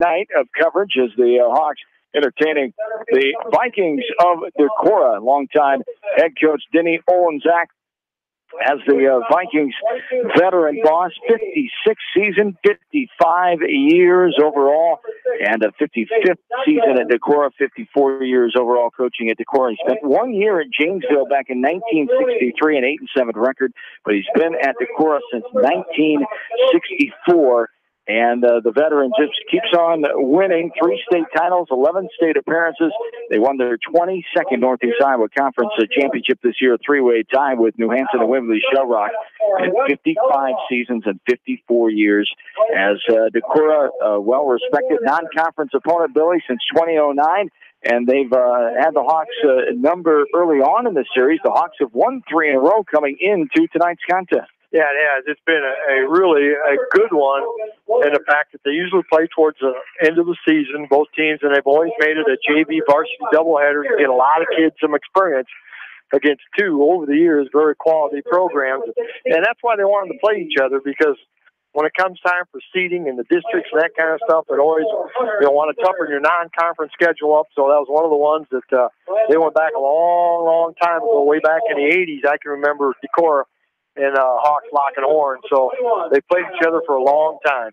night of coverage as the Hawks entertaining the Vikings of Decorah. Longtime head coach Denny Olenczak as the Vikings veteran boss, 56 season, 55 years overall, and a 55th season at Decorah, 54 years overall coaching at Decorah. He spent 1 year at Janesville back in 1963, an 8-7 record, but he's been at Decorah since 1964. And the veteran just keeps on winning. 3 state titles, 11 state appearances. They won their 22nd Northeast Iowa Conference championship this year, a 3-way tie with New Hampton and Waverly Shellrock in 55 seasons and 54 years. As Decorah, well-respected non-conference opponent, Billy, since 2009. And they've had the Hawks number early on in the series. The Hawks have won 3 in a row coming into tonight's contest. Yeah, it has. It's been a really good one, and the fact that they usually play towards the end of the season, both teams, and they've always made it a JV varsity doubleheader to get a lot of kids some experience against 2 over the years, very quality programs. And that's why they wanted to play each other, because when it comes time for seeding and the districts and that kind of stuff, it always, want to toughen your non-conference schedule up. So that was one of the ones that they went back a long, long time ago, way back in the 80s. I can remember Decorah and Hawks locking horns. So they played each other for a long time.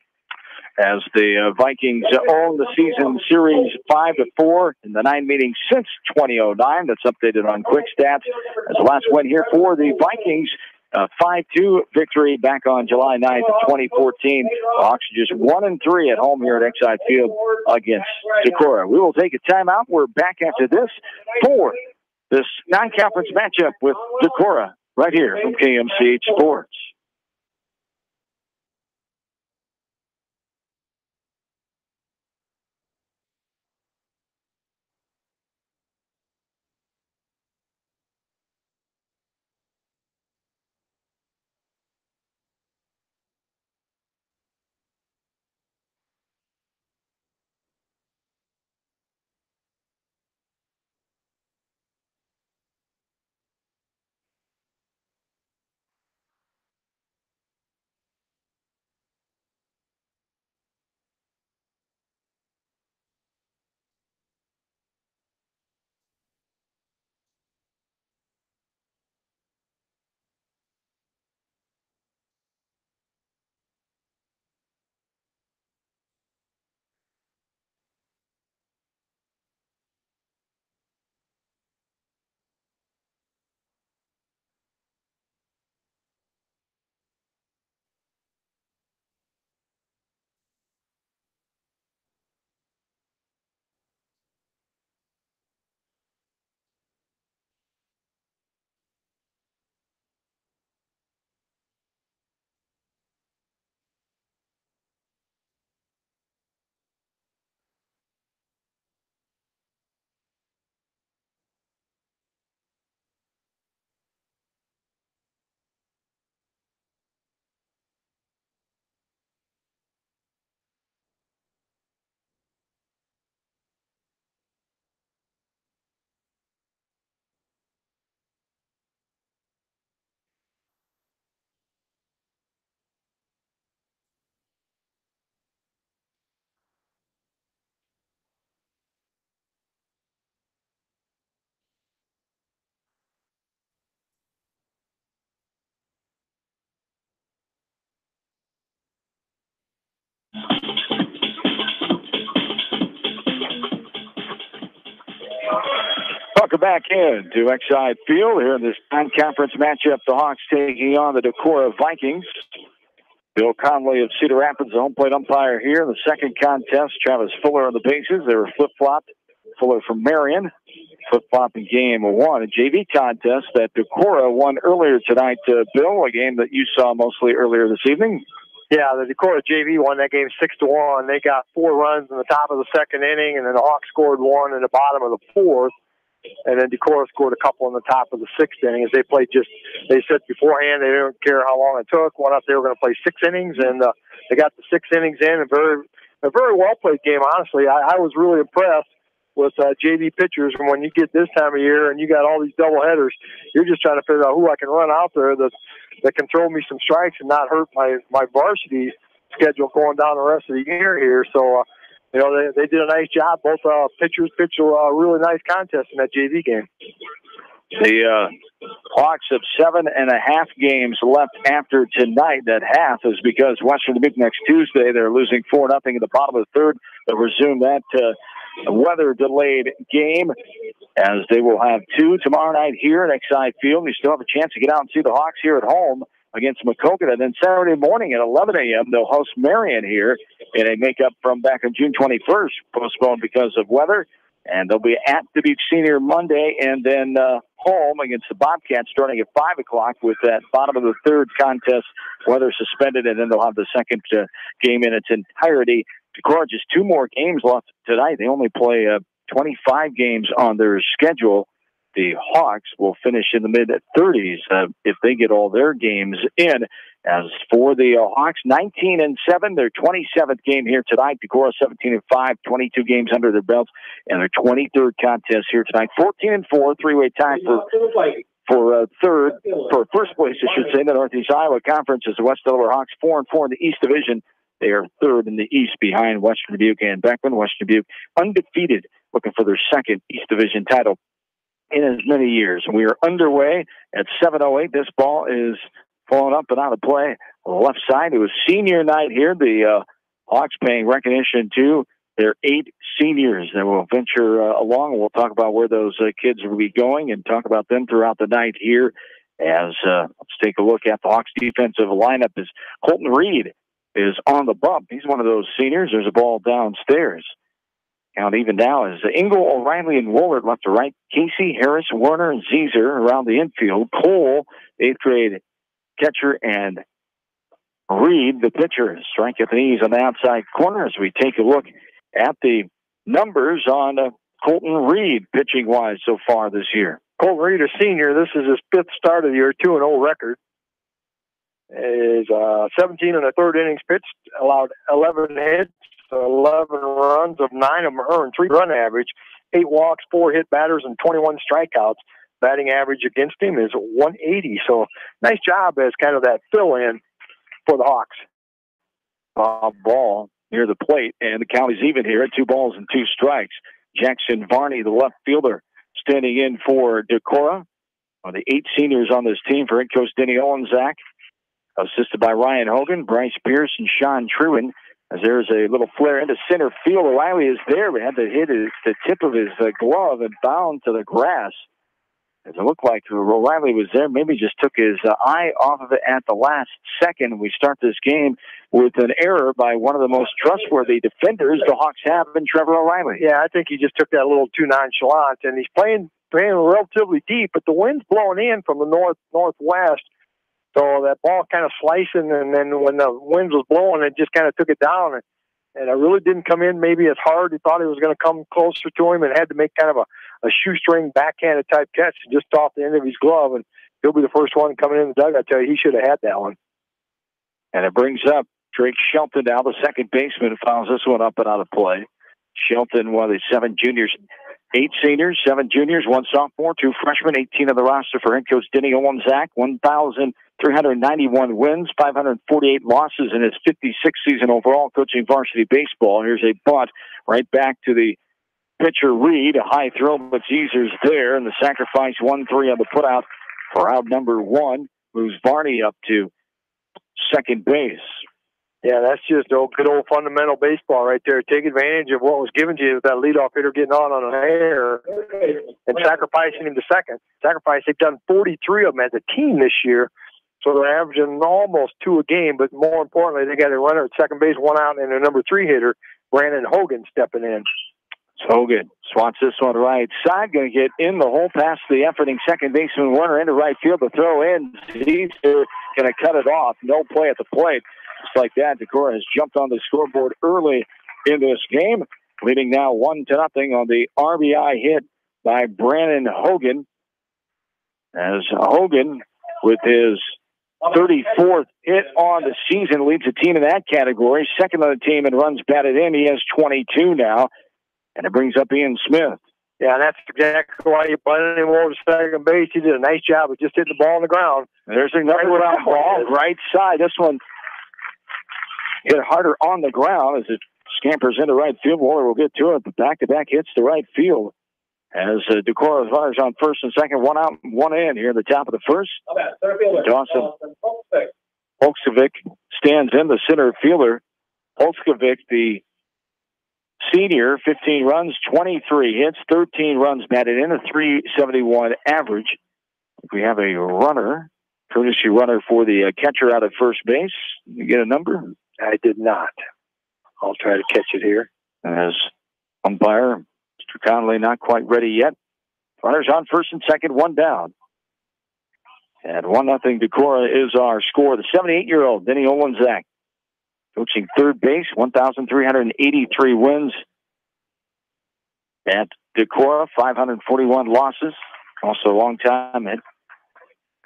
As the Vikings own the season series 5-4 in the 9 meetings since 2009. That's updated on Quick Stats. As the last win here for the Vikings, 5-2 victory back on July 9th, 2014. The Hawks are just 1-3 at home here at Exide Field against Decorah. We will take a timeout. We're back after this for this non-conference matchup with Decorah right here from KMCH Sports. Welcome back in to Exide Field here in this non-conference matchup. The Hawks taking on the Decorah Vikings. Bill Conley of Cedar Rapids, the home plate umpire here. In the second contest, Travis Fuller on the bases. They were flip-flopped. Fuller from Marion, flip-flop in game 1. A JV contest that Decorah won earlier tonight, Bill, a game that you saw mostly earlier this evening. Yeah, the Decorah JV won that game 6-1. They got 4 runs in the top of the second inning, and then the Hawks scored 1 in the bottom of the 4th. And then Decorah scored a couple in the top of the 6th inning. As they played they said beforehand they didn't care how long it took. One up, they were going to play 6 innings, and they got the 6 innings in. A very well played game, honestly. I was really impressed with JV pitchers. And when you get this time of year and you got all these double headers, you're just trying to figure out who I can run out there that can throw me some strikes and not hurt my varsity schedule going down the rest of the year here. So you know, they did a nice job. Both pitchers pitched a really nice contest in that JV game. The Hawks have 7.5 games left after tonight. That half is because Western Dubuque next Tuesday, they're losing 4-0 in the bottom of the third. They'll resume that weather-delayed game, as they will have 2 tomorrow night here at Exide Field. You still have a chance to get out and see the Hawks here at home against Maquoketa. And then Saturday morning at 11 a.m., they'll host Marion here in a makeup from back on June 21st, postponed because of weather. And they'll be at Dubuque Senior Monday, and then home against the Bobcats starting at 5 o'clock with that bottom of the third contest, weather suspended, and then they'll have the second game in its entirety. Decorah, just 2 more games left tonight. They only play 25 games on their schedule. The Hawks will finish in the mid-30s if they get all their games in. As for the Hawks, 19-7, their 27th game here tonight. Decorah 17-5, 22 games under their belts, and their 23rd contest here tonight. 14-4, three-way tie for first place, I should say, in the Northeast Iowa Conference is the West Delaware Hawks. 4-4 in the East Division. They are third in the East behind Western Dubuque and Beckman. Western Dubuque undefeated, looking for their second East Division title in as many years. We are underway at 7:08. This ball is falling up and out of play on the left side. It was senior night here. The Hawks paying recognition to their 8 seniors that will venture along. And we'll talk about where those kids will be going and talk about them throughout the night here. As let's take a look at the Hawks defensive lineup. As Colton Reed is on the bump. He's one of those seniors. There's a ball downstairs. Count even now is Engel, O'Reilly, and Woolard left to right. Casey, Harris, Werner, and Zeezer around the infield. Cole, 8th grade catcher, and Reed, the pitcher. Strike at the knees on the outside corner as we take a look at the numbers on Colton Reed, pitching-wise so far this year. Colton Reed, a senior. This is his 5th start of the year, 2-0 record. Is 17 in the third innings pitched, allowed 11 hits, 11 runs, of 9 of them earned, 3 run average, 8 walks, 4 hit batters, and 21 strikeouts. Batting average against him is 180. So nice job as kind of that fill-in for the Hawks. Ball near the plate, and the count is even here at 2 balls and 2 strikes. Jackson Varney, the left fielder, standing in for Decorah. One of the 8 seniors on this team for head coach Denny Olenczak. Assisted by Ryan Hogan, Bryce Pierce, and Sean Truin. As there's a little flare into center field. O'Reilly is there, but had to hit the tip of his glove and bound to the grass. As it looked like O'Reilly was there, maybe just took his eye off of it at the last second. We start this game with an error by one of the most trustworthy defenders the Hawks have in Trevor O'Reilly. Yeah, I think he just took that a little too nonchalant, and he's playing relatively deep, but the wind's blowing in from the northwest. So that ball kind of slicing, and then when the wind was blowing, it just kind of took it down. And it really didn't come in maybe as hard. He thought it was going to come closer to him and had to make kind of a shoestring backhanded type catch just off the end of his glove. And he'll be the first one coming in the dugout. I tell you, he should have had that one. And it brings up Drake Shelton now, the second baseman, fouls this one up and out of play. Shelton, one of the 7 juniors, 8 seniors, 7 juniors, 1 sophomore, 2 freshmen, 18 on the roster for head coach Denny Olenczak. 1,391 wins, 548 losses in his 56th season overall coaching varsity baseball. Here's a bunt right back to the pitcher Reed. A high throw, but Zeezer's there, and the sacrifice 1-3 on the putout for out number 1. Moves Varney up to second base. Yeah, that's just good old fundamental baseball right there. Take advantage of what was given to you with that leadoff hitter getting on an air and sacrificing him to second. They've done 43 of them as a team this year, so they're averaging almost 2 a game. But more importantly, they got a runner at second base, 1 out, and their number 3 hitter, Brandon Hogan, stepping in. Hogan swats this one right side, going to get in the hole past the efforting second baseman Werner into right field. The throw in, he's going to cut it off. No play at the plate. Just like that, Decorah has jumped on the scoreboard early in this game, leading now 1-0 on the RBI hit by Brandon Hogan. As Hogan, with his 34th hit on the season, leads the team in that category. Second on the team in runs batted in. He has 22 now. And it brings up Ian Smith. Yeah, and that's exactly why you put him over to second base. He did a nice job of just hitting the ball on the ground. There's another ball, right side. This one hit harder on the ground as it Scampers into right field. Waller will get to it. The back-to-back hits to right field. As Decora's runners on first and second, one out, one in here in the top of the first. Dawson Holskovic stands in, the center fielder. Holskovic, the senior, 15 runs, 23 hits, 13 runs batted in, a 371 average. We have a runner, courtesy runner for the catcher out at first base. You get a number? I did not. I'll try to catch it here. As umpire, Mr. Connolly not quite ready yet. Runners on first and second, one down. And 1-0 Decorah is our score. The 78-year-old Denny Olenczak coaching third base, 1,383 wins at Decorah, 541 losses. Also a long-time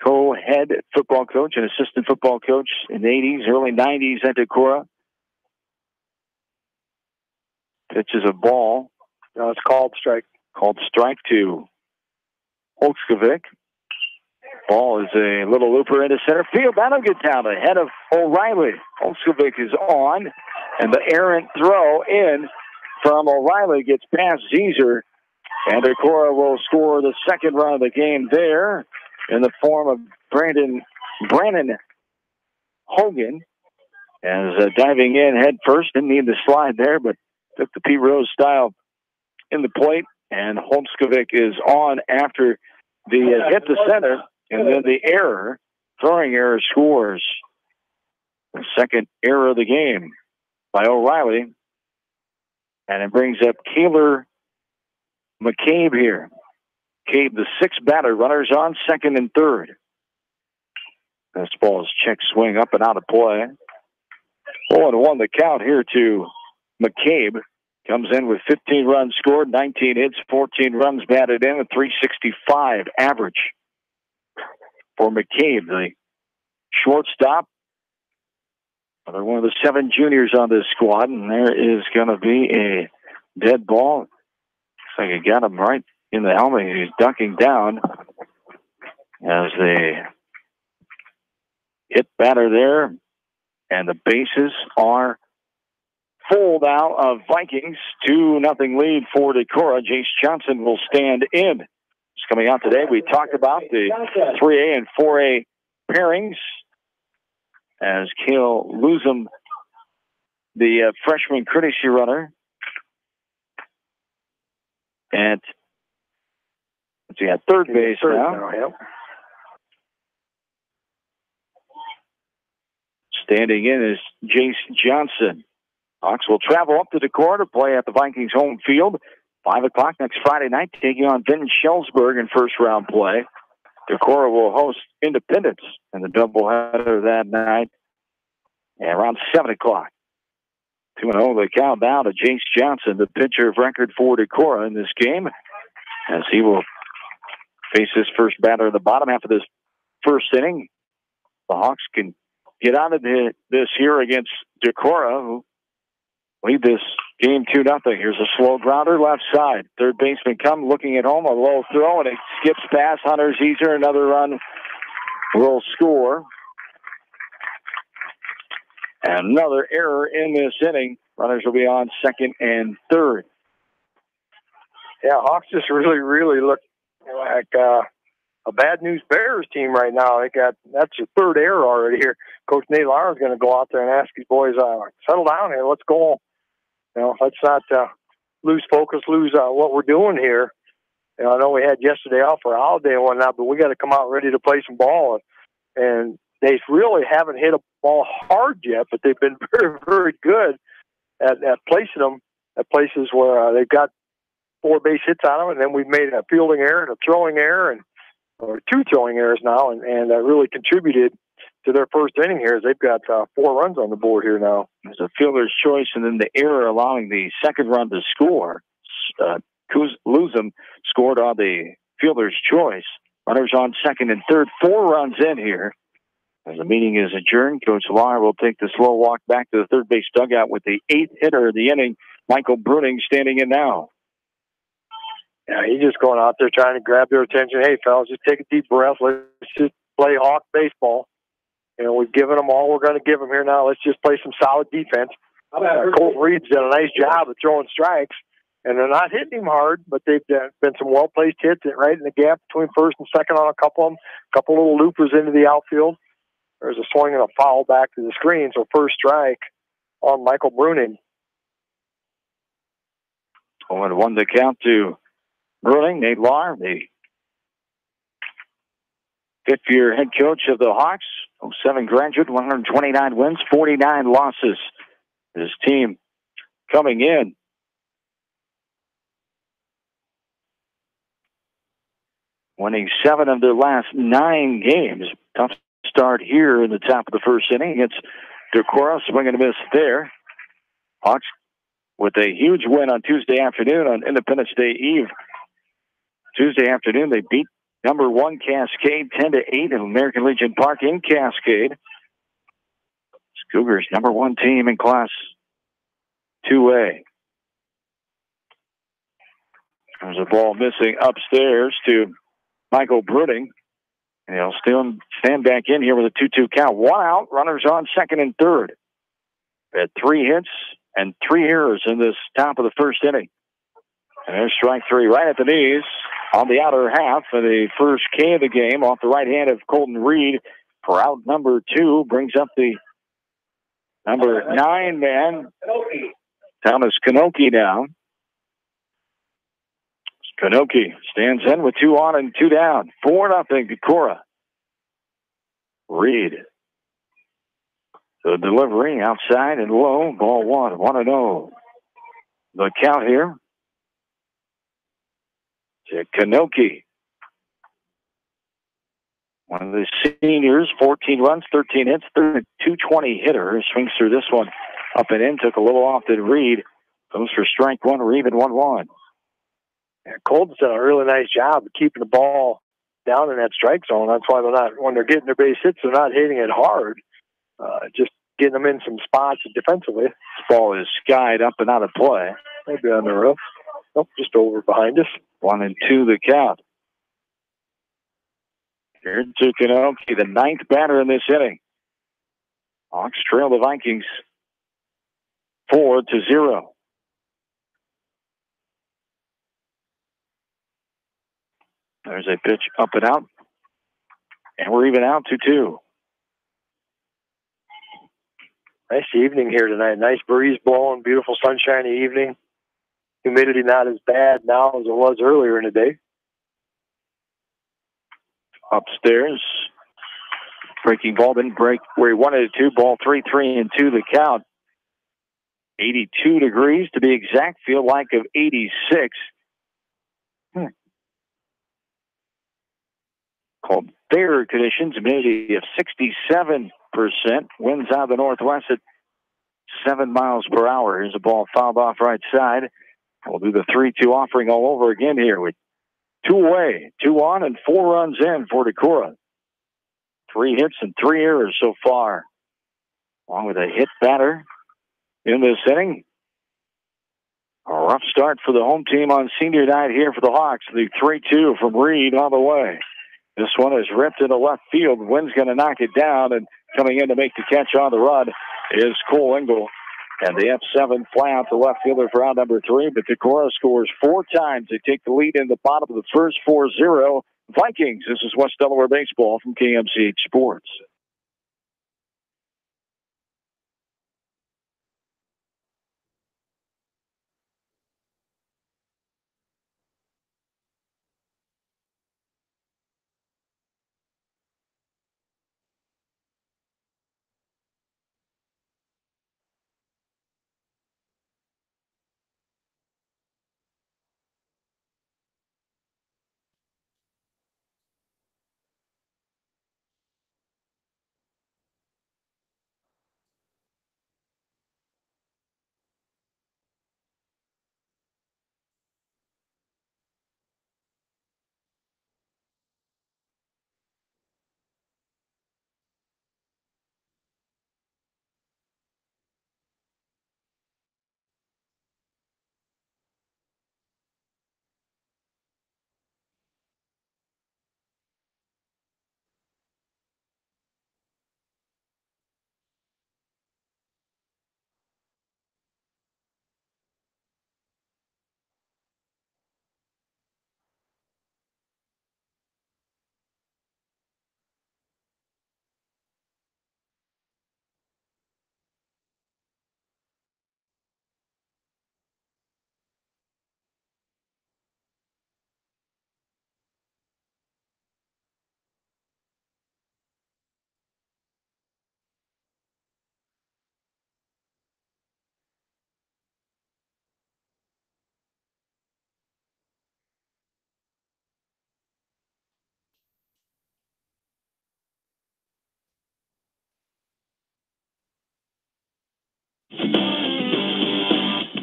co-head football coach and assistant football coach in the 80s, early 90s at Decorah. Pitches a ball. No, it's called strike. Called strike to Holskovic. Ball is a little looper into center field. That'll get down ahead of O'Reilly. Holskovic is on, and the errant throw in from O'Reilly gets past Zeezer, and Decorah will score the second run of the game there in the form of Brannon Hogan, as diving in head first. Didn't need the slide there, but took the Pete Rose style in the plate, and Holskovic is on after the hit to center, and then the error, throwing error, scores. The second error of the game by O'Reilly, and it brings up Kaylor McCabe here. McCabe, the sixth batter, runners on second and third. This ball is check swing up and out of play. 0-1 the count here to McCabe. Comes in with 15 runs scored, 19 hits, 14 runs batted in, a 365 average for McCabe, the shortstop. Another one of the 7 juniors on this squad, and there is going to be a dead ball. Looks like it got him right in the helmet. He's ducking down as the hit batter there, and the bases are full now of Vikings. 2-0 lead for Decorah. Jace Johnson will stand in. It's coming out today. We talked about the 3A and 4A pairings as Kale Luzum, the freshman courtesy runner, and let's see, at third base now. Yep. Standing in is Jace Johnson. Hawks will travel up to Decorah to play at the Vikings home field. 5 o'clock next Friday night, taking on Vinton Schellsburg in first-round play. Decorah will host Independence in the doubleheader that night at around 7 o'clock. 2-0 the count now to Jace Johnson, the pitcher of record for Decorah in this game, as he will face his first batter in the bottom half of this first inning. The Hawks can get out of this here against Decorah, who lead this game 2-0. Here's a slow grounder left side. Third baseman come looking at home. A low throw, and it skips past Hunter Zeezer. Another run will score. And another error in this inning. Runners will be on second and third. Yeah, Hawks just really look like a bad news Bears team right now. That's your third error already here. Coach Nate Lauer's going to go out there and ask his boys, settle down here. Let's go. Let's not lose focus, lose what we're doing here. I know we had yesterday off for a holiday and whatnot, but we got to come out ready to play some ball. And they really haven't hit a ball hard yet, but they've been very good at placing them at places where they've got 4 base hits on them, and then we've made a fielding error and a throwing error, or 2 throwing errors now, and really contributed to their first inning here. They've got 4 runs on the board here now. There's a fielder's choice, and then the error allowing the second run to score. Luzum scored on the fielder's choice. Runners on second and third, 4 runs in here. As the meeting is adjourned, Coach Lauer will take the slow walk back to the third base dugout with the 8th hitter of the inning, Michael Bruning, standing in now. Yeah, he's just going out there trying to grab their attention. Hey, fellas, just take a deep breath. Let's just play Hawk baseball. We've given them all we're going to give them here now. Let's just play some solid defense. Colton Reed's done a nice job of throwing strikes, and they're not hitting him hard, but they've been some well-placed hits right in the gap between first and second on a couple of them, a couple little loopers into the outfield. There's a swing and a foul back to the screen, so first strike on Michael Bruning. 0-1 to count to Bruning. Nate Lahr, the fifth-year head coach of the Hawks, 07 graduate, 129 wins, 49 losses. His team coming in winning 7 of their last 9 games. Tough start here in the top of the first inning against Decorah. Swinging a miss there. Hawks with a huge win on Tuesday afternoon on Independence Day Eve. Tuesday afternoon, they beat number 1 Cascade 10-8 at American Legion Park in Cascade. Cougars, number 1 team in Class 2A. There's a ball missing upstairs to Michael Bruning. And he'll still stand back in here with a 2-2 count. 1 out, runners on second and third. Had 3 hits and 3 errors in this top of the first inning. And there's strike 3 right at the knees on the outer half of the first K of the game off the right hand of Colton Reed for out number 2. Brings up the number 9 man, Thomas Kanoki now. Kanoki stands in with 2 on and 2 down. 4-0 Decorah. Reed. The delivery outside and low. Ball 1. 1-0. The count here to Kanoki. One of the seniors, 14 runs, 13 hits, 220 hitter. Swings through this one up and in. Took a little off to Reed. Goes for strike 1. We're even 1-1. Yeah, Colton's done a really nice job of keeping the ball down in that strike zone. That's why they're not, when they're getting their base hits, they're not hitting it hard. Just getting them in some spots defensively. This ball is skied up and out of play. Maybe on the roof. Nope, just over behind us. 1-2 the count. Here's to Kanoki, the 9th batter in this inning. Hawks trail the Vikings 4-0. There's a pitch up and out. And we're even out 2-2. Nice evening here tonight. Nice breeze blowing, beautiful sunshiny evening. Humidity not as bad now as it was earlier in the day. Upstairs. Breaking ball didn't break where he wanted it to. Ball 3-2 the count. 82 degrees to be exact. Feel like of 86. Called fair conditions, humidity of 67%. Winds out of the northwest at 7 miles per hour. Here's a ball fouled off right side. We'll do the 3-2 offering all over again here with 2 away, 2 on, and 4 runs in for Decorah. 3 hits and 3 errors so far. Along with a hit batter in this inning. A rough start for the home team on senior night here for the Hawks. The 3-2 from Reed on the way. This one is ripped into left field. Wind's going to knock it down, and coming in to make the catch on the run is Cole Engel. And the F7 fly out to left fielder for out number 3, but Decorah scores 4 times. They take the lead in the bottom of the first, 4-0. Vikings. This is West Delaware Baseball from KMCH Sports.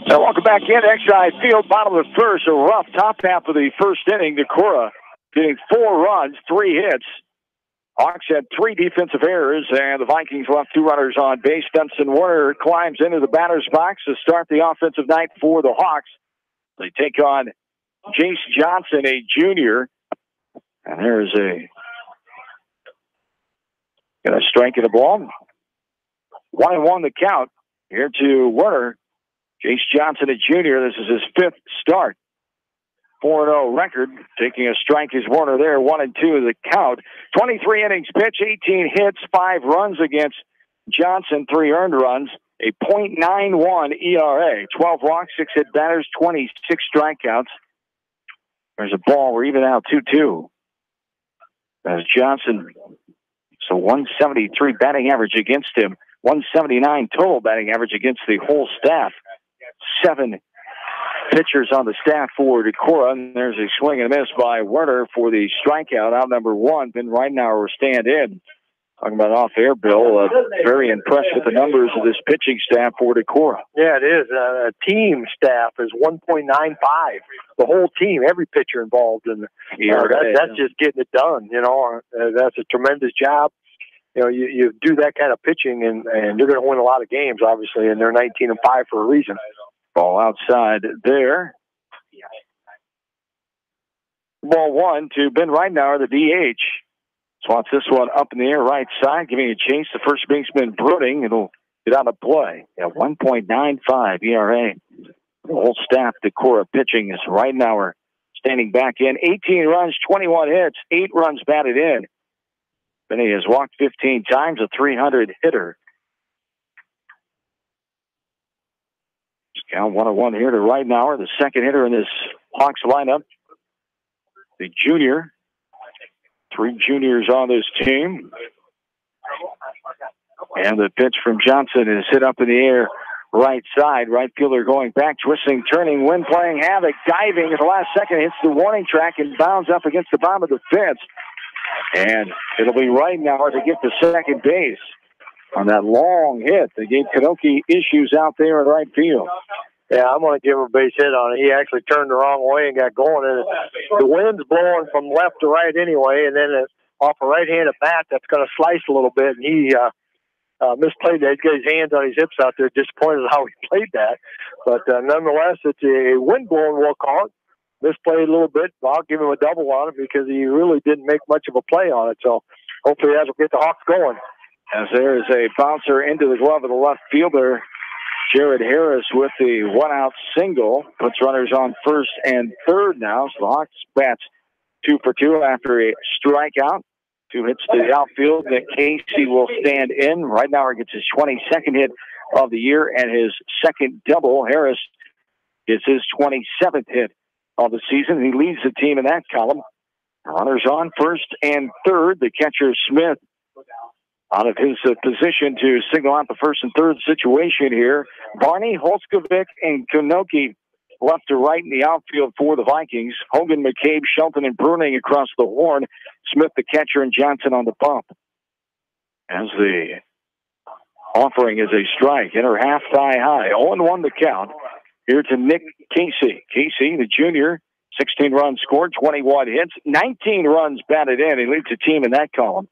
So welcome back in Exide Field, bottom of the first. A rough top half of the first inning. Decorah getting 4 runs, 3 hits. Hawks had 3 defensive errors, and the Vikings left 2 runners on base. Benson Warner climbs into the batter's box to start the offensive night for the Hawks. They take on Jace Johnson, a junior. And there's got a strike at the ball. 1-1 the count. Here to Warner. Jace Johnson, a junior. This is his 5th start. 4-0 record. Taking a strike is Warner there. 1-2 the count. 23 innings pitch, 18 hits, 5 runs against Johnson, 3 earned runs. A .91 ERA. 12 walks, 6 hit batters, 26 strikeouts. There's a ball. We're even out 2-2. As Johnson, so 173 batting average against him. 179 total batting average against the whole staff. 7 pitchers on the staff for Decorah, and there's a swing and a miss by Werner for the strikeout. Out number 1, Ben Ridenauer will stand in. Talking about off-air, Bill. Very impressed with the numbers of this pitching staff for Decorah. Yeah, it is. Team staff is 1.95. The whole team, every pitcher involved in that's just getting it done. You know, that's a tremendous job. You know, you do that kind of pitching, and you're going to win a lot of games, obviously, and they're 19-5 for a reason. Ball outside there. Ball 1 to Ben Ridenauer, the DH. Swats this one up in the air right side, giving a chase to first baseman Brooding. It'll get out of play. 1.95 ERA. The whole staff, Decorah pitching, is Ridenauer standing back in. 18 runs, 21 hits, 8 runs batted in. Benny has walked 15 times, a .300 hitter. Count 1-1 here to Ridenauer, the second hitter in this Hawks lineup. The junior. 3 juniors on this team. And the pitch from Johnson is hit up in the air right side. Right fielder going back, twisting, turning, wind playing havoc, diving at the last second, hits the warning track and bounds up against the bottom of the fence. And it'll be Ridenauer to get to second base on that long hit that gave Kanoki issues out there in right field. Yeah, I'm going to give him a base hit on it. He actually turned the wrong way and got going. And the wind's blowing from left to right anyway, and then off a right-handed bat, that's going to slice a little bit. And he misplayed that. He's got his hands on his hips out there, disappointed how he played that. But nonetheless, it's a wind-blowing, we'll call it. Misplayed a little bit. I'll give him a double on it because he really didn't make much of a play on it. So hopefully that'll get the Hawks going. As there is a bouncer into the glove of the left fielder, Jared Harris with the 1-out single. Puts runners on first and third now. So the Hawks bats 2 for 2 after a strikeout. 2 hits to the outfield. Nick Casey will stand in. Ridenauer gets his 22nd hit of the year and his second double. Harris gets his 27th hit of the season. He leads the team in that column. Runners on first and third. The catcher, Smith, out of his position to signal out the first and third situation here. Barney, Holskovic, and Kanoki left to right in the outfield for the Vikings. Hogan, McCabe, Shelton, and Bruning across the horn. Smith, the catcher, and Johnson on the bump. As the offering is a strike. Enter half thigh high. 0-1 the count. Here to Nick Casey. Casey, the junior, 16 runs scored, 21 hits, 19 runs batted in. He leads the team in that column.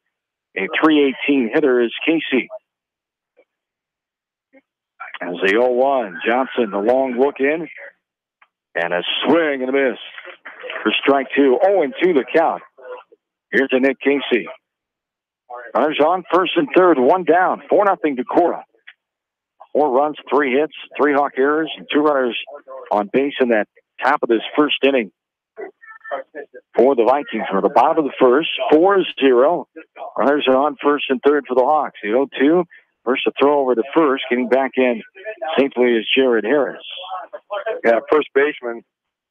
A .318 hitter is Casey. As the 0-1, Johnson, the long look in, and a swing and a miss for strike 2. 0-2 the count. Here's to Nick Casey. Runners on first and third, 1 down, 4-0 Decorah. 4 runs, 3 hits, 3 Hawk errors, and 2 runners on base in that top of this first inning for the Vikings. From the bottom of the first, 4-0. Runners are on first and third for the Hawks. The 0-2, first to throw over to first, getting back in safely is Jared Harris. Yeah, first baseman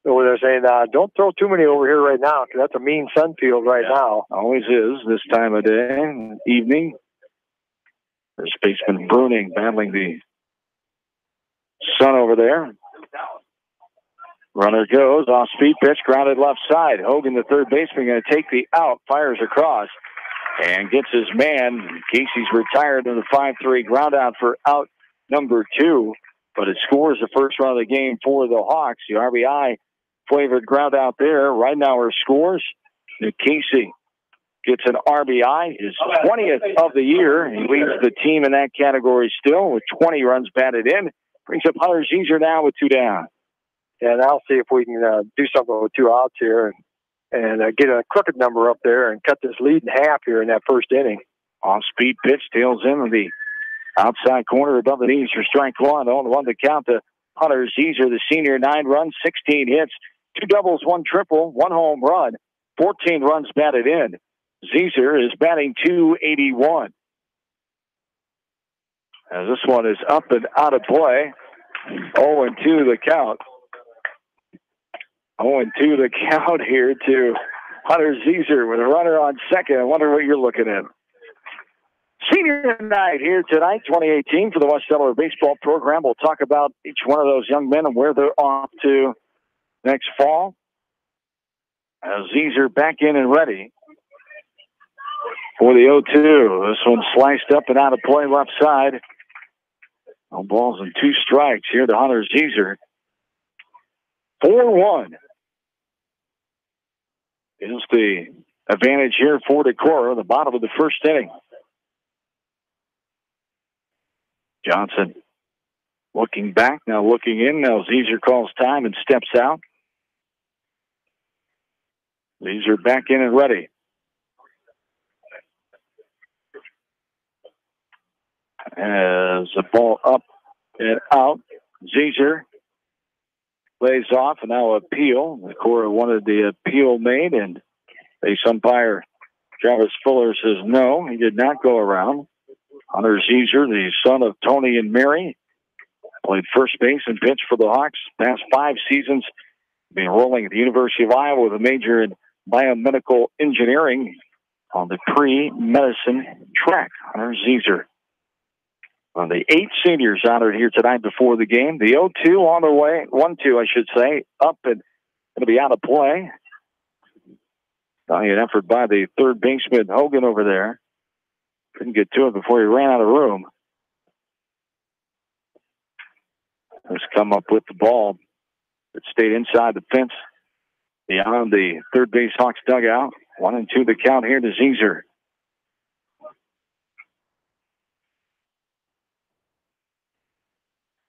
over there saying, don't throw too many over here right now because that's a mean sun field right now. Always is this time of day, evening. First baseman Bruning battling the sun over there. Runner goes, off speed pitch, grounded left side. Hogan, the third baseman, going to take the out, fires across, and gets his man. Casey's retired in the 5-3 ground out for out number 2. but it scores the first run of the game for the Hawks. The RBI flavored ground out there. Right now our scores. Nick Casey gets an RBI, his 20th of the year. He leads the team in that category still with 20 runs batted in. Brings up Hunter Zeser now with 2 down. And I'll see if we can do something with 2 outs here and get a crooked number up there and cut this lead in half here in that first inning. Off-speed pitch, tails in the outside corner above the knees for strike 1. On the 1 to count to Hunter Zeser, the senior. 9 runs, 16 hits, 2 doubles, 1 triple, 1 home run, 14 runs batted in. Zeser is batting .281. As this one is up and out of play. 0-2 the count. 0-2 the count here to Hunter Zeser with a runner on second. I wonder what you're looking at. Senior night here tonight, 2018, for the West Delaware baseball program. We'll talk about each one of those young men and where they're off to next fall. Zeser back in and ready for the 0-2. This one sliced up and out of play left side. No balls and 2 strikes here to Hunter Zeser. 4-1 is the advantage here for Decorah, the bottom of the first inning. Johnson looking back, now looking in. Now Zeser calls time and steps out. Zeser back in and ready. As the ball up and out, Zeser lays off, and now appeal. Decorah wanted the appeal made, and base umpire Travis Fuller says no, he did not go around. Hunter Zeser, the son of Tony and Mary, played first base and pitched for the Hawks past 5 seasons. Been enrolling at the University of Iowa with a major in biomedical engineering on the pre-medicine track. Hunter Zeser. On the 8 seniors honored here tonight before the game. The 0-2 on the way, 1-2 I should say, up and going to be out of play. An effort by the third baseman Hogan over there. Couldn't get to it before he ran out of room. Has come up with the ball. It stayed inside the fence beyond the third base Hawks dugout. 1-2 the count here to Zeser.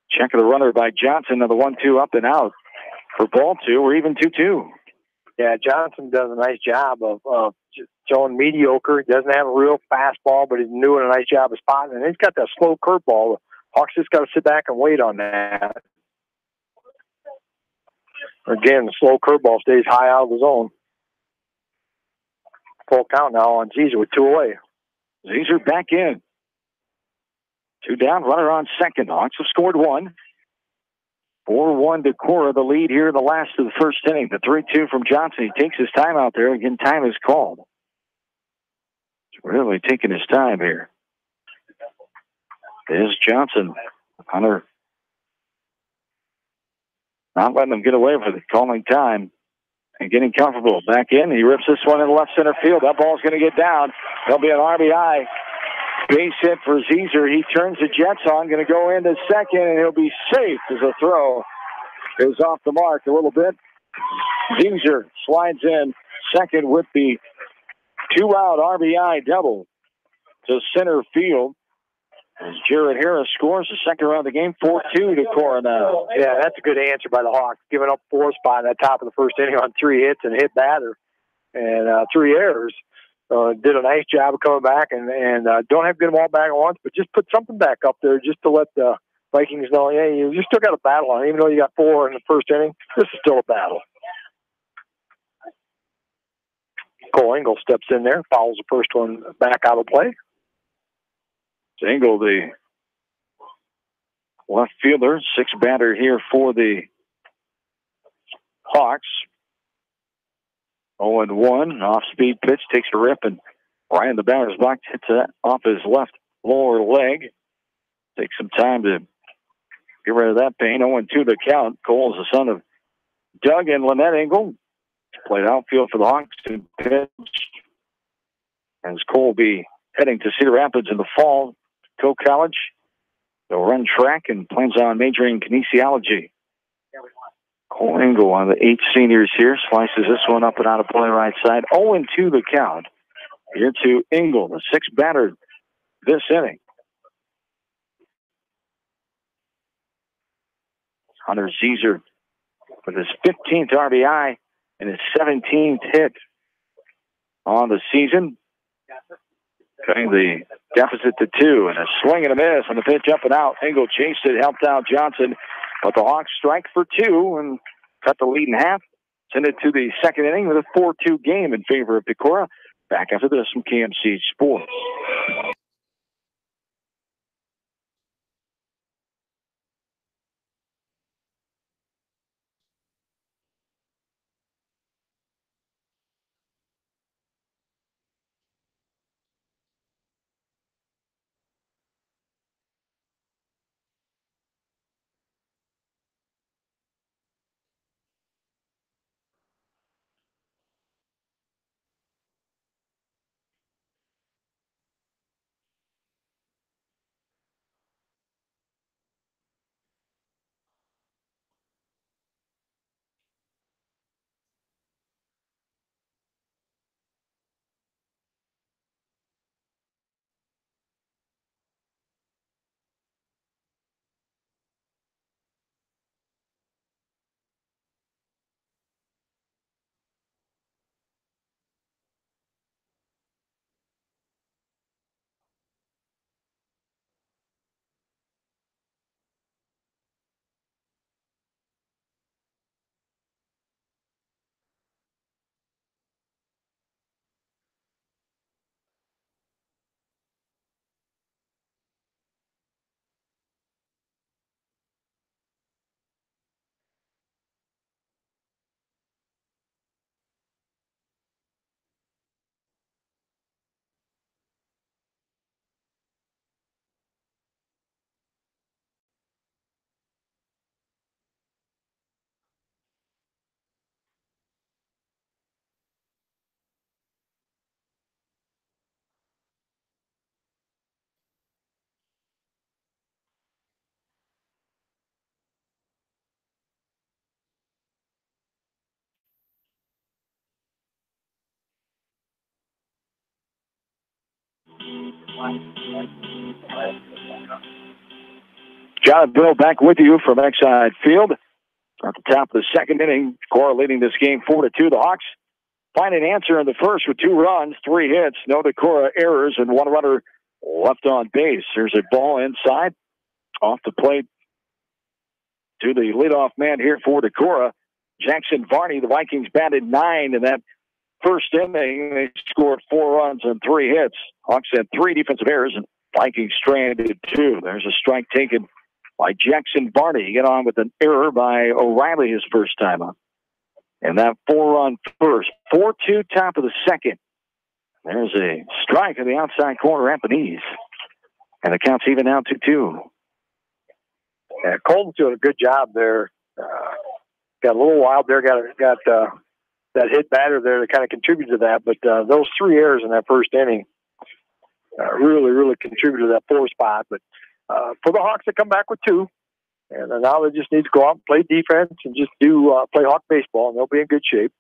Check of the runner by Johnson. Now the 1-2 up and out for ball 2. We're even 2-2. Yeah, Johnson does a nice job of showing mediocre. He doesn't have a real fastball, but he's doing a nice job of spotting. And he's got that slow curveball. Hawks just got to sit back and wait on that. Again, the slow curveball stays high out of the zone. Full count now on Zeser with 2 away. Zeser back in. 2 down, runner on second. Hawks have scored 1. 4-1 Decorah, the lead here in the last of the first inning. The 3-2 from Johnson. He takes his time out there. Again, time is called. He's really taking his time here. There's Johnson. Hunter not letting them get away with it, calling time and getting comfortable. Back in, he rips this one in left center field. That ball's going to get down. There'll be an RBI. Base hit for Zeser. He turns the Jets on, going to go into second, and he'll be safe as a throw goes off the mark a little bit. Zeser slides in second with the 2-out RBI double to center field. As Jared Harris scores the second run of the game, 4-2 to Decorah now. Yeah, that's a good answer by the Hawks, giving up 4 spot at the top of the first inning on 3 hits and a hit batter and 3 errors. Did a nice job of coming back and don't have to get them all back at once, but just put something back up there just to let the Vikings know, yeah, you still got a battle on it. Even though you got 4 in the first inning, this is still a battle. Cole Engel steps in there, fouls the first one back out of play. Engel, the left fielder, 6th batter here for the Hawks. 0-1, off-speed pitch, takes a rip, and Ryan, the batter's box, hits that off his left lower leg. Takes some time to get rid of that pain. 0-2 the count. Cole is the son of Doug and Lynette Engel. Played outfield for the Hawks and pitch. As Cole will be heading to Cedar Rapids in the fall, Coe College. They'll run track and plans on majoring in kinesiology. Cole Engel, one of the 8 seniors here, slices this one up and out of play right side. 0-2 the count. Here to Engel, the 6th batter this inning. Hunter Caesar with his 15th RBI and his 17th hit on the season. Cutting the deficit to 2, and a swing and a miss on the pitch up and out. Engel chased it, helped out Johnson, but the Hawks strike for 2 and cut the lead in half. Send it to the 2nd inning with a 4-2 game in favor of Decorah. Back after this from KMC Sports. John and Bill back with you from Exide Field. At the top of the 2nd inning, Decorah leading this game 4-2. The Hawks find an answer in the first with 2 runs, 3 hits, no Decorah errors, and 1 runner left on base. There's a ball inside, off the plate to the leadoff man here for Decorah, Jackson Varney. The Vikings batted 9 in that first inning. They scored 4 runs and 3 hits. Hawks had 3 defensive errors, and Vikings stranded 2. There's a strike taken by Jackson Varney. Get on with an error by O'Reilly his first time up. And that 4-run first. 4-2 top of the 2nd. There's a strike in the outside corner at Beniz. And the count's even now 2-2. Yeah, Colton's doing a good job there. Got a little wild there. Got that hit batter there to kind of contribute to that. But those 3 errors in that first inning really contributed to that 4 spot. But for the Hawks to come back with 2, and now they just need to go out and play defense and just play Hawk baseball, and they'll be in good shape.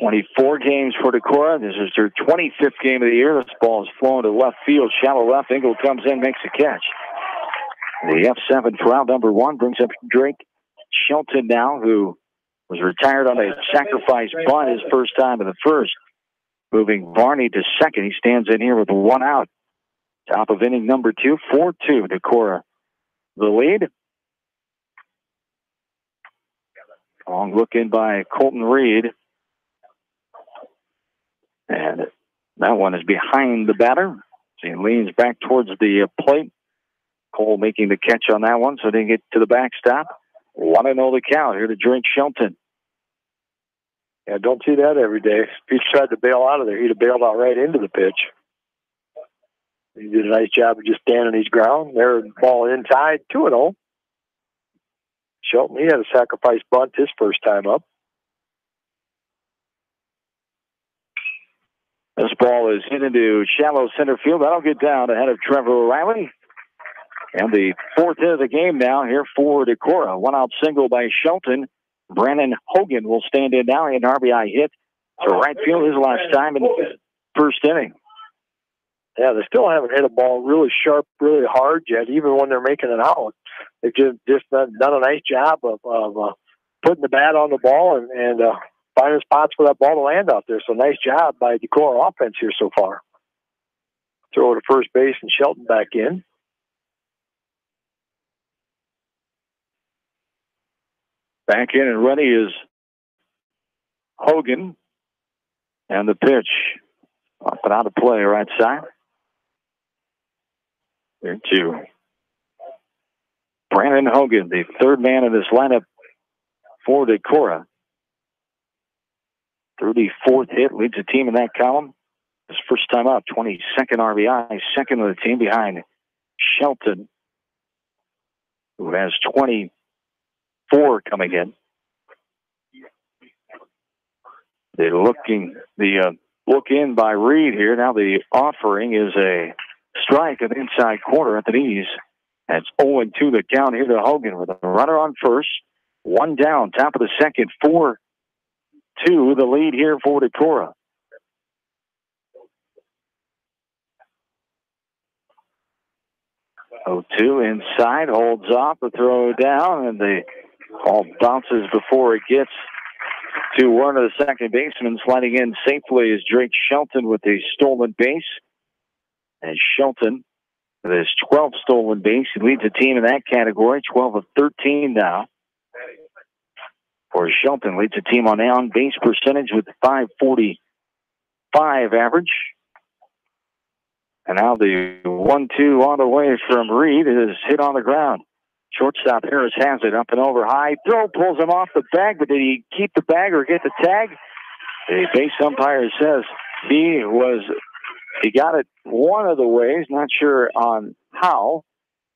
24 games for Decorah. This is their 25th game of the year. This ball is flown to left field, shallow left. Engel comes in, makes a catch. The F7 for out number 1 brings up Drake Shelton now, who was retired on a sacrifice bunt his first time in the first. Moving Varney to 2nd. He stands in here with 1 out. Top of inning number 2, 4-2. Decorah the lead. Long look in by Colton Reed. And that one is behind the batter. So he leans back towards the plate. Cole making the catch on that one, so he didn't get to the backstop. 1-0 the count here to Drake Shelton. Yeah, don't see that every day. If he tried to bail out of there, he'd have bailed out right into the pitch. He did a nice job of just standing his ground. There, ball inside, 2-0. Shelton, he had a sacrifice bunt his first time up. This ball is hit into shallow center field. That'll get down ahead of Trevor O'Reilly. And the fourth hit of the game now here for Decorah. One out single by Shelton. Brandon Hogan will stand in now. An RBI hit to right field his last time in the first inning. Yeah, they still haven't hit a ball really sharp, really hard yet, even when they're making it out. They've just done a nice job of putting the bat on the ball and finding spots for that ball to land out there. So nice job by Decorah offense here so far. Throw to first base and Shelton back in. Back in and ready is Hogan. And the pitch up and out of play right side. There to Brandon Hogan, the third man in this lineup for Decorah. 34th hit, leads the team in that column. His first time up, 22nd RBI, second of the team behind Shelton, who has 24 coming in. The look in by Reed here. Now the offering is a strike at the inside corner at the knees. That's 0-2 the count here to Hogan with a runner on first. One down, top of the second, 4-2 the lead here for Decorah. Oh-2 inside, holds off the throw down, and the ball bounces before it gets to one of the second basemen. Sliding in safely is Drake Shelton with a stolen base. And Shelton, with his 12th stolen base, he leads the team in that category, 12 of 13 now. For Shelton, leads the team on on-base percentage with .545 average. And now the 1-2 on the way from Reed is hit on the ground. Shortstop Harris has it up and over high. Throw pulls him off the bag, but did he keep the bag or get the tag? The base umpire says he got it one of the ways, not sure on how,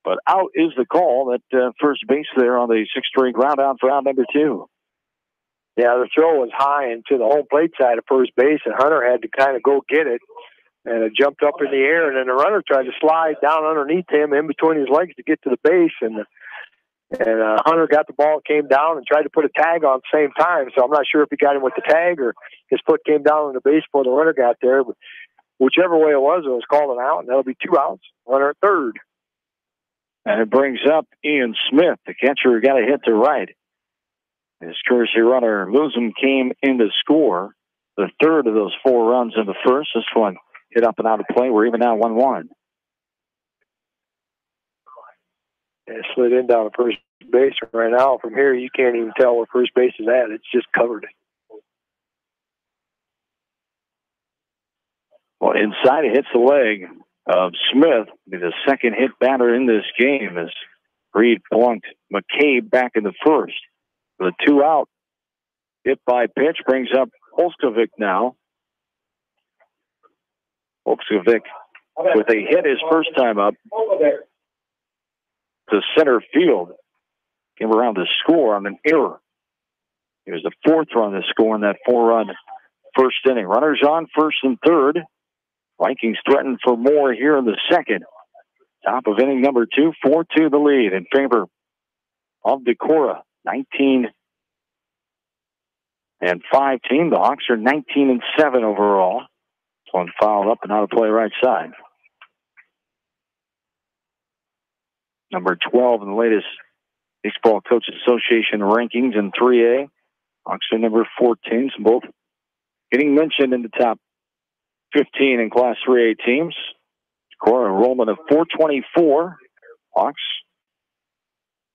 but out is the call at first base there on the 6-3 ground out for out number 2. Yeah, the throw was high into the home plate side of first base, and Hunter had to kind of go get it. And it jumped up in the air, and then the runner tried to slide down underneath him in between his legs to get to the base. And Hunter got the ball, came down, and tried to put a tag on at the same time. So I'm not sure if he got him with the tag or his foot came down on the base before the runner got there. But whichever way it was called an out, and that'll be 2 outs. Runner at third. And it brings up Ian Smith, the catcher who got a hit to right. His courtesy runner, Luzum, came in to score the third of those 4 runs in the first. This one hit up and out of play. We're even now 1-1. It slid in down to first base right now. From here, you can't even tell where first base is at. It's just covered. Well, inside it hits the leg of Smith. Be the second hit batter in this game as Reed plunked McCabe back in the first. The 2 out hit by pitch brings up Olskovic now. Olskovic with a hit his first time up to center field. Came around to score on an error. It was the 4th run to score in that 4-run first inning. Runners on first and third. Vikings threaten for more here in the second. Top of inning number 2, 4-2 the lead in favor of Decorah. 19-5 team. The Hawks are 19-7 overall. This one fouled up and out of play right side. Number 12 in the latest Baseball Coaches Association rankings in 3A. Hawks are number 14. So both getting mentioned in the top 15 in Class 3A teams. Decorah enrollment of 424. Hawks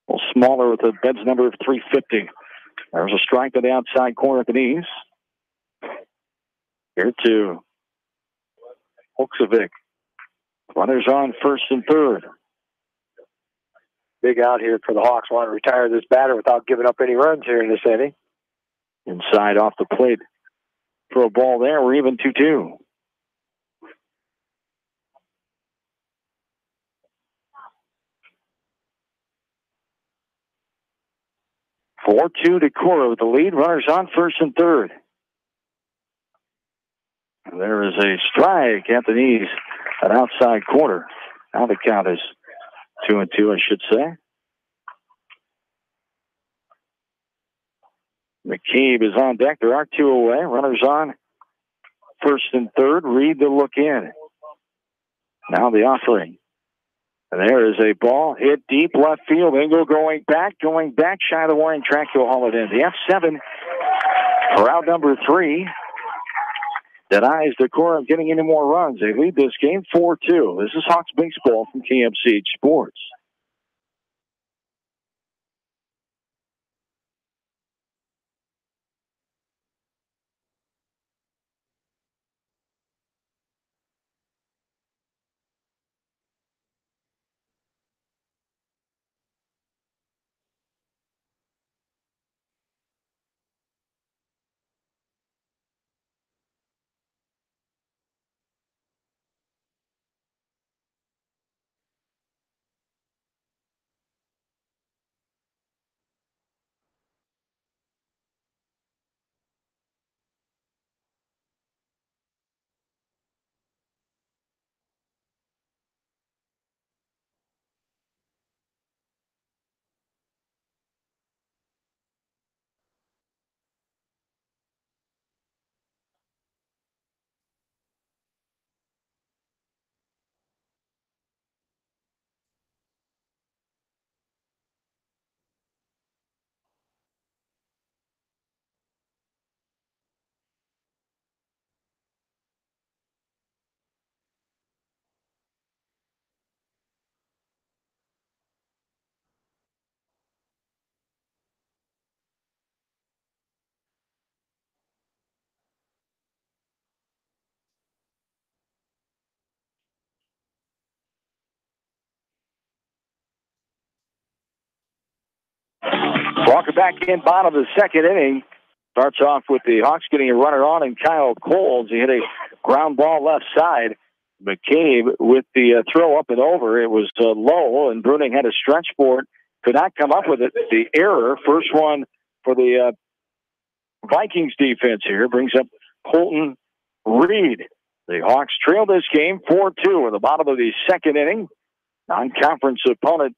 a little smaller with a Bed's number of 350. There's a strike to the outside corner at the knees. Here to Olskovic. Runners on first and third. Big out here for the Hawks. Want to retire this batter without giving up any runs here in this inning. Inside off the plate for a ball there. We're even 2-2. Decorah with the lead. Runners on first and third. And there is a strike at the knees, an outside corner. Now the count is 2-2, I should say. McCabe is on deck. There are two away. Runners on first and third. Reed to look in. Now the offering. And there is a ball hit deep left field. Engel going back shy of the warning track. He'll haul it in. The F7 for out number 3 denies Decorah getting any more runs. They lead this game 4-2. This is Hawks baseball from KMCH Sports. Welcome back in, bottom of the second inning. Starts off with the Hawks getting a runner on, and Kyle Coles. He hit a ground ball left side. McCabe with the throw up and over. It was low, and Bruning had a stretch for it. Could not come up with it. The error, first one for the Vikings defense here, brings up Colton Reed. The Hawks trail this game 4-2 in the bottom of the second inning. Non-conference opponent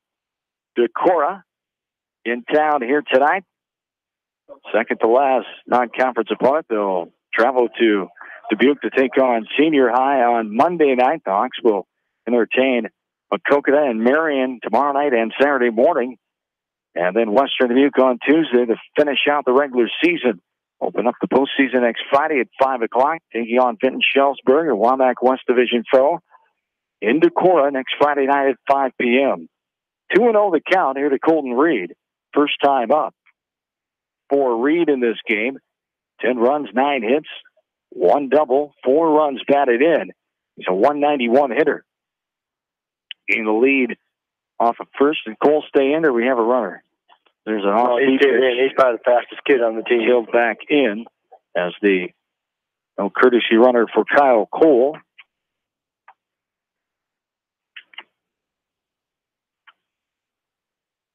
Decorah in town here tonight. Second to last non-conference opponent. They'll travel to Dubuque to take on Senior High on Monday night. The Hawks will entertain Maquoketa and Marion tomorrow night and Saturday morning. And then Western Dubuque on Tuesday to finish out the regular season. Open up the postseason next Friday at 5 o'clock. Taking on Vinton Schellsburg, a Wamak West Division foe, in Decorah next Friday night at 5 p.m. 2-0 the count here to Colton Reed. First time up for Reed in this game. 10 runs, 9 hits, 1 double, 4 runs batted in. He's a 191 hitter. Getting the lead off of first, and Cole stay in, or we have a runner. There's an he's probably the fastest kid on the team. He'll back in as the courtesy runner for Kyle Cole.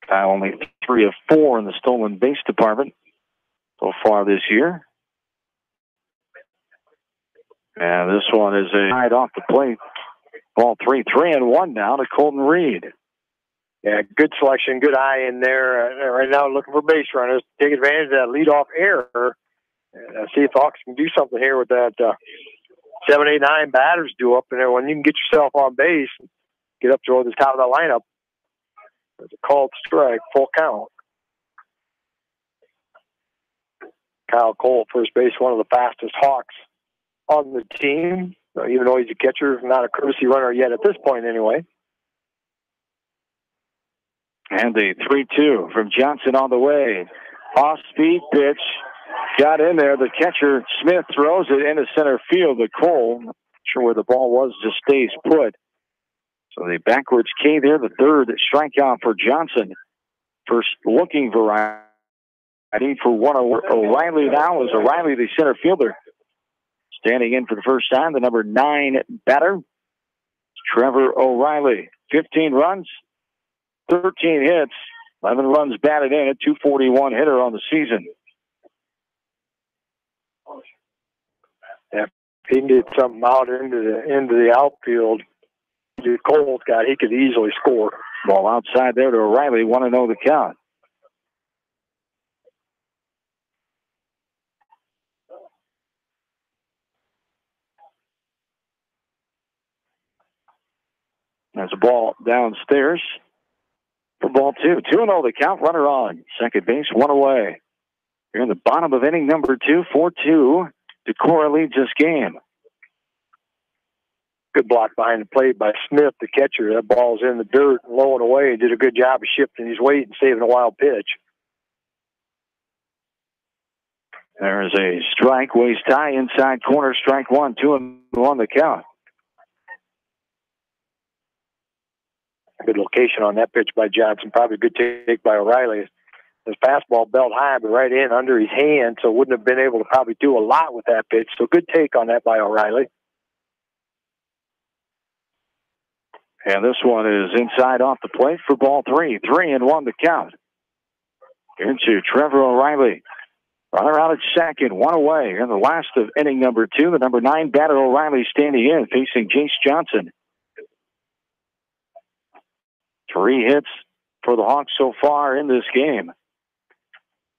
Kyle only 3 of 4 in the stolen base department so far this year. And this one is a hide off the plate. Ball 3-1 now to Colton Reed. Yeah, good selection, good eye in there. Right now looking for base runners. Take advantage of that leadoff error. And see if Hawks can do something here with that 7, 8, 9 batters due up in there. When you can get yourself on base, get up toward the top of the lineup. There's a called strike, full count. Kyle Cole, first base, one of the fastest Hawks on the team. Even though he's a catcher, not a courtesy runner yet at this point anyway. And the 3-2 from Johnson on the way. Off-speed pitch. Got in there. The catcher, Smith, throws it into center field to Cole. Not sure where the ball was, just stays put. So the backwards K there, the third strikeout for Johnson. First looking variety for one of O'Reilly now is O'Reilly, the center fielder. Standing in for the first time, the number 9 batter, Trevor O'Reilly. 15 runs, 13 hits, 11 runs batted in, a 241 hitter on the season. Yeah, if he can get something out into the outfield, Cole's got, he could easily score. Ball outside there to O'Reilly. 1-0 the count. There's a ball downstairs for ball 2. 2-0 the count. Runner on. Second base, 1 away. Here in the bottom of inning number 2, 4-2. Decorah leads this game. Good block behind the plate by Smith, the catcher. That ball's in the dirt, low and away. He did a good job of shifting his weight and saving a wild pitch. There's a strike. Waste tie inside corner. Strike 1. 2-1 the count. Good location on that pitch by Johnson. Probably a good take by O'Reilly. His fastball belt high, but right in under his hand, so wouldn't have been able to probably do a lot with that pitch. So good take on that by O'Reilly. And this one is inside off the plate for ball 3. 3-1 the count. Into Trevor O'Reilly. Runner out at second, 1 away. In the last of inning number 2, the number 9 batter O'Reilly standing in, facing Jace Johnson. 3 hits for the Hawks so far in this game.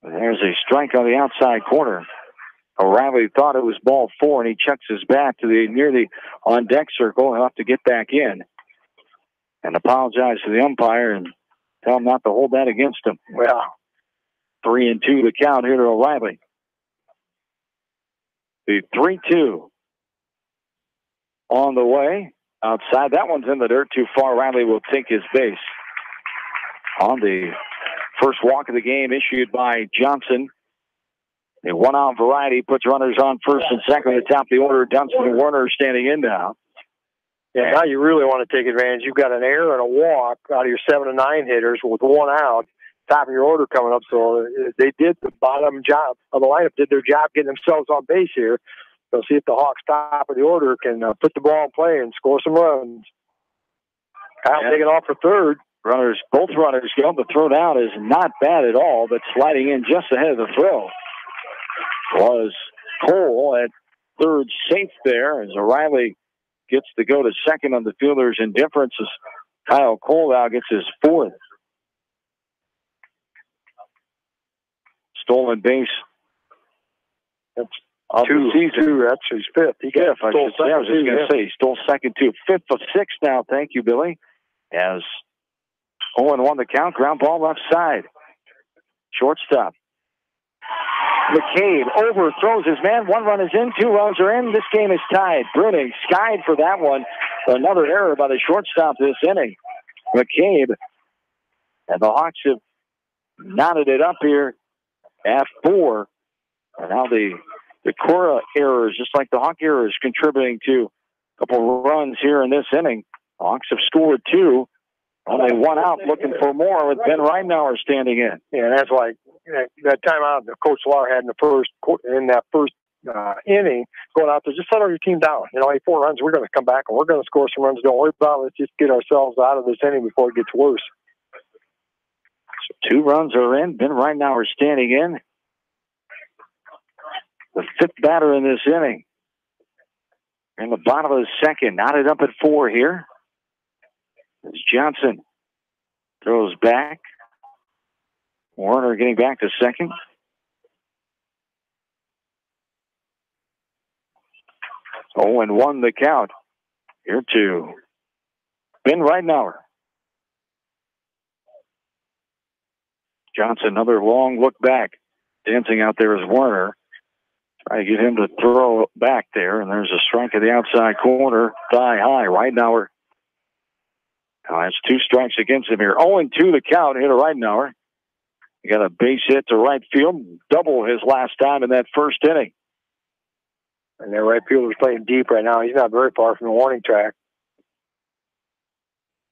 There's a strike on the outside corner. O'Reilly thought it was ball 4, and he checks his bat to the near the on-deck circle. He'll have to get back in and apologize to the umpire and tell him not to hold that against him. Well, 3-2 the count here to O'Reilly. The 3-2 on the way. Outside, that one's in the dirt too far. Riley will take his base. On the first walk of the game issued by Johnson. A 1-out variety puts runners on first and second at the top of the order. Dunston and Werner standing in now. Yeah, now you really want to take advantage. You've got an error and a walk out of your 7 and 9 hitters with 1 out. Top of your order coming up. So they did the bottom job of the lineup, did their job getting themselves on base here. So see if the Hawks top of the order can put the ball in play and score some runs. Kyle taking off for third. Both runners go. The throw down is not bad at all, but sliding in just ahead of the throw was Cole at third safe there as O'Reilly gets to go to second on the fielder's indifference as Kyle Cole now gets his 4th. Stolen base. That's of the season. That's his 5th. He got I was just going to say, he stole second too. 5th of 6 now. Thank you, Billy. As 0-1 the count. Ground ball left side. Shortstop. McCabe overthrows his man. 1 run is in. 2 runs are in. This game is tied. Bruning skied for that one. Another error by the shortstop this inning. McCabe. And the Hawks have knotted it up here at 4. And now the Cora errors, just like the Hawk errors, contributing to a couple runs here in this inning. Hawks have scored 2. Only 1 out, looking for more with Ben Reinauer standing in. Yeah, that's why that timeout that Coach Lahr had in that first inning, going out there, just settle your team down. You know, hey, 4 runs, we're going to come back and we're going to score some runs. Don't worry about it. Let's just get ourselves out of this inning before it gets worse. So 2 runs are in. Ben Reinauer standing in. The 5th batter in this inning. In the bottom of the second, knotted up at 4 here. As Johnson throws back. Werner getting back to second. Oh, and 1 the count. Here to Ben Reinauer. Johnson, another long look back. Dancing out there is Werner. Try to get him to throw back there, and there's a strike at the outside corner. Thigh high. Reinauer. Now that's 2 strikes against him here. 0-2 the count here to Reinauer. He got a base hit to right field, double his last time in that first inning. And their right fielder's playing deep right now. He's not very far from the warning track.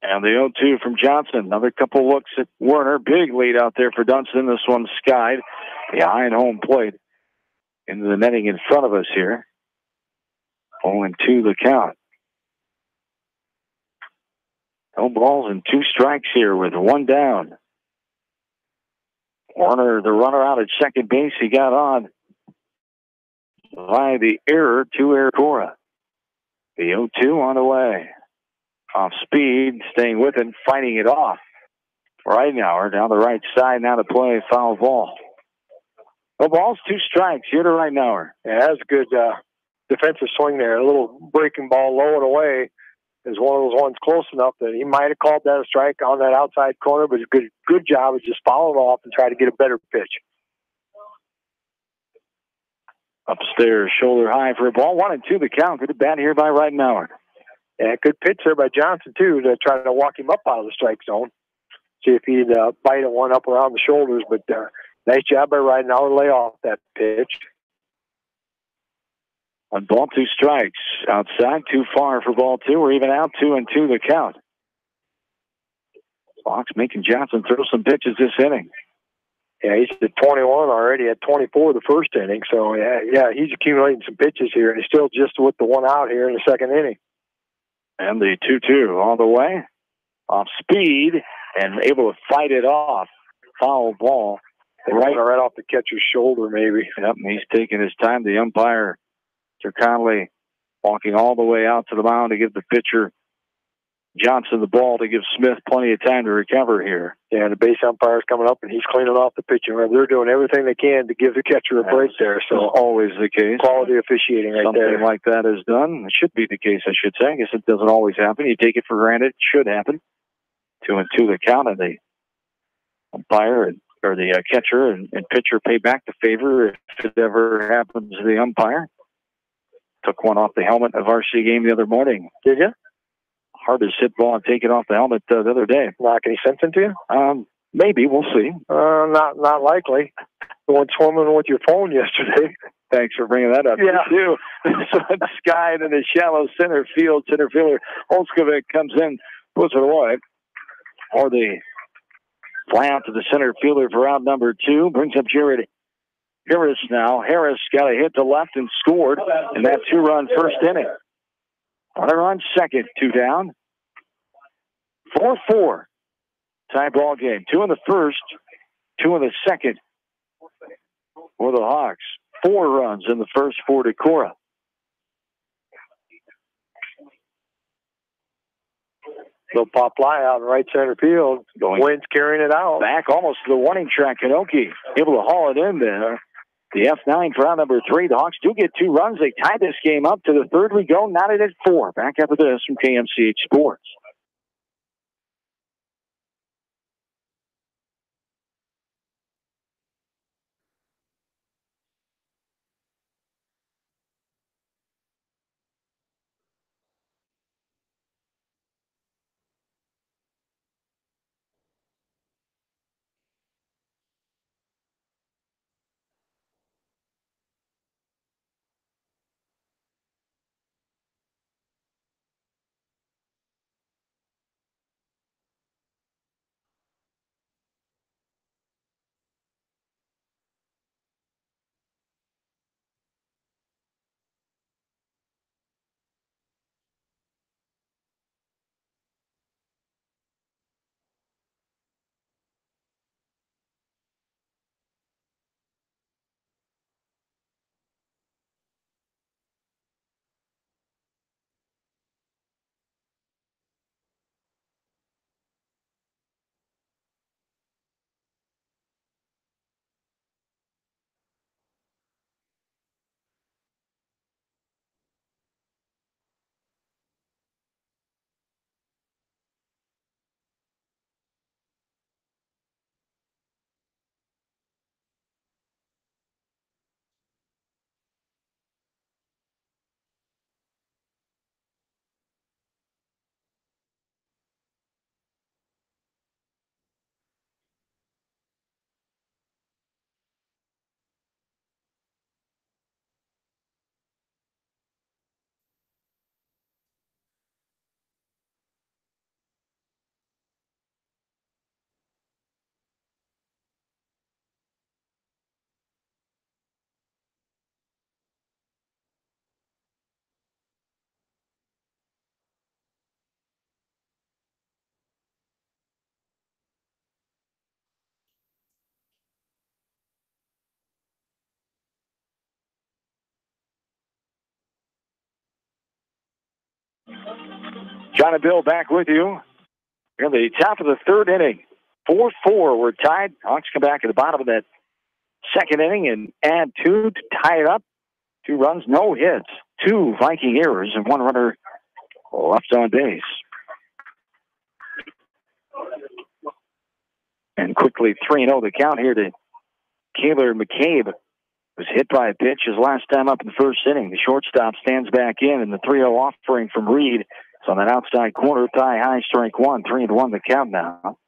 And the 0-2 from Johnson. Another couple looks at Werner. Big lead out there for Dunston. This one's skied behind home plate into the netting in front of us here. 0-2 the count. No balls and 2 strikes here with 1 down. Werner, the runner out at second base, he got on by the error to Cora. The 0-2 on the way. Off speed, staying with it, fighting it off. Right now, we're down the right side now to play foul ball. The ball's 2 strikes here to right now. Yeah, that's a good defensive swing there. A little breaking ball low and away is one of those ones close enough that he might have called that a strike on that outside corner, but it's good job of just following off and try to get a better pitch. Upstairs, shoulder high for a ball. 1-2 the count. Good at bat here by Ridenauer. Yeah, good pitch there by Johnson, too, to try to walk him up out of the strike zone. See if he'd bite at one up around the shoulders, but nice job by Ridenauer to lay off that pitch. 1 ball, 2 strikes. Outside, too far for ball 2. We're even out 2-2 the count. Fox making Johnson throw some pitches this inning. Yeah, he's at 21 already, at 24 the first inning. So, yeah, he's accumulating some pitches here, and he's still just with the 1 out here in the second inning. And the 2-2 all the way. Off speed and able to fight it off. Foul ball. Right off the catcher's shoulder, maybe. Yep, and he's taking his time. The umpire, Mr. Conley, walking all the way out to the mound to give the pitcher Johnson the ball to give Smith plenty of time to recover here. Yeah, the base umpire's coming up, and he's cleaning off the pitching. They're doing everything they can to give the catcher a break there. So always the case. Quality officiating right Something there. Something like that is done. It should be the case, I should say. I guess it doesn't always happen. You take it for granted. It should happen. 2-2 the count, and the umpire or the catcher and pitcher pay back the favor if it ever happens to the umpire. Took one off the helmet of varsity game the other morning. Did you? Hardest hit ball and take it off the helmet the other day. Knock any sense into you? Maybe. We'll see. Not likely. You went swimming with your phone yesterday. Thanks for bringing that up. Yeah. You too. So it's skied in the shallow center field. Center fielder Olskovic comes in, puts it away. Or the fly out to the center fielder for out number 2. Brings up Jared Harris now. Harris got a hit to left and scored in that 2-run first inning. Runner on second, 2 down. 4-4. Tie ball game. 2 in the first, 2 in the second for the Hawks. 4 runs in the first for Decorah. Little pop fly out in right center field. Wind's carrying it out. Back almost to the warning track. Kanoki able to haul it in there. The F9 for round number 3. The Hawks do get 2 runs. They tie this game up to the 3rd we go. Knotted at 4. Back after this from KMCH Sports. John and Bill back with you. We're at the top of the third inning. 4-4. We're tied. Hawks come back at the bottom of that second inning and add 2 to tie it up. 2 runs, no hits. 2 Viking errors and 1 runner left on base. And quickly 3-0 the count here to Kaylor McCabe. Was hit by a pitch his last time up in the first inning. The shortstop stands back in, and the 3-0 offering from Reed. It's on that outside corner, thigh high, strike 1. 3-1 the count now.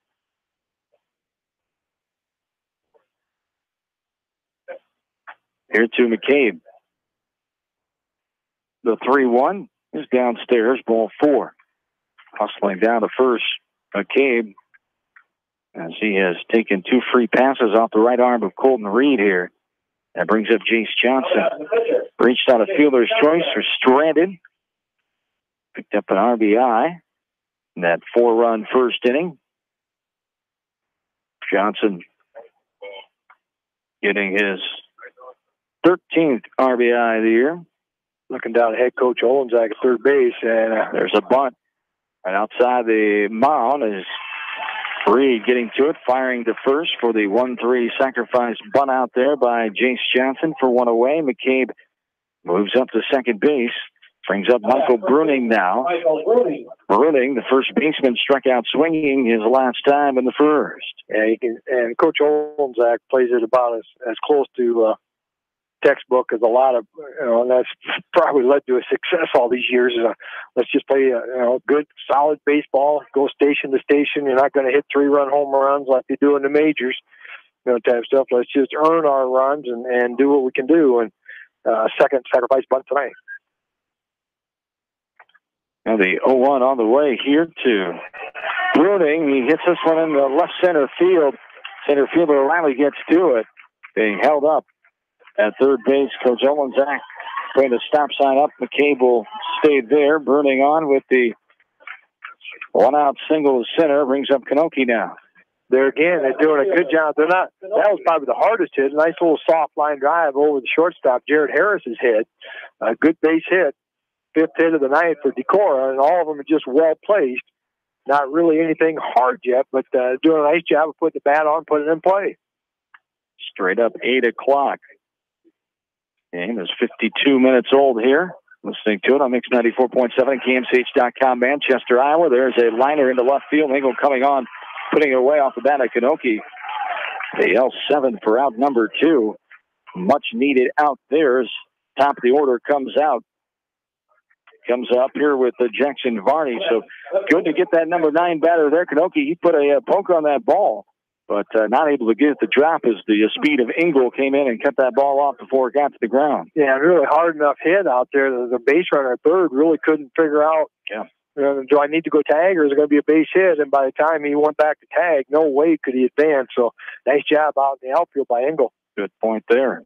Here to McCabe. The 3-1 is downstairs, ball 4. Hustling down to first, McCabe, as he has taken 2 free passes off the right arm of Colton Reed here. That brings up Jace Johnson. Reached out a fielder's choice for stranded. Picked up an RBI in that 4-run first inning. Johnson getting his 13th RBI of the year. Looking down at head coach Olenzak at third base, and there's a bunt right outside the mound as Reed getting to it, firing to first for the 1-3 sacrifice bunt out there by Jace Johnson for 1 away. McCabe moves up to second base, brings up Michael Bruning now. Bruning, the first baseman, struck out swinging his last time in the first. Yeah, and Coach Olenzak plays it about as close to textbook as a lot of, and that's probably led to a success all these years. Let's just play, good, solid baseball, go station to station. You're not going to hit 3-run home runs like they do in the majors, type of stuff. Let's just earn our runs and do what we can do. And second sacrifice bunt tonight. Now the 0-1 on the way here to Bruning. He hits this one in the left center field. Center fielder Riley gets to it, being held up at third base. Coach Olenzak putting the stop sign up. McCabe will stay there. Bruning on with the 1-out single to center. Brings up Kanoki now. There again, they're doing a good job. That was probably the hardest hit. A nice little soft line drive over the shortstop, Jared Harris's head. A good base hit. 5th hit of the night for Decorah, and all of them are just well placed. Not really anything hard yet, but doing a nice job of putting the bat on, putting it in play. Straight up 8 o'clock. Game is 52 minutes old here. Listening to it on Mix 94.7 and KMCH.com, Manchester, Iowa. There's a liner into left field. Engel coming on, putting it away off the bat of Kanoki. The L7 for out number 2. Much needed out there as top of the order comes out. Comes up here with Jackson Varney. So good to get that number 9 batter there. Kanoki, he put a poke on that ball, but not able to get the drop as the speed of Engel came in and cut that ball off before it got to the ground. Yeah, really hard enough hit out there. The base runner at third really couldn't figure out, do I need to go tag or is it going to be a base hit? And by the time he went back to tag, no way could he advance. So nice job out in the outfield by Engel. Good point there.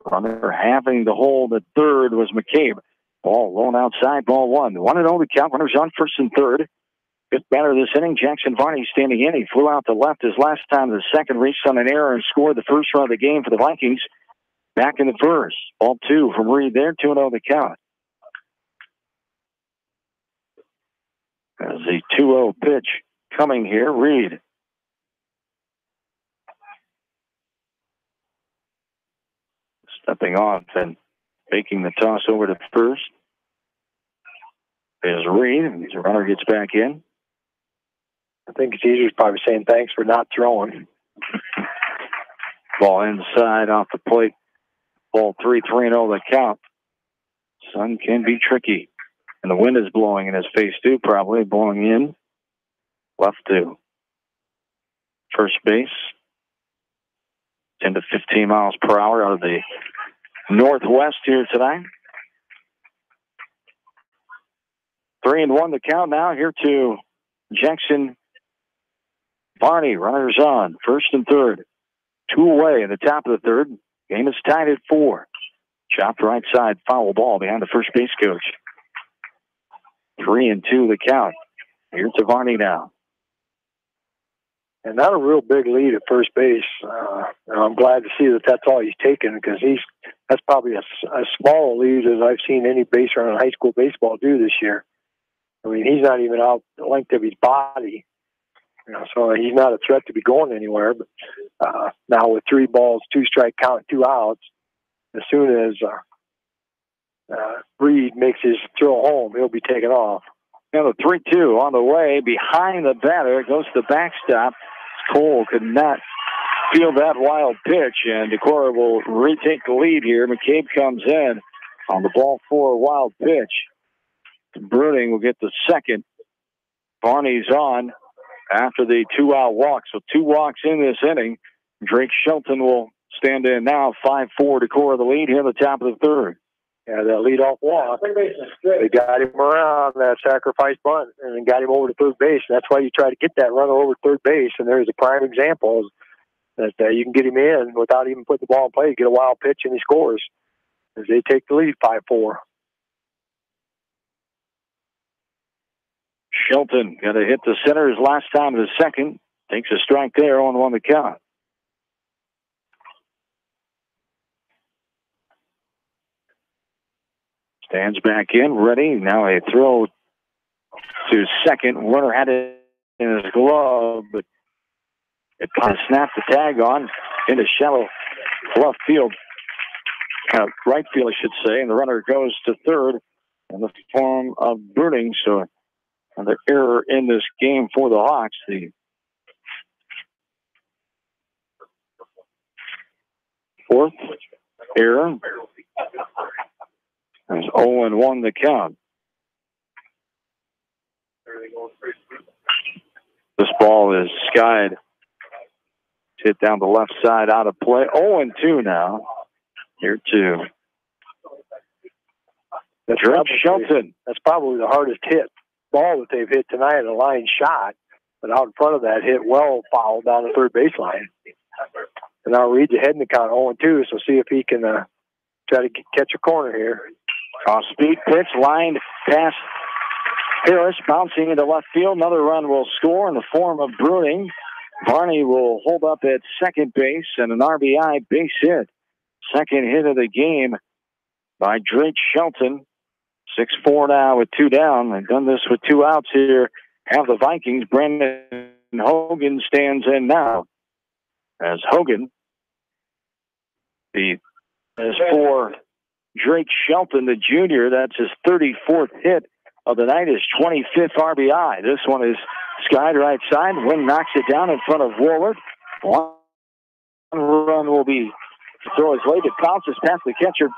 Runner having the hold at third was McCabe. Ball blown outside, ball 1. 1-0 the count. Runners on first and third. Fifth batter this inning, Jackson Varney standing in. He flew out to left his last time. The second reached on an error and scored the first run of the game for the Vikings. Back in the first. Ball 2 from Reed there. 2-0 the count. As the 2-0 pitch coming here, Reed. Stepping off and making the toss over to first. There's Reed. The runner gets back in. I think Caesar's probably saying thanks for not throwing. Ball inside off the plate. Ball 3, 3-0 the count. Sun can be tricky. And the wind is blowing in his face too, probably. Blowing in. Left to first base. 10 to 15 miles per hour out of the northwest here tonight. 3-1 the count now here to Jackson Varney. Runners on first and third. 2 away in the top of the third. Game is tied at 4. Chopped right side, foul ball behind the first base coach. 3-2 the count. Here to Varney now. And not a real big lead at first base. I'm glad to see that that's all he's taken because that's probably a small lead as I've seen any base runner in high school baseball do this year. I mean, he's not even out the length of his body. So he's not a threat to be going anywhere. But now with 3 balls, 2 strike count, 2 outs, as soon as Reed makes his throw home, he'll be taken off. Now the 3-2 on the way behind the batter. It goes to the backstop. Cole could not field that wild pitch, and Decorah will retake the lead here. McCabe comes in on the ball 4 wild pitch. Bruning will get the second. Barney's on after the 2-out walk. So 2 walks in this inning. Drake Shelton will stand in now. 5-4 Decorah the lead here in the top of the 3rd. Yeah, that leadoff walk. They got him around that sacrifice bunt and then got him over to third base. That's why you try to get that runner over third base. And there's a prime example that you can get him in without even putting the ball in play. Get a wild pitch and he scores. As they take the lead 5-4. Shelton got to hit the center his last time of the second. Takes a strike there on 1 the count. Stands back in, ready. Now a throw to second. Runner had it in his glove, but it kind of snapped the tag on into shallow left field. Right field, I should say. And the runner goes to third in the form of Bruning. So another error in this game for the Hawks. The 4th error. There's 0-1 the count. This ball is skied. Hit down the left side, out of play. 0-2 now. Here too. Drake Shelton. That's probably the hardest hit ball that they've hit tonight, a line shot. But out in front of that, hit well fouled down the third baseline. And now Reed's ahead in the count, 0-2. So see if he can try to catch a corner here. Off-speed pitch, lined past Harris, bouncing into left field. Another run will score in the form of Bruning. Barney will hold up at second base and an RBI base hit. Second hit of the game by Drake Shelton. 6-4 now with 2 down. They've done this with 2 outs here. Have the Vikings. Brendan Hogan stands in now. As Hogan, is for Drake Shelton, the junior. That's his 34th hit of the night, his 25th RBI. This one is skied right side. Wind knocks it down in front of Woolard. 1 run will be to throw his late. It bounces past the catcher,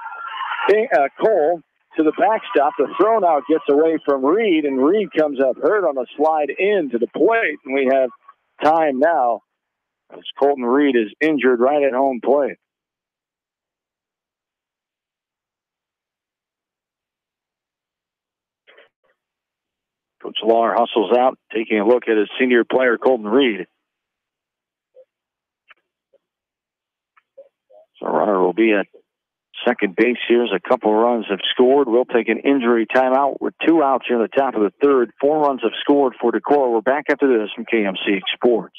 Cole, to the backstop. The throw now gets away from Reed, and Reed comes up hurt on the slide in to the plate. And we have time now as Colton Reed is injured right at home plate. Coach Lahr hustles out, taking a look at his senior player, Colton Reed. So runner will be at second base here as a couple runs have scored. We'll take an injury timeout with 2 outs here in the top of the 3rd. 4 runs have scored for Decorah. We're back after this from KMC Sports.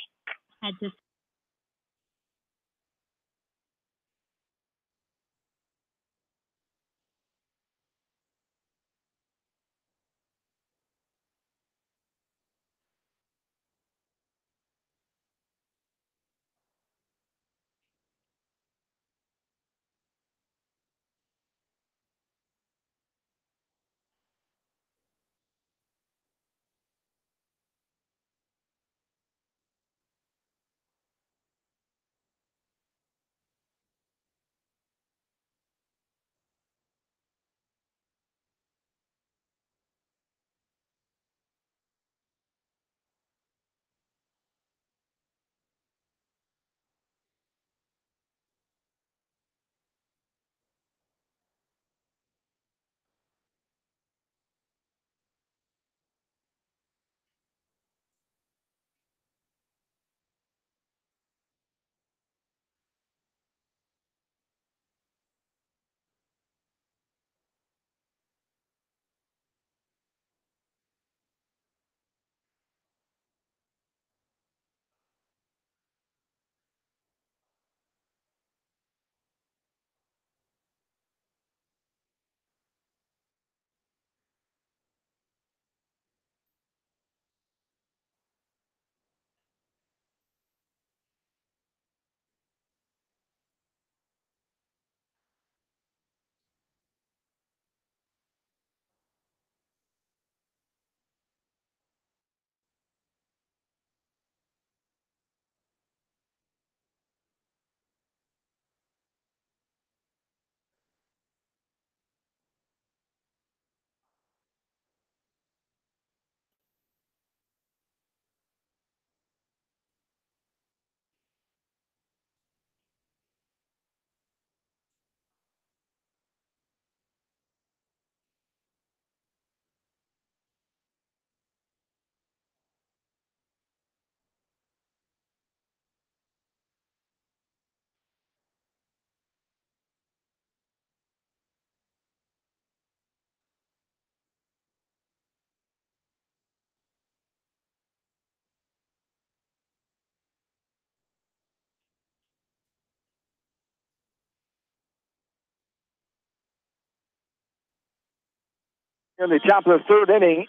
In the top of the third inning,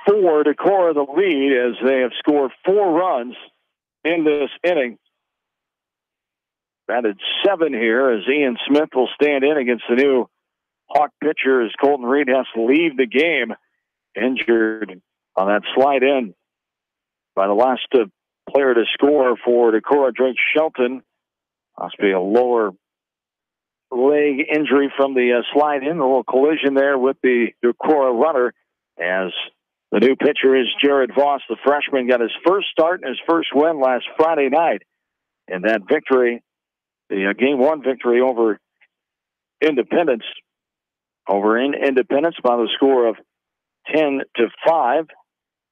8-4 Decorah the lead as they have scored 4 runs in this inning. Batted 7 here as Ian Smith will stand in against the new Hawk pitcher as Colton Reed has to leave the game injured on that slide in by the last player to score for Decorah, Drake Shelton. Must be a lower leg injury from the slide in, a little collision there with the Decorah runner as the new pitcher is Jared Voss. The freshman got his first start and his first win last Friday night in that victory, the Game 1 victory over Independence. Over in Independence by the score of 10-5.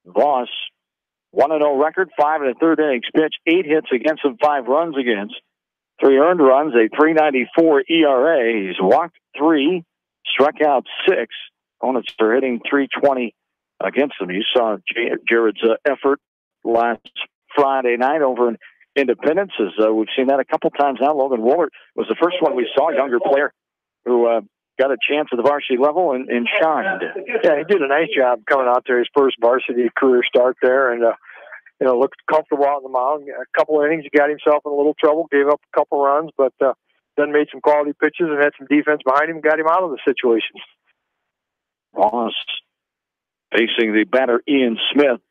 Voss, 1-0 record, 5 1/3 innings pitched, 8 hits against him, 5 runs against, 3 earned runs, a 3.94 ERA. He's walked 3, struck out 6. Opponents are hitting 320 against him. You saw Jared's effort last Friday night over in Independence. As we've seen that a couple times now. Logan Woolert was the first one we saw, a younger player who got a chance at the varsity level and shined. Yeah, he did a nice job coming out there, his first varsity career start there, and looked comfortable out on the mound. A couple of innings, he got himself in a little trouble, gave up a couple runs, but then made some quality pitches and had some defense behind him and got him out of the situation. Voss facing the batter Ian Smith.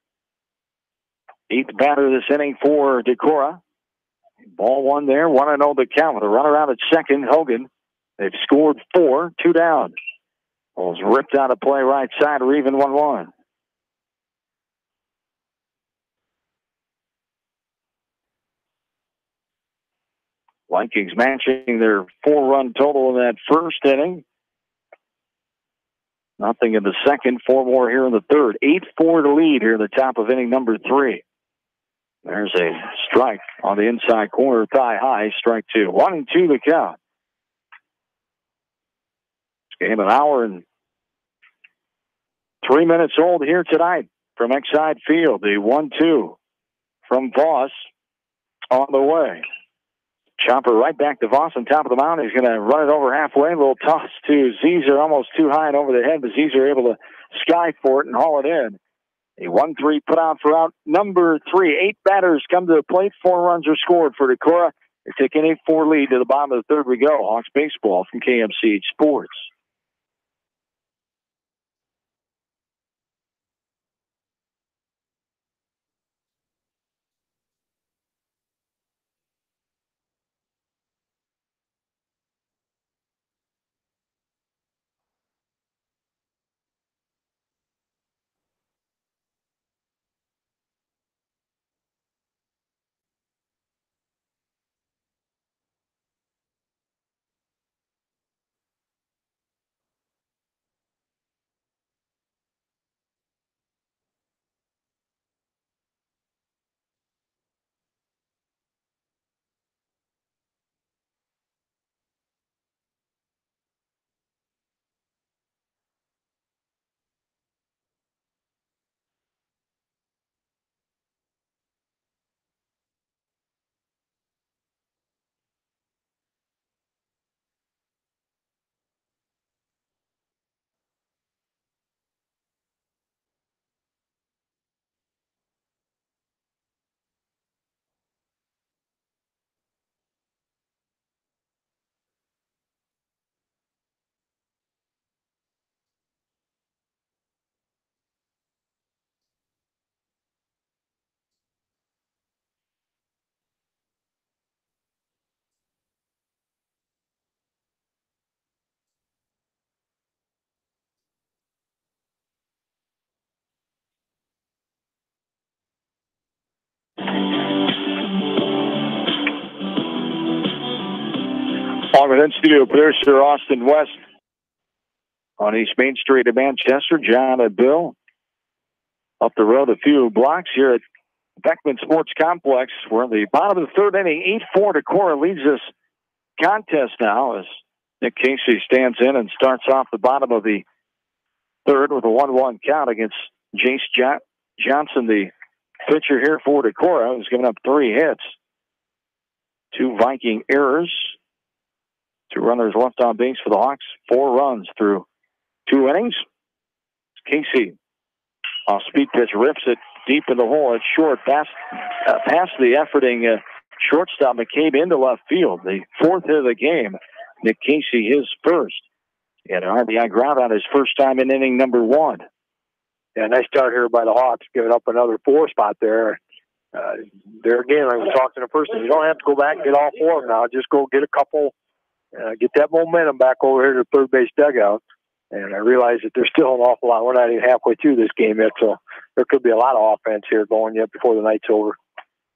8th batter this inning for Decorah. Ball 1 there, 1-0 the count with a runner out at second, Hogan. They've scored 4, 2 down. Ball's ripped out of play right side, or even 1-1. Vikings matching their 4-run total in that first inning. Nothing in the second, 4 more here in the third. 8-4 to lead here in the top of inning number 3. There's a strike on the inside corner, thigh high, strike 2. 1-2 the count. This game an hour and 3 minutes old here tonight from Exide Field. The 1-2 from Voss on the way. Chopper right back to Voss on top of the mound. He's going to run it over halfway. A little toss to Zezer, almost too high and over the head, but Zezer able to sky for it and haul it in. A 1-3 put out for out number 3. 8 batters come to the plate. 4 runs are scored for Decorah. They're taking a 4 lead to the bottom of the third we go. Hawks baseball from KMCH Sports. On with in-studio producer Austin West on East Main Street in Manchester. John and Bill up the road a few blocks here at Beckman Sports Complex. We're in the bottom of the third inning. 8-4 Decorah leads this contest now as Nick Casey stands in and starts off the bottom of the third with a 1-1 count against Jace Johnson, the pitcher here for Decorah, who's given up 3 hits. 2 Viking errors. 2 runners left on base for the Hawks. 4 runs through 2 innings. Casey. Off-speed pitch, rips it deep in the hole. It's short, past the efforting shortstop McCabe into left field. The fourth hit of the game. Nick Casey, his first. He had an RBI ground out his first time in inning number 1. Yeah, nice start here by the Hawks, giving up another 4 spot there. There again, I was talking to a person. You don't have to go back and get all 4 of them now. Just go get a couple, get that momentum back over here to the third base dugout. And I realize that there's still an awful lot. We're not even halfway through this game yet, so there could be a lot of offense here going yet before the night's over.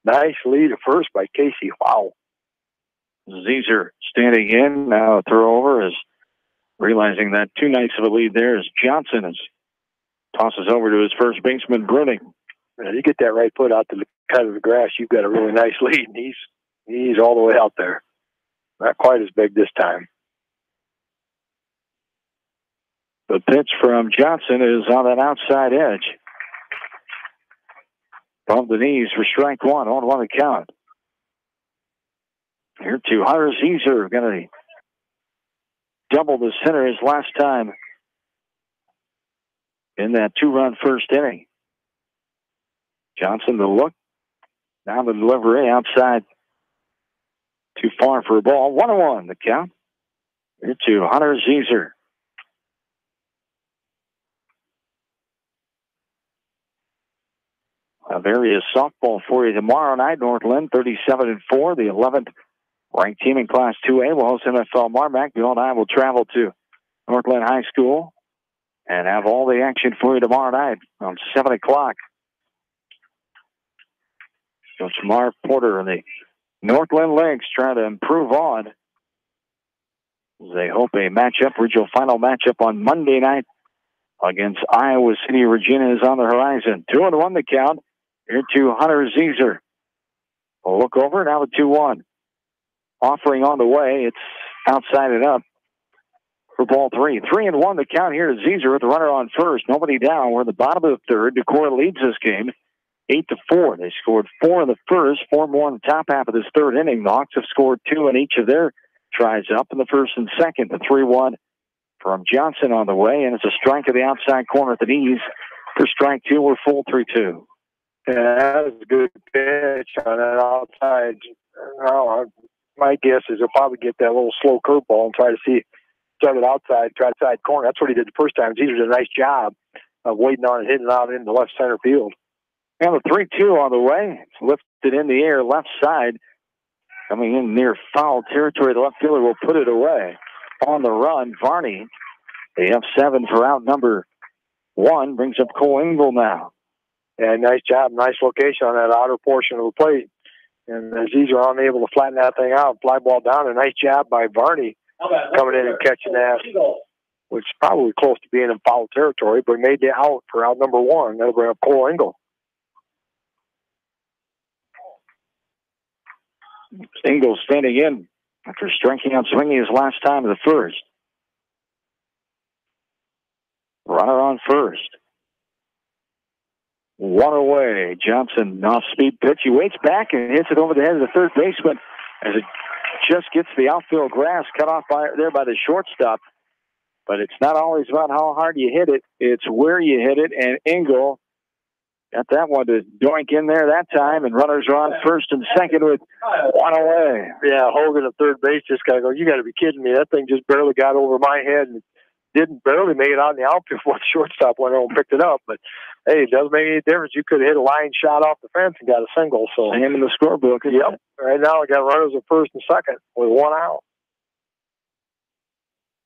Nice lead at first by Casey. Wow. Zezer standing in. Now a throw over is realizing that 2 nights of a lead there as Johnson tosses over to his first baseman, Bruning. You get that right foot out to the cut of the grass, you've got a really nice lead. And he's all the way out there. Not quite as big this time. The pitch from Johnson is on that outside edge. Above the knees for strike 1. On 1 to count. Here to Hunter Zezer. Going to double the center his last time in that 2-run first inning. Johnson the look. Now the delivery outside. Too far for a ball. 1-1 the count. Here to Hunter Zezer. A various softball for you tomorrow night. Northland 37-4, the 11th ranked team in Class 2A will host NFL Marmac. Bill and I will travel to Northland High School and have all the action for you tomorrow night on 7 o'clock. So Marv Porter and the Northland Legs trying to improve on. They hope a matchup, regional final matchup on Monday night against Iowa City, Regina is on the horizon. 2-1 the count. Here to Hunter Zezer. A look over, now the 2-1. Offering on the way. It's outside and up for ball 3. 3-1 the count here to Zezer with the runner on first. Nobody down. We're at the bottom of the third. Decorah leads this game 8-4. They scored 4 in the first, 4 more in the top half of this third inning. The Hawks have scored 2 in each of their tries up in the first and second. The 3-1 from Johnson on the way, and it's a strike to the outside corner at the knees for strike 2. We're full 3-2. Yeah, that was a good pitch on that outside. My guess is he'll probably get that little slow curveball and try it outside, try the side corner. That's what he did the first time. Zezer did a nice job of waiting on it, hitting it out into left center field. And the 3-2 on the way. It's lifted in the air, left side. Coming in near foul territory. The left fielder will put it away. On the run, Varney. They have 7 for out number 1. Brings up Cole Engel now. Yeah, nice job, nice location on that outer portion of the plate. And Zezer unable to flatten that thing out, fly ball down. A nice job by Varney coming in and catching that, which is probably close to being in foul territory, but made the out for out number 1. That'll bring up Cole Engel. Engel standing in after striking out swinging his last time in the first. Runner on first. 1 away. Johnson off-speed pitch. He waits back and hits it over the head of the third baseman as it just gets the outfield grass cut off by the shortstop. But it's not always about how hard you hit it. It's where you hit it. And Engel got that one to doink in there that time. And runners are on first and second with 1 away. Yeah, Hogan at third base just got to go, you got to be kidding me. That thing just barely got over my head and didn't barely make it out in the outfield before the shortstop went over and picked it up. But, hey, it doesn't make any difference. You could have hit a line shot off the fence and got a single. So him in the scorebook. Yep. Right now, we got runners at first and second with 1 out.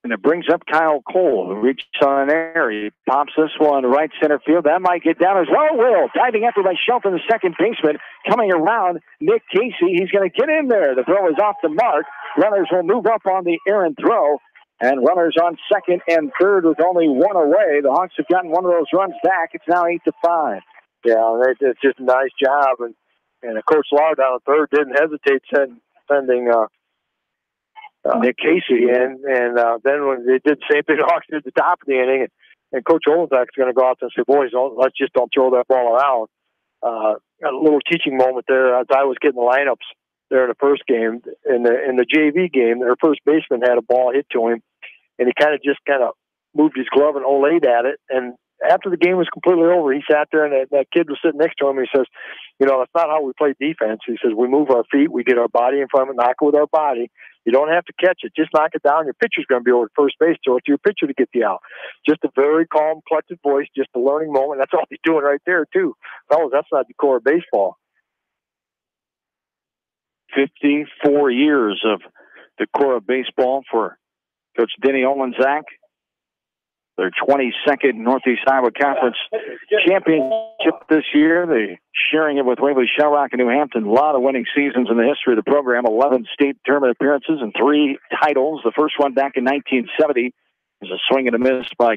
And it brings up Kyle Cole, who reaches on an air. He pops this one right center field. That might get down as well. Will diving after by Shelton, the second baseman, coming around Nick Casey. He's going to get in there. The throw is off the mark. Runners will move up on the errant throw. And runners on second and third with only 1 away. The Hawks have gotten one of those runs back. It's now 8-5. Yeah, it's just a nice job. And Coach Law down at third didn't hesitate sending Nick Casey in. And then when they did the same thing the Hawks did at the top of the inning, and Coach Olenzak's going to go out there and say, boys, let's don't throw that ball around. A little teaching moment there as I was getting the lineups there in the first game. In the JV game, their first baseman had a ball hit to him, and he kind of moved his glove and olayed at it, and after the game was completely over, he sat there, and that kid was sitting next to him, and he says, you know, that's not how we play defense. He says, we move our feet, we get our body in front of it, knock it with our body. You don't have to catch it. Just knock it down. Your pitcher's going to be over at first base, so it's your pitcher to get the out. Just a very calm, collected voice, just a learning moment. That's all he's doing right there, too. Fellas, that's not Decorah baseball. 54 years of Decorah baseball for Coach Denny Olenczak. Their 22nd Northeast Iowa Conference championship this year. They're sharing it with Waverly Shell Rock and New Hampton. A lot of winning seasons in the history of the program. 11 state tournament appearances and 3 titles. The first one back in 1970 was a swing and a miss by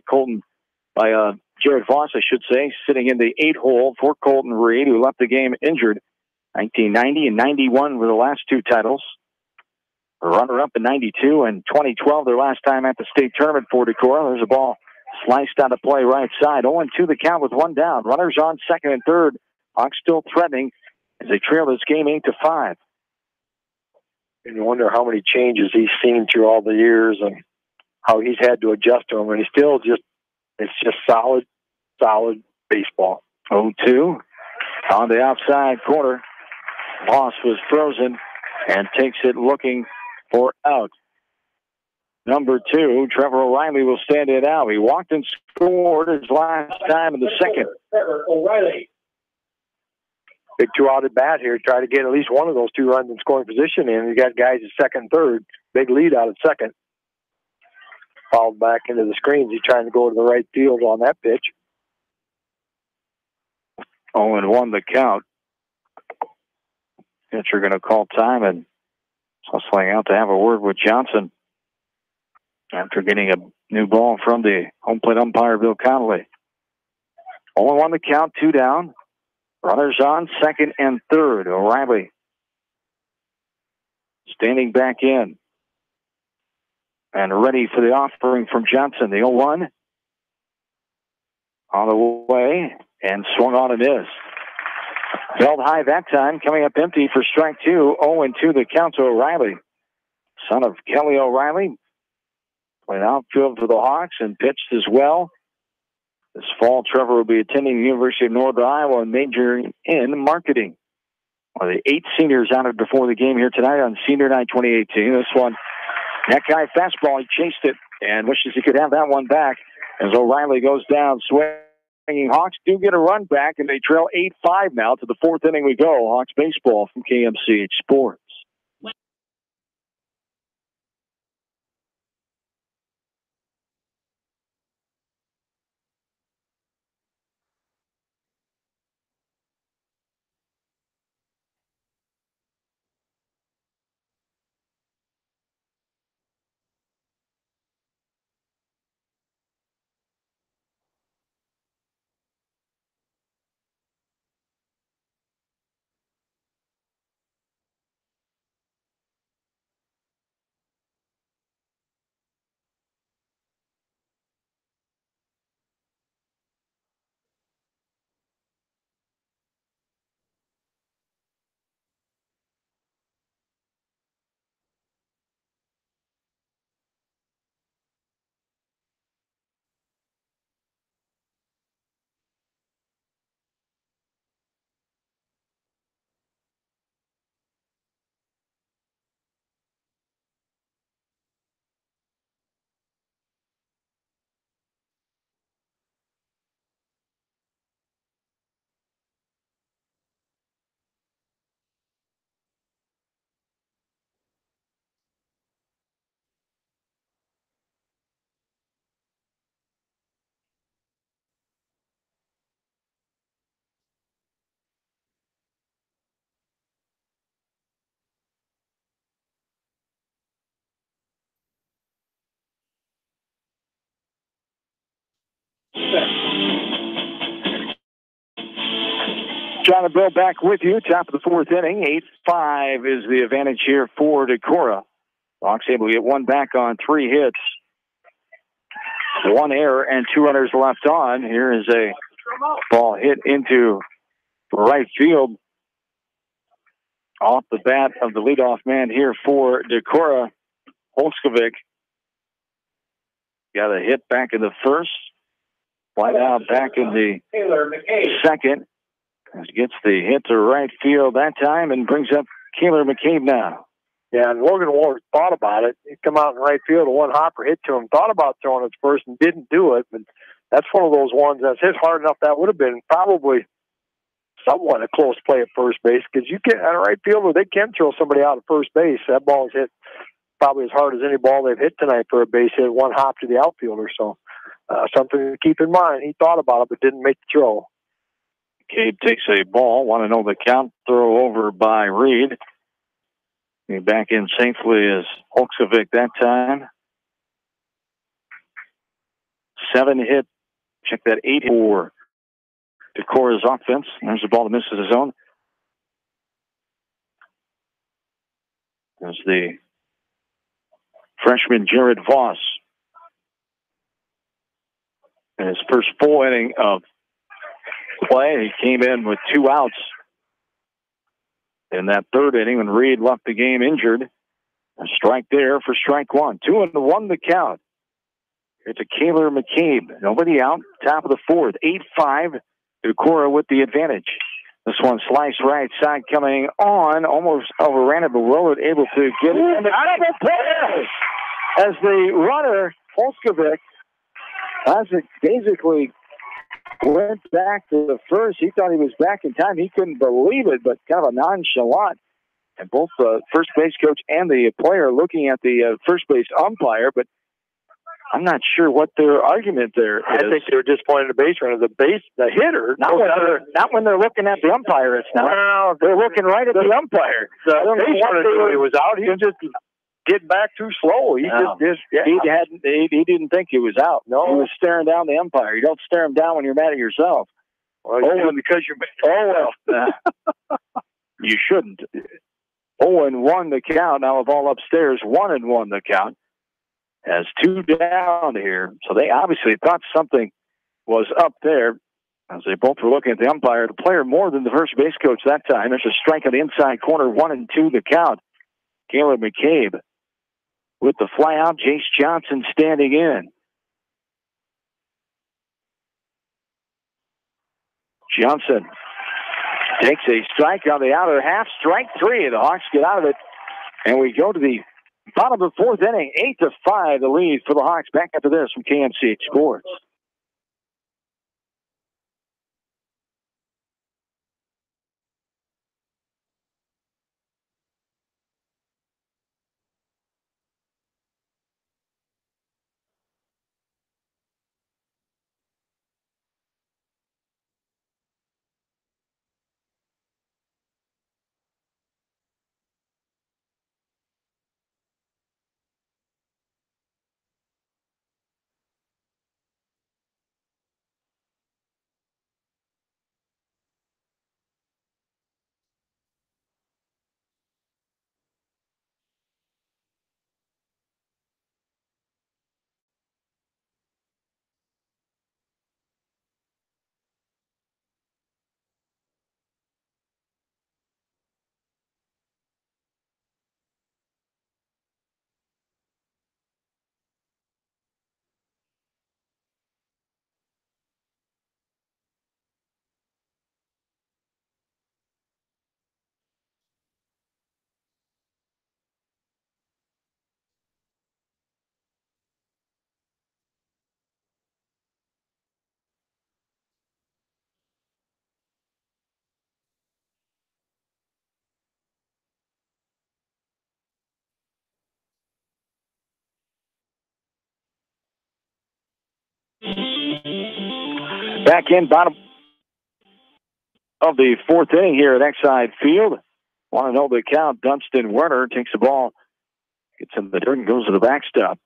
Jared Voss, I should say, sitting in the 8-hole for Colton Reed, who left the game injured. 1990 and 91 were the last 2 titles. A runner-up in 92 and 2012, their last time at the state tournament for Decorah. There's a ball sliced out of play right side. 0-2 the count with 1 down. Runners on second and third. Hawks still threatening as they trail this game 8-5. And you wonder how many changes he's seen through all the years and how he's had to adjust to them. And he's still it's just solid baseball. 0-2 on the outside corner. Moss was frozen and takes it looking for out. Number 2, Trevor O'Reilly will stand it out. He walked and scored his last time in the second. Trevor O'Reilly. Big 2-out at bat here. Try to get at least one of those 2 runs in scoring position in. You got guys at second and third. Big lead out at second. Fouled back into the screens. He's trying to go to the right field on that pitch. 0-1 the count. Pitcher going to call time and hustling out to have a word with Johnson after getting a new ball from the home plate umpire, Bill Connolly. 0-1 the count, 2 down. Runners on second and third. O'Reilly standing back in and ready for the offering from Johnson. The 0-1 on the way and swung on and missed. Held high that time, coming up empty for strike 2. 0-2 the count to O'Reilly. Son of Kelly O'Reilly. Played outfield for the Hawks and pitched as well. This fall, Trevor will be attending the University of Northern Iowa and majoring in marketing. One of the 8 seniors honored before the game here tonight on Senior Night 2018. This one, that guy fastball, he chased it and wishes he could have that one back as O'Reilly goes down swinging. Hawks do get a run back, and they trail 8-5 now. To the 4th inning we go. Hawks baseball from KMCH Sports. John and Bill back with you. Top of the 4th inning. 8-5 is the advantage here for Decorah. Hawks able to get one back on 3 hits. 1 error and 2 runners left on. Here is a ball hit into right field. Off the bat of the leadoff man here for Decorah, Holskovic. Got a hit back in the first. Fly out back in the second. As he gets the hit to right field that time and brings up Keeler McCabe now. Yeah, and Logan Ward thought about it. He come out in right field, and one hopper hit to him. Thought about throwing it first and didn't do it. But that's one of those ones that's hit hard enough that would have been probably somewhat a close play at first base, because you can, at a right fielder, they can throw somebody out at first base. That ball is hit probably as hard as any ball they've hit tonight for a base hit, one hop to the outfielder. So something to keep in mind. He thought about it but didn't make the throw. McCabe takes a ball. Want to know the count. Throw over by Reed. Back in safely as Holskovic that time. 7 hit. Check that 8 for Decora's offense. There's the ball that misses his own. There's the freshman Jared Voss. In his first full inning of play, he came in with 2 outs in that third inning when Reed left the game injured. A strike there for strike 1. 2-1 the count. It's a Keeler McCabe. Nobody out. Top of the fourth. 8-5. Decora with the advantage. This one sliced right side coming on. Almost overran it, but Willard able to get it. And as the runner, Holskovic, basically went back to the first. He thought he was back in time. He couldn't believe it, but kind of a nonchalant. And both the first base coach and the player looking at the first base umpire, but I'm not sure what their argument there is. I think they were disappointed in the base runner. The hitter. Not when they're looking at the umpire. It's not. Well, they're looking right at the umpire. The base runner knew he was out. He was just getting back too slow. He didn't think he was out. No, he was staring down the umpire. You don't stare him down when you're mad at yourself. Well, because you're. You shouldn't. 0-1 the count. Now the ball upstairs. 1-1 the count. Has 2 down here. So they obviously thought something was up there as they both were looking at the umpire. The player more than the first base coach that time. There's a strike on the inside corner. 1-2 the count. Caleb McCabe with the fly out. Jace Johnson standing in. Johnson takes a strike on the outer half. Strike 3. The Hawks get out of it. And we go to the bottom of the fourth inning. 8-5 the lead for the Hawks. Back after this from KMCH Sports. Back in bottom of the fourth inning here at Exide Field. Want to know the count. Dunstan Werner takes the ball, gets in the dirt and goes to the backstop.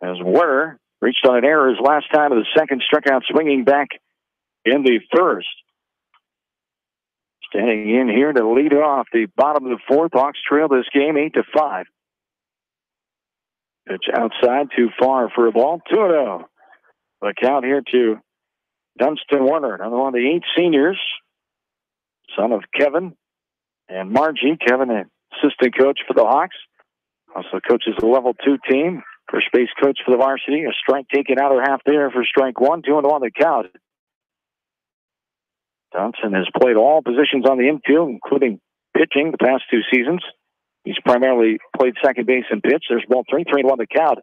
As Werner reached on an error his last time of the second, struck out swinging back in the first. Standing in here to lead off the bottom of the fourth. Hawks trail this game 8-5. Pitch outside, too far for a ball. 2-0. The count here to Dunstan Werner, another one of the 8 seniors, son of Kevin and Margie. Kevin, an assistant coach for the Hawks, also coaches the level 2 team. First base coach for the varsity. A strike taken out of half there for strike one. 2-1 the count. Thompson has played all positions on the infield, including pitching the past 2 seasons. He's primarily played second base and pitch. There's ball 3-1 the count.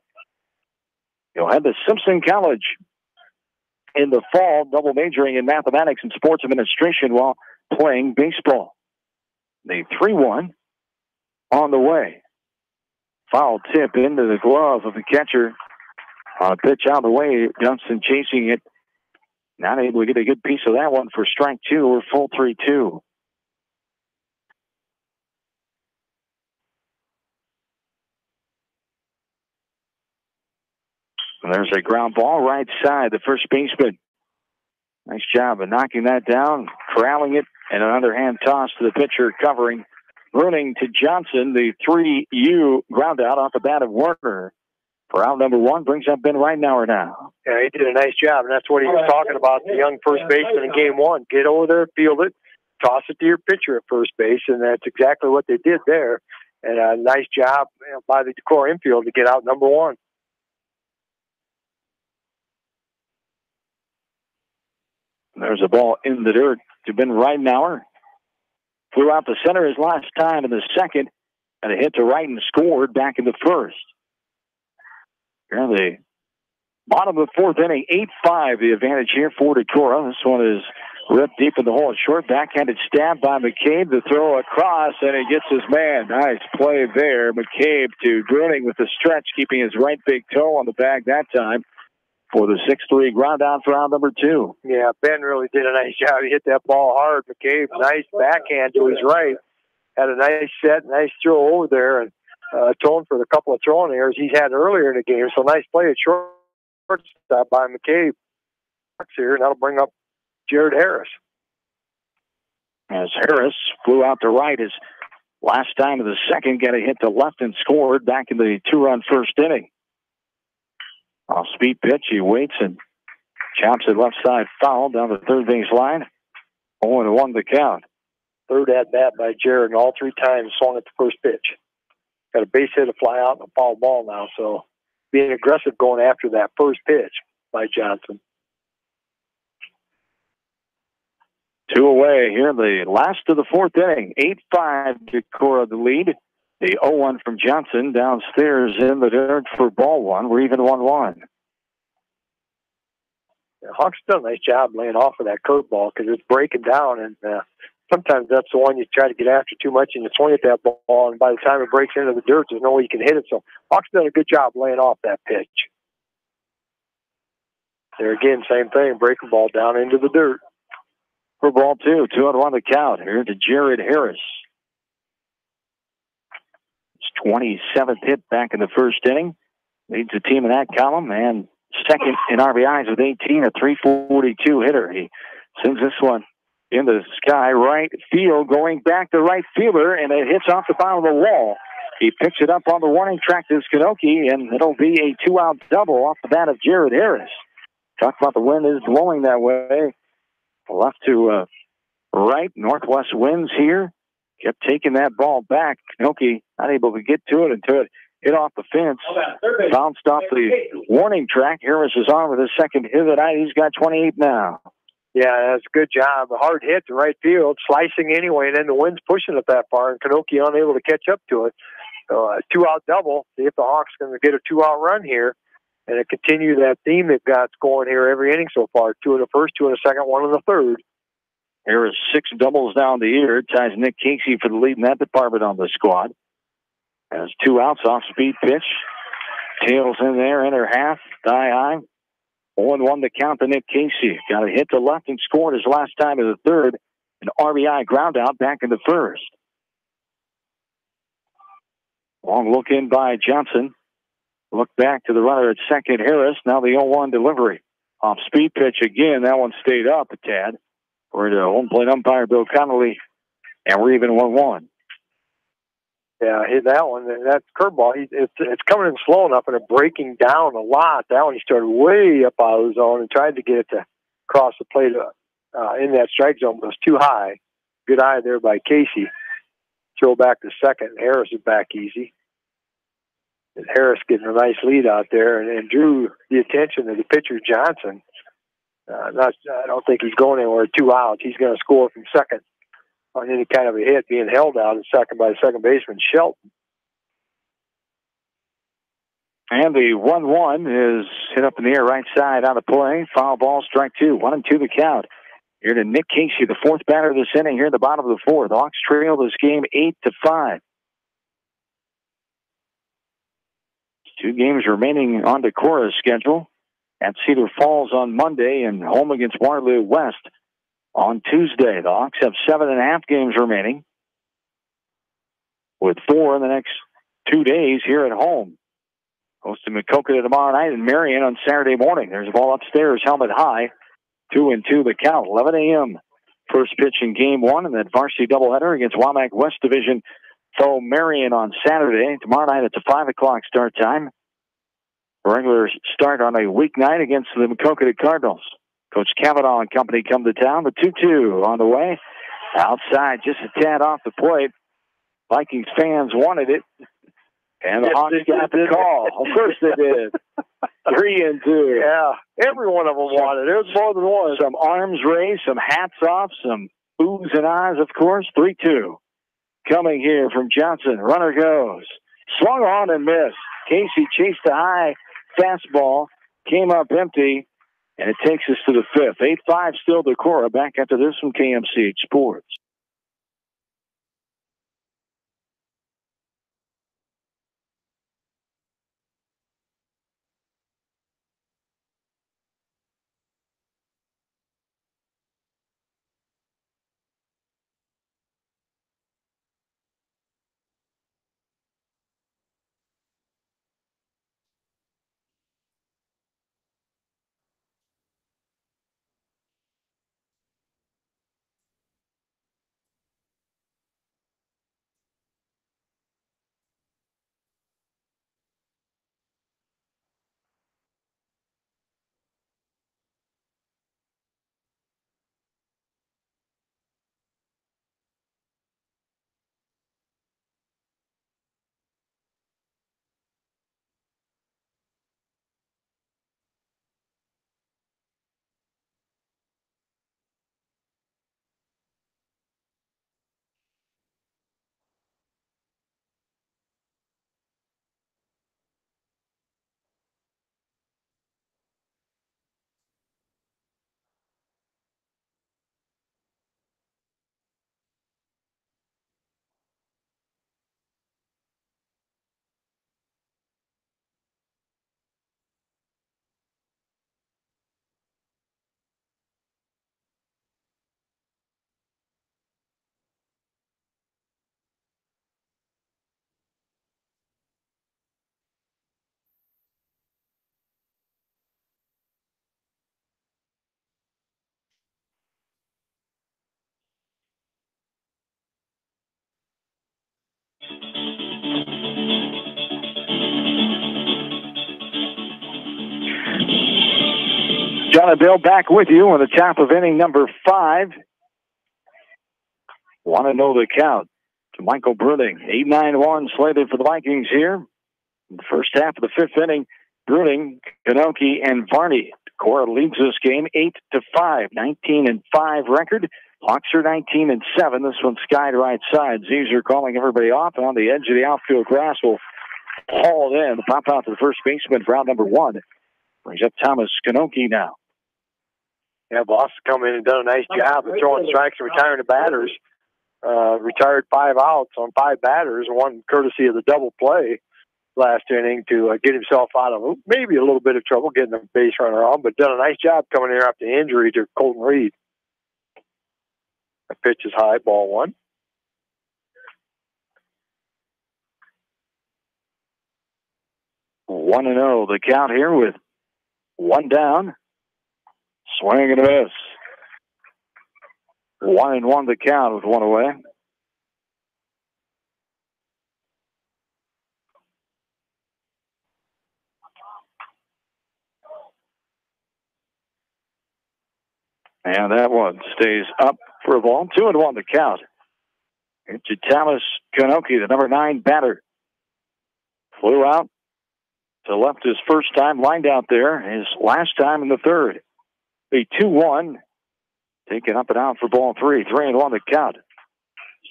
He'll head to Simpson College in the fall, double majoring in mathematics and sports administration while playing baseball. The 3-1 on the way. Foul tip into the glove of the catcher. Pitch out of the way. Dunston chasing it. Not able to get a good piece of that one for strike 2 or full 3-2. And there's a ground ball right side. The first baseman. Nice job of knocking that down, corralling it, and an underhand toss to the pitcher covering. Running to Johnson, the 3U ground out off the bat of Werner. For out number 1, brings up Ben Ridenauer now. Yeah, he did a nice job, and that's what he was talking about, the young first baseman in game 1. Get over there, field it, toss it to your pitcher at first base, and that's exactly what they did there. And a nice job by the Decorah infield to get out number 1. There's a ball in the dirt to Ben Ridenauer. Flew out the center his last time in the second, and a hit to right and scored back in the first. Here the bottom of the 4th inning, 8-5 the advantage here for Decorah. This one is ripped deep in the hole at short. Backhanded stab by McCabe. The throw across, and he gets his man. Nice play there. McCabe to Bruning with the stretch, keeping his right big toe on the bag that time for the 6-3 ground out for round number 2. Yeah, Ben really did a nice job. He hit that ball hard. McCabe, nice backhand to his right. Had a nice set, nice throw over there, and atoned for the couple of throwing errors he's had earlier in the game. So nice play at shortstop by McCabe here, and that'll bring up Jared Harris. As Harris flew out to right his last time of the second, got a hit to left and scored back in the 2-run first inning. Off speed pitch, he waits and chops it left side foul down the third base line. 0-1 the count. Third at bat by Jared, and all 3 times swung at the first pitch. Got a base hit, a fly out, and a foul ball now. So being aggressive going after that first pitch by Johnson. 2 away here, the last of the 4th inning. 8-5 Decorah the lead. The 0-1 from Johnson downstairs in the dirt for ball 1. We're even 1-1. Yeah, Hawks done a nice job laying off of that curveball because it's breaking down, and sometimes that's the one you try to get after too much and you swing at that ball, and by the time it breaks into the dirt, there's no way you can hit it. So Hawks done a good job laying off that pitch. There again, same thing, breaking ball down into the dirt. For ball 2, 2-1 the count here to Jared Harris. 27th hit back in the first inning. Leads the team in that column, and second in RBIs with 18, a 342 hitter. He sends this one in the sky, right field, going back to right fielder, and it hits off the bottom of the wall. He picks it up on the warning track to Skinoki, and it'll be a 2-out double off the bat of Jared Harris. Talk about the wind is blowing that way. Left to right, northwest winds here. Kept taking that ball back. Skinoki not able to get to it until it hit off the fence. Bounced off the warning track. Harris is on with his second hit of the night. He's got 28 now. Yeah, that's a good job. A hard hit to right field, slicing anyway, and then the wind's pushing it that far, and Skinoki unable to catch up to it. So a 2-out double. See if the Hawks going to get a 2-out run here and continue that theme they've got going here every inning so far. 2 in the first, 2 in the second, 1 in the third. Harris 6 doubles down the year. Ties Nick Casey for the lead in that department on the squad. Has 2 outs off speed pitch. Tails in there, inner half, die high. 0-1 to count to Nick Casey. Got a hit to left and scored his last time in the third. An RBI ground out back in the first. Long look in by Johnson. Look back to the runner at second, Harris. Now the 0-1 delivery. Off speed pitch again. That one stayed up a tad. We're to home plate umpire Bill Connolly, and we're even 1-1. Yeah, hit that one. That curveball, it's coming in slow enough and it's breaking down a lot. That one he started way up out of the zone and tried to get it to cross the plate in that strike zone, but it was too high. Good eye there by Casey. Throw back to second. Harris is back easy. Harris getting a nice lead out there and drew the attention of the pitcher, Johnson. I don't think he's going anywhere. 2 outs. He's going to score from second on any kind of a hit, being held out at second by the second baseman, Shelton. And the 1-1 is hit up in the air right side out of play. Foul ball, strike 2. 1-2 the count. Here to Nick Casey, the fourth batter of this inning here in the bottom of the fourth. The Hawks trail this game 8-5. 2 games remaining on Decora's schedule. At Cedar Falls on Monday and home against Waterloo West on Tuesday. The Hawks have 7.5 games remaining, with 4 in the next 2 days here at home. Hosting Makokata tomorrow night and Marion on Saturday morning. There's a ball upstairs, helmet high. 2-2 the count. 11 a.m. first pitch in game 1 and that varsity doubleheader against Wamak West Division foe Marion on Saturday. Tomorrow night it's a 5 o'clock start time. Regular start on a weeknight against the Makokata Cardinals. Coach Cavanaugh and company come to town. The 2-2 on the way. Outside, just a tad off the plate. Vikings fans wanted it. And the Hawks got the call. Of course they did. 3-2. Yeah, every one of them wanted it. There was more than one. Some arms raised, some hats off, some oohs and ahs, of course. 3-2. Coming here from Johnson. Runner goes. Swung on and missed. Casey chased the high fastball, came up empty, and it takes us to the 5th. 8-5 still Decorah. Back after this from KMCH Sports. John and Bill back with you on the top of inning number 5. Want to know the count to Michael Bruning. 8-9-1 slated for the Vikings here. In the first half of the 5th inning, Bruning, Kanoki, and Varney. Decorah leads this game 8-5. 19-5 record. Hawks are 19-7. This one's skied right side. Zezer calling everybody off, and on the edge of the outfield grass will haul it in. Pop out to the first baseman for out number 1. Brings up Thomas Kanoki now. Yeah, Boss come in and done a nice job of throwing strikes and retiring the batters. Retired 5 outs on 5 batters, one courtesy of the double play last inning to get himself out of maybe a little bit of trouble getting the base runner on, but done a nice job coming here after the injury to Colton Reed. The pitch is high, ball 1. One and 0 the count here with 1 down. Swing and a miss. 1-1 the count with 1 away. And that one stays up for a ball. 2-1 the count. It's Thomas Kanoki, the number 9 batter. Flew out, So left his first time, lined out there, his last time in the third. A 2-1. Taken up and out for ball 3. 3-1 to count.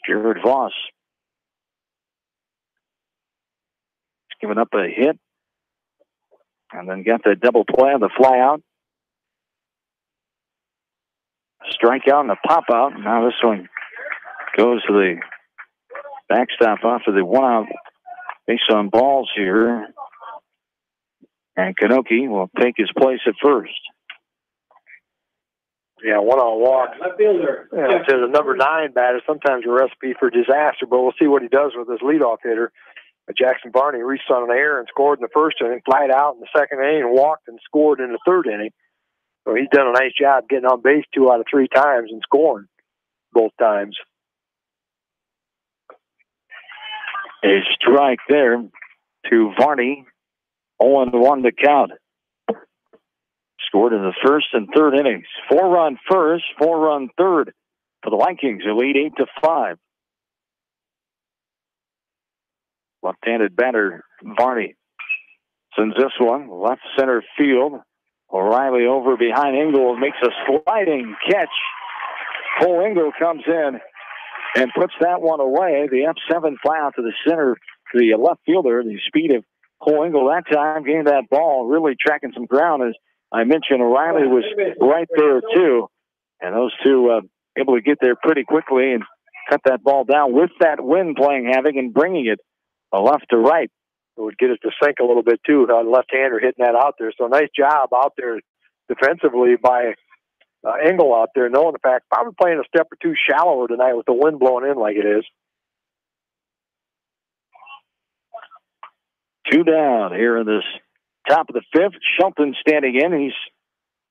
Jared Voss. He's given up a hit. And then got the double play on the fly out. Strikeout and a pop out. Now this one goes to the backstop after the 1-out base on balls here. And Kanoki will take his place at first. Yeah, 1-out walk. Left fielder. Yeah, to the number 9 batter, sometimes a recipe for disaster, but we'll see what he does with his leadoff hitter. Jackson Barney reached on an error and scored in the first inning, flied out in the second inning, and walked and scored in the third inning. So he's done a nice job getting on base 2 out of 3 times and scoring both times. A strike there to Varney. 0-1 to count. Scored in the first and third innings. 4-run first, 4-run third for the Vikings, who lead 8-5. Left-handed batter Varney sends this one left center field. O'Reilly over behind Engel makes a sliding catch. Cole Engel comes in and puts that one away. The F7 fly out to the center, to the left fielder. The speed of Cole Engel that time gained that ball, really tracking some ground. As I mentioned, O'Reilly was right there too. And those two able to get there pretty quickly and cut that ball down with that wind playing havoc and bringing it left to right. It would get it to sink a little bit too, the left-hander hitting that out there. So nice job out there defensively by Engel out there, knowing the fact probably playing a step or two shallower tonight with the wind blowing in like it is. 2 down here in this top of the 5th. Shelton standing in. He's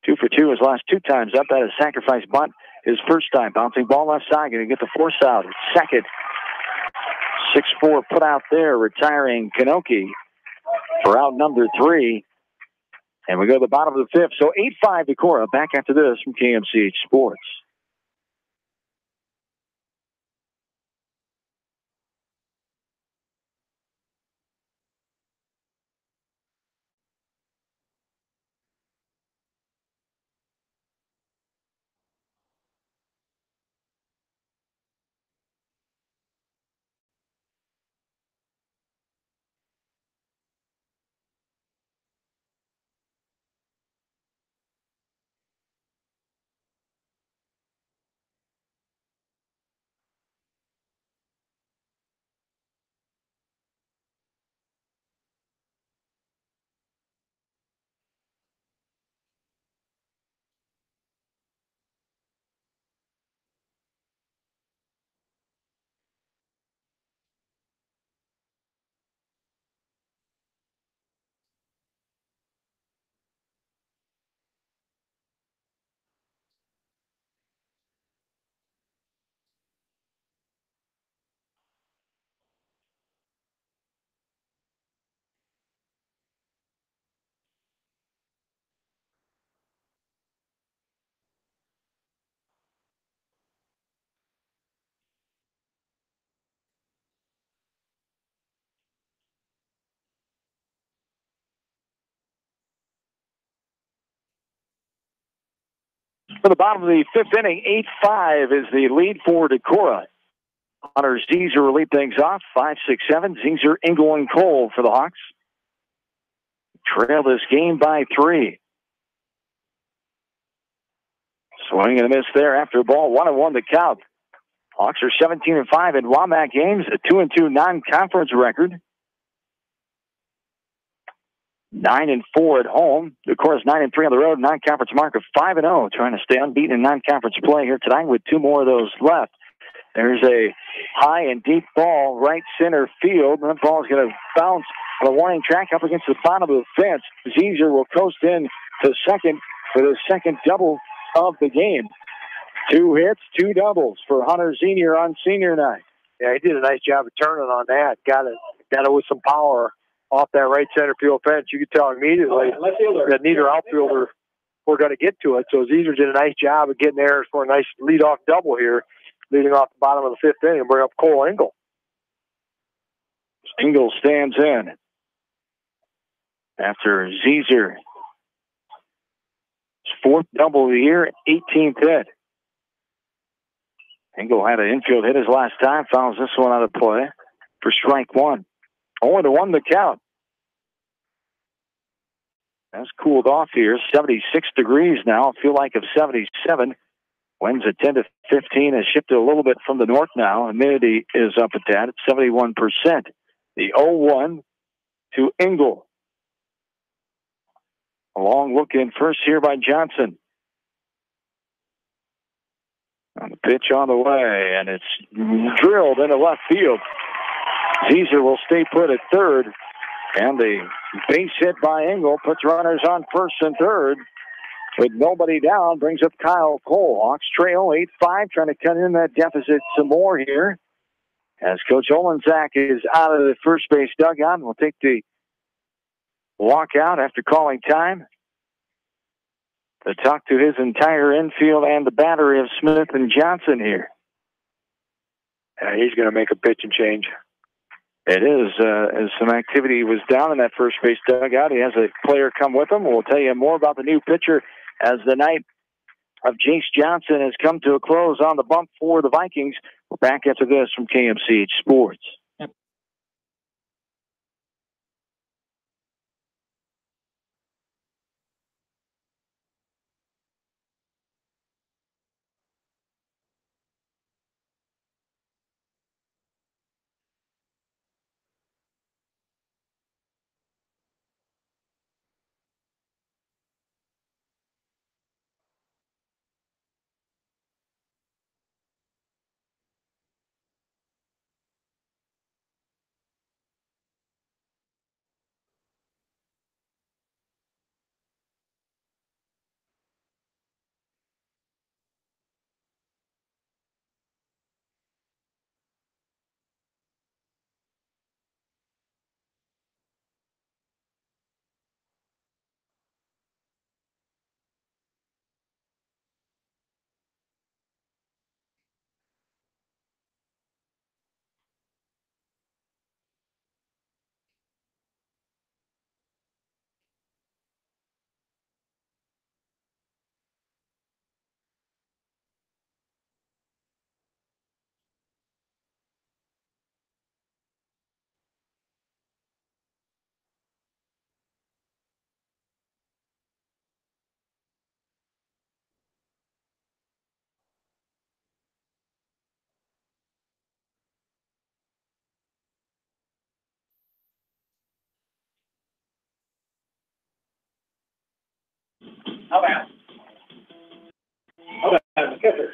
2 for 2 his last 2 times up. That is sacrifice bunt his first time. Bouncing ball left side. Going to get the force out. Second. 6-4 put out there, retiring Kanoki for out number 3. And we go to the bottom of the 5th. So 8-5 to Cora. Back after this from KMCH Sports. For the bottom of the 5th inning, 8-5 is the lead for Decorah. Hunter Zizer will lead things off. 5, 6, 7. Zizer, Engel, and Cole for the Hawks. Trail this game by 3. Swing and a miss there after a ball. 1-1 to count. Hawks are 17-5 in WAMAC games, a 2-2 non-conference record. 9-4 at home. Decorah's 9-3 on the road. Non-conference mark of 5-0. Trying to stay unbeaten in non-conference play here tonight with 2 more of those left. There's a high and deep ball, right center field. That ball's going to bounce on the warning track up against the bottom of the fence. Zizer will coast in to second for the second double of the game. 2 hits, 2 doubles for Hunter Senior on senior night. Yeah, he did a nice job of turning on that. Got it with some power off that right center field fence. You could tell immediately that neither outfielder were going to get to it. So Zizer did a nice job of getting there for a nice leadoff double here, leading off the bottom of the 5th inning and bring up Cole Engel. Engel stands in. after Zeezer. His fourth double of the year, 18th hit. Engel had an infield hit his last time, fouls this one out of play for strike one. 0-1 the count. That's cooled off here. 76 degrees now. Feel like of 77. Winds at 10 to 15 has shifted a little bit from the north now. Humidity is up at that at 71%. The 0-1 to Engel. A long look in first here by Johnson. On the pitch on the way, and it's drilled into left field. Zeezer will stay put at third, and the base hit by Engel puts runners on first and third. With nobody down, brings up Kyle Cole. Hawks trail 8-5, trying to cut in that deficit some more here. As Coach Olenczak is out of the first base dugout, we'll take the walk out after calling time to talk to his entire infield and the battery of Smith and Johnson here. He's going to make a pitch and change. It is. As some activity was down in that first base dugout, he has a player come with him. We'll tell you more about the new pitcher as the night of Jace Johnson has come to a close on the bump for the Vikings. We're back after this from KMCH Sports.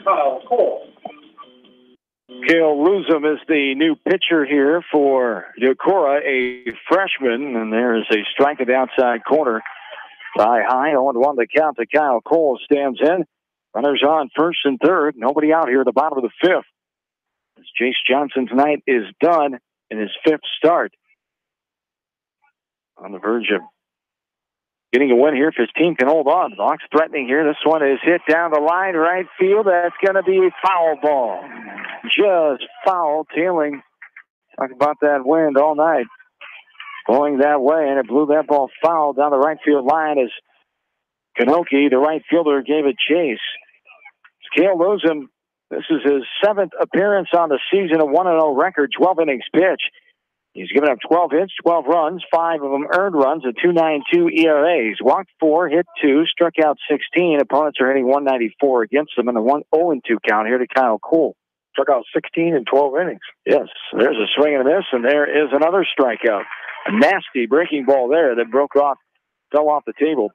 Kyle Cole. Cale Luzum is the new pitcher here for Decorah, a freshman, and there is a strike at the outside corner. By high, 0-1 the count to Kyle Cole stands in. Runners on first and third. Nobody out here at the bottom of the fifth. As Jace Johnson's night is done in his fifth start. On the verge of getting a win here if his team can hold on. The Hawks threatening here. This one is hit down the line, right field. That's going to be a foul ball. Just foul, tailing. Talk about that wind all night. Going that way, and it blew that ball foul down the right field line as Kanoki, the right fielder, gave it chase. Cale Luzum, this is his seventh appearance on the season, a 1-0 record, 12 innings pitch. He's given up 12 hits, 12 runs, 5 of them earned runs, a 2.92 ERA. He's walked 4, hit 2, struck out 16. Opponents are hitting 194 against him, and a 1-0-2 count here to Kyle Cole. Struck out 16 in 12 innings. Yes, there's a swing and a miss, and there is another strikeout. A nasty breaking ball there that broke off, fell off the table.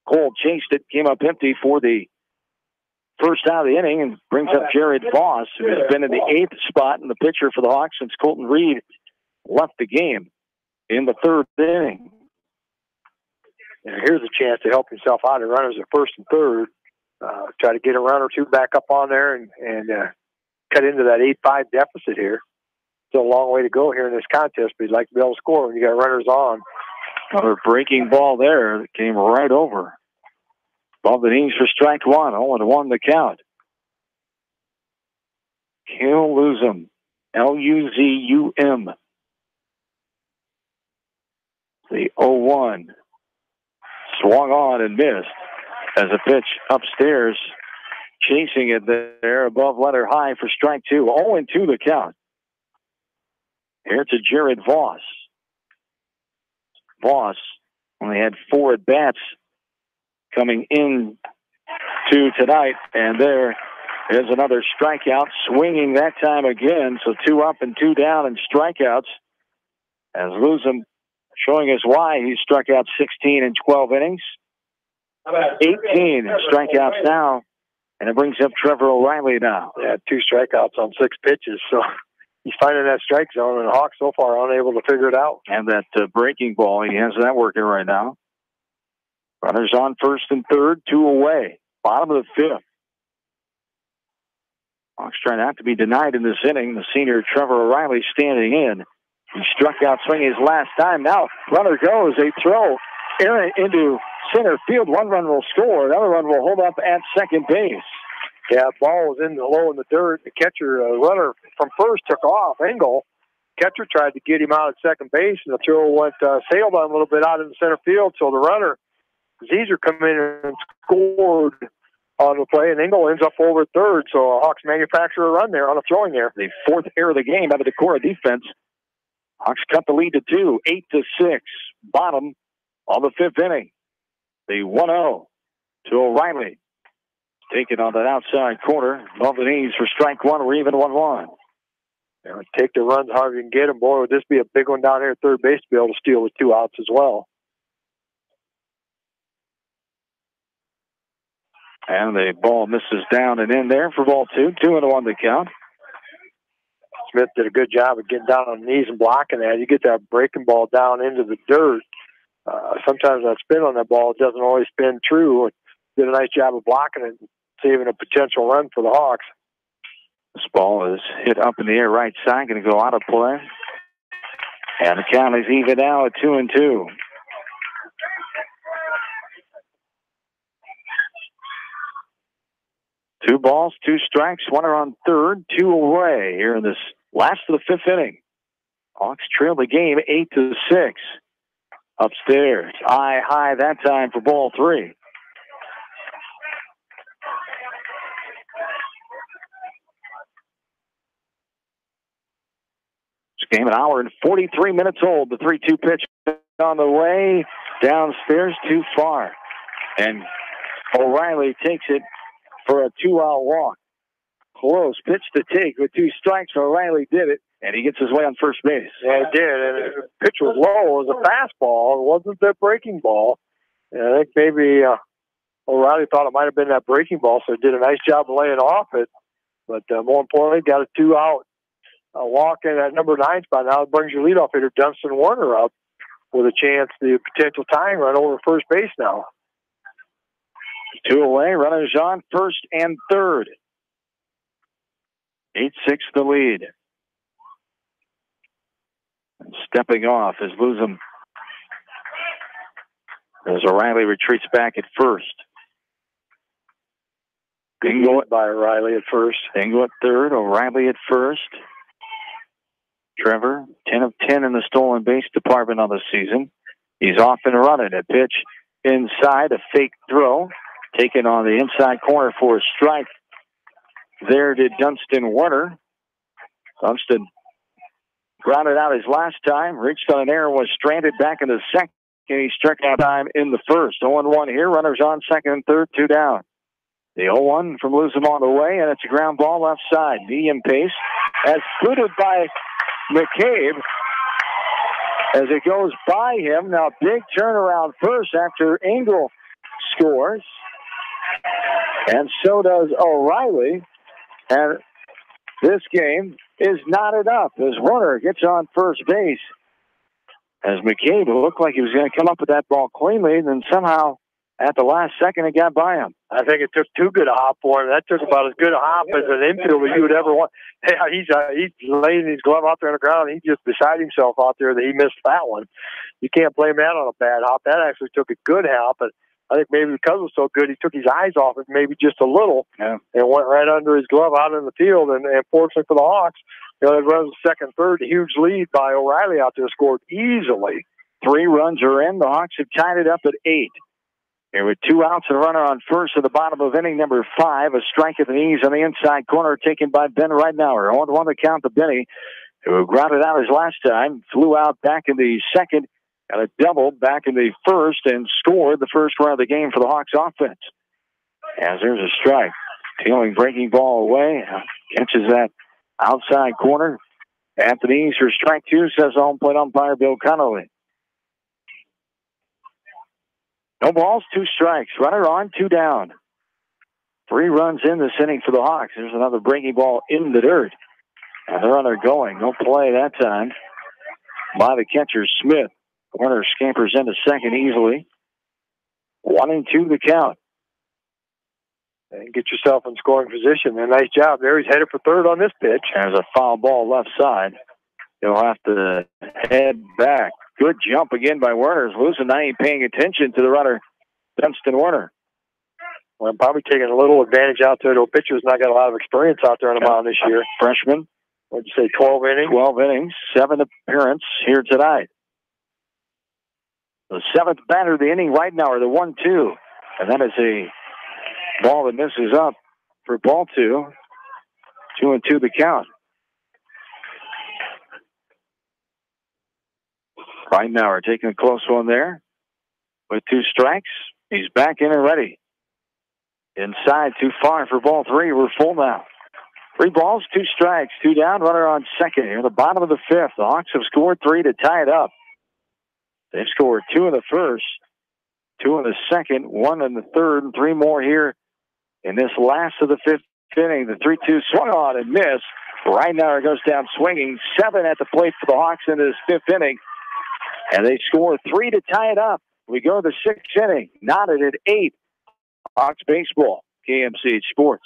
Cole chased it, came up empty for the first out of the inning, and brings up Jared Voss, who has been in the 8th spot in the pitcher for the Hawks since Colton Reed left the game in the 3rd inning. And here's a chance to help himself out. And runners at first and third. Try to get a run or two back up on there and cut into that 8-5 deficit here. Still a long way to go here in this contest, but he'd like to be able to score when you got runners on. Another breaking ball there that came right over. Above the knees for strike one. 0-1 the count. Cale Luzum. Luzum. The 0-1 swung on and missed as a pitch upstairs, chasing it there above letter high for strike 2. 0-2 the count. Here to Jared Voss. Voss only had 4 at-bats coming in to tonight, and there is another strikeout, swinging that time again, so 2 up and 2 down in strikeouts, as Luzum showing us why he struck out 16 in 12 innings. 18 strikeouts now, and it brings up Trevor O'Reilly now. Yeah, 2 strikeouts on 6 pitches, so he's finding that strike zone, and the Hawks so far are unable to figure it out. And that breaking ball, he has that working right now. Runners on first and third, 2 away. Bottom of the 5th. Hawks trying not to be denied in this inning. The senior Trevor O'Reilly standing in. He struck out swinging his last time. Now runner goes. They throw Aaron into center field. 1 run will score. Another run will hold up at second base. Yeah, ball was in the low in the dirt. The catcher, runner from first took off. Engel. Catcher tried to get him out at second base, and the throw went sailed on a little bit out in the center field. So the runner, Zezer, come in and scored on the play, and Engel ends up over at third. So Hawks manufacture a run there on a throwing error. The 4th error of the game out of the Decora defense. Hawks cut the lead to 2, 8-6. Bottom of the 5th inning. The 1-0 to O'Reilly. Taken on that outside corner. Above the knees for strike 1. We're even 1-1. Take the runs however you can get them. Boy, would this be a big one down here at third base to be able to steal with 2 outs as well. And the ball misses down and in there for ball 2. 2-1 the count. Smith did a good job of getting down on the knees and blocking that. You get that breaking ball down into the dirt. Sometimes that spin on that ball doesn't always spin true. Did a nice job of blocking it and saving a potential run for the Hawks. This ball is hit up in the air right side, going to go out of play. And the count is even now at 2-2. Two balls, 2 strikes, runner on third, 2 away here in this last of the 5th inning. Hawks trail the game 8-6. Upstairs, eye high that time for ball 3. This game an hour and 43 minutes old. The 3-2 pitch on the way. Downstairs, too far. And O'Reilly takes it for a 2-out walk. Close pitch to take with 2 strikes. O'Reilly did it, and he gets his way on first base. Yeah, he did. And the pitch was low. It was a fastball. It wasn't that breaking ball. And I think maybe O'Reilly thought it might have been that breaking ball, so he did a nice job of laying off it. But more importantly, got a 2-out walk in at number 9 spot. Now it brings your leadoff hitter, Dunstan Warner, up with a chance, the potential tying run over first base now. 2 away, runners on first and third. 8-6 the lead. And stepping off is Luzum as O'Reilly retreats back at first. Bingo by O'Reilly at first. Bingo at third, O'Reilly at first. Trevor, 10 of 10 in the stolen base department on the season. He's off and running. A pitch inside, a fake throw. Taken on the inside corner for a strike. There did Dunstan Warner. Dunstan grounded out his last time, reached on an error, was stranded back in the second. He struck out time in the first. 0-1 here, runners on second and third, 2 down. The 0-1 from Luzum on the way, and it's a ground ball left side. Medium pace, as booted by McCabe as it goes by him. Now big turnaround first after Engel scores. And so does O'Reilly. And this game is knotted up as Warner gets on first base. As McCabe looked like he was going to come up with that ball cleanly, and then somehow at the last second it got by him. I think it took too good a hop for him. That took about as good a hop as an infielder you would ever want. Hey, he's laying his glove out there on the ground. He's just beside himself out there that he missed that one. You can't blame that on a bad hop. That actually took a good hop, but I think maybe because it was so good, he took his eyes off it maybe just a little and went right under his glove out in the field. And fortunately for the Hawks, they runs second, third, a huge lead by O'Reilly out there, scored easily. 3 runs are in. The Hawks have tied it up at 8. Here with 2 outs and a runner on first at the bottom of inning number 5. A strike at the knees on the inside corner taken by Ben Ridenauer. 0-1 to count to Benny, who grounded out his last time, flew out back in the second, got a double back in the first, and scored the first run of the game for the Hawks offense. As there's a strike. Tailing breaking ball away. Catches that outside corner. At the knees for strike 2, says the home plate umpire Bill Connolly. No balls, 2 strikes. Runner on, 2 down. 3 runs in this inning for the Hawks. There's another breaking ball in the dirt. And the runner going. No play that time by the catcher, Smith. Warner scampers into second easily. 1-2 the count. And get yourself in scoring position. And nice job there. He's headed for third on this pitch. There's a foul ball left side. He'll have to head back. Good jump again by Werner. Losing, now ain't paying attention to the runner, Dunstan Werner. Well, probably taking a little advantage out there. The pitcher's not got a lot of experience out there on the mound this year. Freshman. What'd you say, 12 innings? 12 innings, 7 appearance here tonight. The 7th batter of the inning right now are the 1-2. And that is a ball that misses up for ball 2. 2-2 the count. Right now we're taking a close one there. With 2 strikes, he's back in and ready. Inside, too far for ball 3. We're full now. 3 balls, 2 strikes, 2 down, runner on second. Here at the bottom of the 5th, the Hawks have scored 3 to tie it up. They've scored 2 in the first, 2 in the second, 1 in the third, and 3 more here in this last of the 5th inning. The 3-2 swung on and missed. Right now it goes down swinging. 7 at the plate for the Hawks in this 5th inning. And they score 3 to tie it up. We go to the 6th inning, knotted at 8. Hawks baseball, KMCH Sports.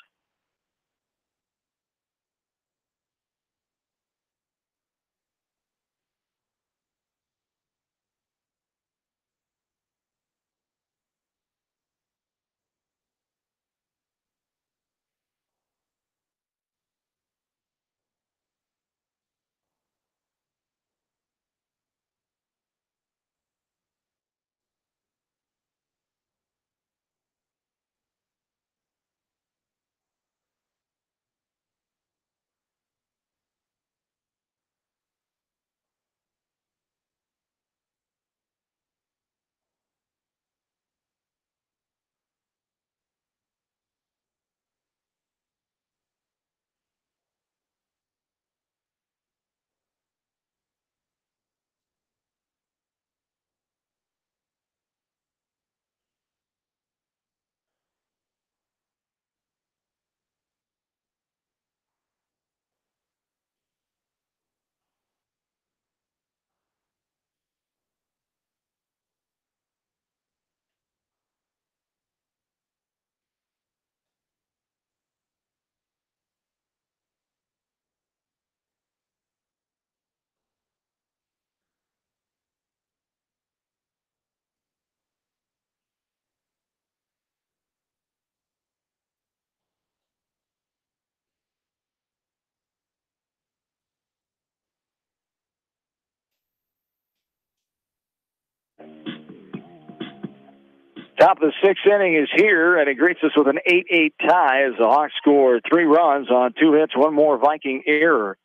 Top of the 6th inning is here, and it greets us with an 8-8 tie as the Hawks score 3 runs on 2 hits, 1 more Viking error.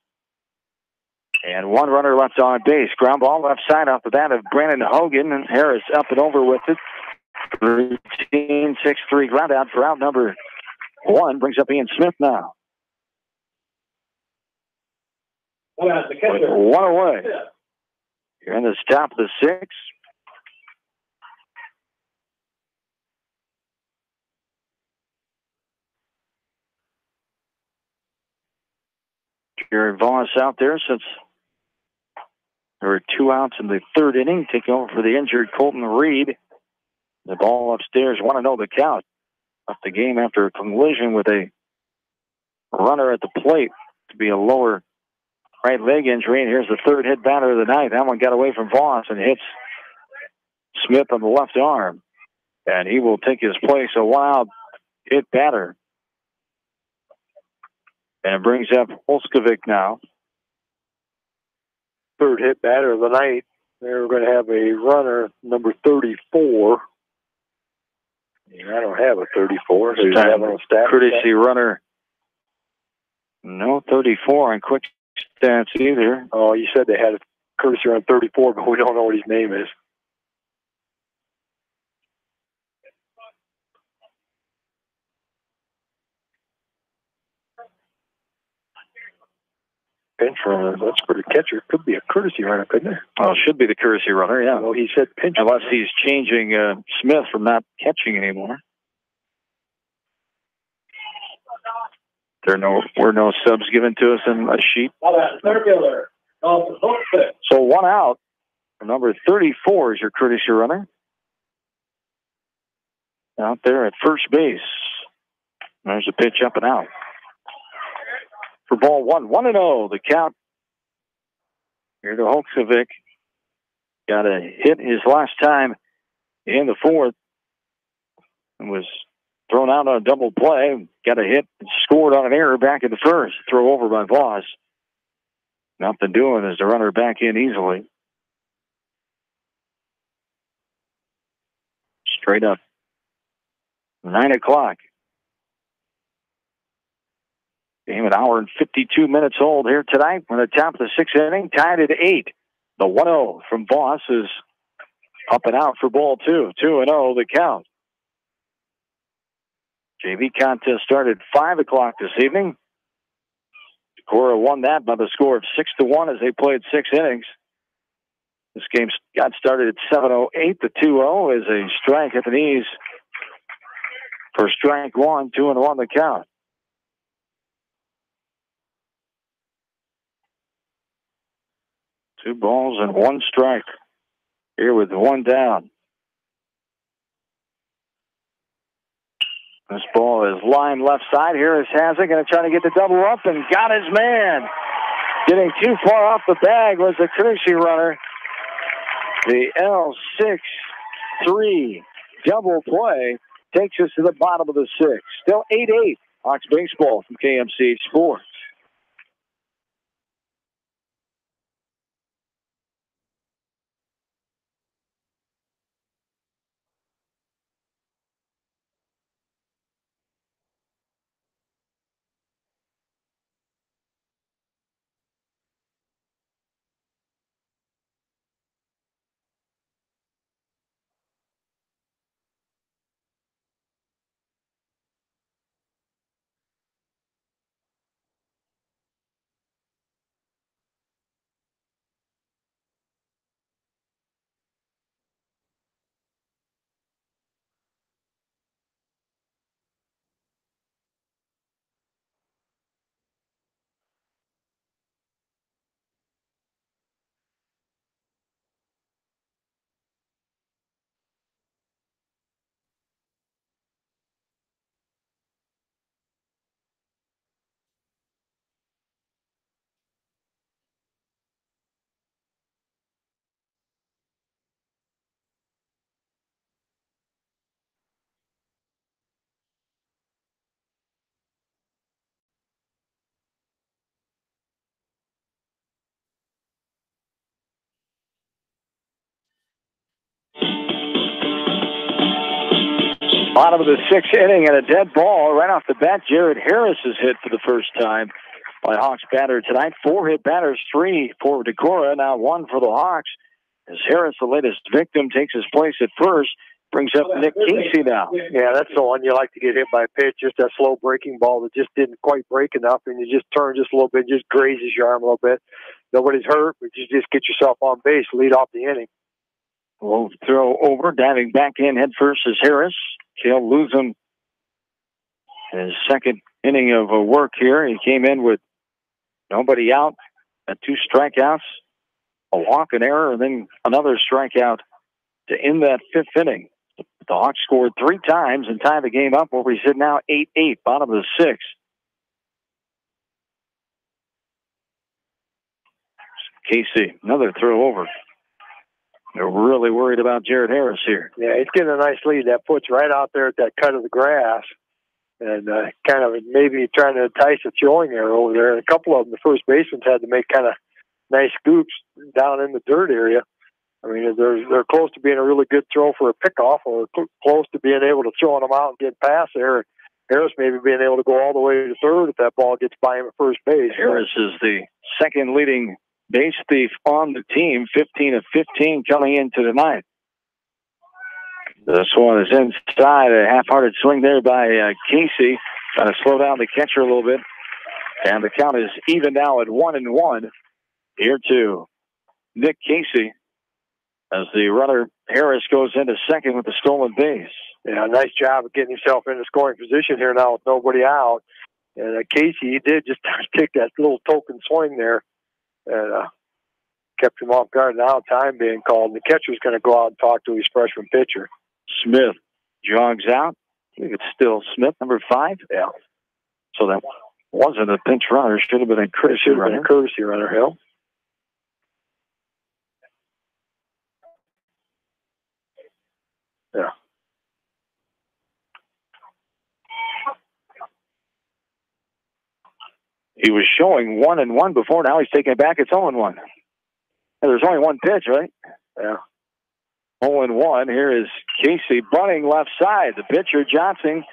And 1 runner left on base. Ground ball left side off the bat of Brandon Hogan, and Harris up and over with it. Routine 6-3 ground out for out number 1. Brings up Ian Smith now. With 1 away. Here in this top of the 6th. Jared Voss out there since there were 2 outs in the 3rd inning, taking over for the injured Colton Reed. The ball upstairs, 1-0 the count. Left the game after a collision with a runner at the plate to be a lower right leg injury. And here's the 3rd hit batter of the night. That one got away from Voss and hits Smith on the left arm. And he will take his place, a wild hit batter. And brings up Olskovic now. 3rd hit batter of the night. We're going to have a runner, number 34. I don't have a 34. So you have on stat. Courtesy runner. No 34 on quick stats either. Oh, you said they had a courtesy runner 34, but we don't know what his name is. Pinch runner. That's for the catcher. Could be a courtesy runner, couldn't it? Well, it should be the courtesy runner, yeah. Well, he said pinch. Unless he's changing Smith from not catching anymore. There were no subs given to us in a sheet. So 1 out. Number 34 is your courtesy runner. Out there at first base. There's a pitch up and out. For ball 1, 1-0, the count. Here to Holtzovic. Got a hit his last time in the 4th. And was thrown out on a double play. Got a hit and scored on an error back in the 1st. Throw over by Voss. Nothing doing as the runner back in easily. Straight up. 9 o'clock. Game an hour and 52 minutes old here tonight. We're at the top of the 6th inning, tied at 8. The 1-0 from Voss is up and out for ball 2. 2-0 the count. JV contest started 5 o'clock this evening. Decorah won that by the score of 6-1 as they played 6 innings. This game got started at 7:08. The 2-0 is a strike at the knees for strike 1. 2-1 the count. 2 balls and 1 strike. Here with 1 down. This ball is lined left side. Harris has it. Going to try to get the double up and got his man. Getting too far off the bag was the courtesy runner. The L6-3 double play takes us to the bottom of the 6th. Still 8-8. Hawks baseball from KMCH Sports. Bottom of the 6th inning and a dead ball right off the bat. Jared Harris is hit for the first time by Hawks batter tonight. 4 hit batters, 3 for Decorah, now 1 for the Hawks. As Harris, the latest victim, takes his place at first, brings up Nick Casey now. Yeah, that's the one you like to get hit by a pitch, just that slow breaking ball that just didn't quite break enough, and you just turn just a little bit, just grazes your arm a little bit. Nobody's hurt, but you just get yourself on base, lead off the inning. We'll throw over, diving back in head first is Harris. He'll lose him in his 2nd inning of work here. He came in with nobody out, at 2 strikeouts, a walk, an error, and then another strikeout to end that 5th inning. The Hawks scored 3 times and tied the game up where we sit now 8-8, bottom of the 6th. Casey, another throw over. They're really worried about Jared Harris here. Yeah, he's getting a nice lead. That puts right out there at that cut of the grass. And kind of maybe trying to entice a throwing error over there. And a couple of them, the first baseman had to make kind of nice scoops down in the dirt area. I mean, they're close to being a really good throw for a pickoff, or close to being able to throw them out and get past there. Harris maybe being able to go all the way to third if that ball gets by him at first base. Harris is the second leading base thief on the team, 15 of 15 coming into the ninth. This one is inside, a half-hearted swing there by Casey, trying to slow down the catcher a little bit. And the count is even now at 1-1. Here to Nick Casey as the runner Harris goes into second with the stolen base. Yeah, nice job of getting himself in the scoring position here now with nobody out. And Casey, he did just take that little token swing there and kept him off guard. Now time being called. The catcher's going to go out and talk to his freshman pitcher. Smith jogs out. I think it's still Smith, number 5. Yeah. So that wasn't a pinch runner. Should have been a courtesy runner. Hill. Yeah. He was showing 1-1 before. Now he's taking it back. It's 0-1. There's only one pitch, right? Yeah. 0-1. Here is Casey bunting left side. The pitcher, Johnson,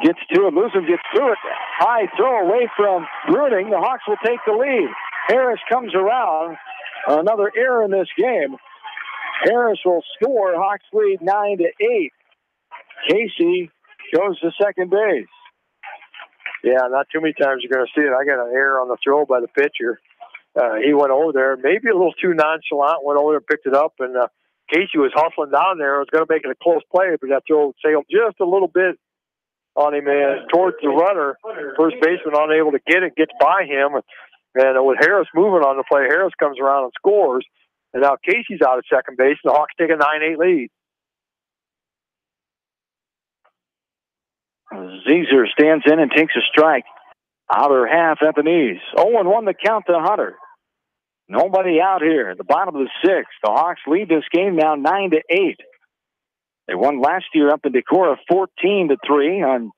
gets to it. Luzum gets to it. High throw away from Bruning. The Hawks will take the lead. Harris comes around. Another error in this game. Harris will score. Hawks lead 9-8. Casey goes to second base. Yeah, not too many times you're going to see it. I got an error on the throw by the pitcher. He went over there, maybe a little too nonchalant, went over there and picked it up, and Casey was hustling down there. It was going to make it a close play, but that throw sailed just a little bit on him and towards the runner. First baseman unable to get it, gets by him, and with Harris moving on the play, Harris comes around and scores, and now Casey's out at second base, and the Hawks take a 9-8 lead. Zezer stands in and takes a strike. Outer half at the knees. 0-1 the count to Hunter. Nobody out here at the bottom of the 6th. The Hawks lead this game now 9-8. They won last year up in Decorah 14-3 on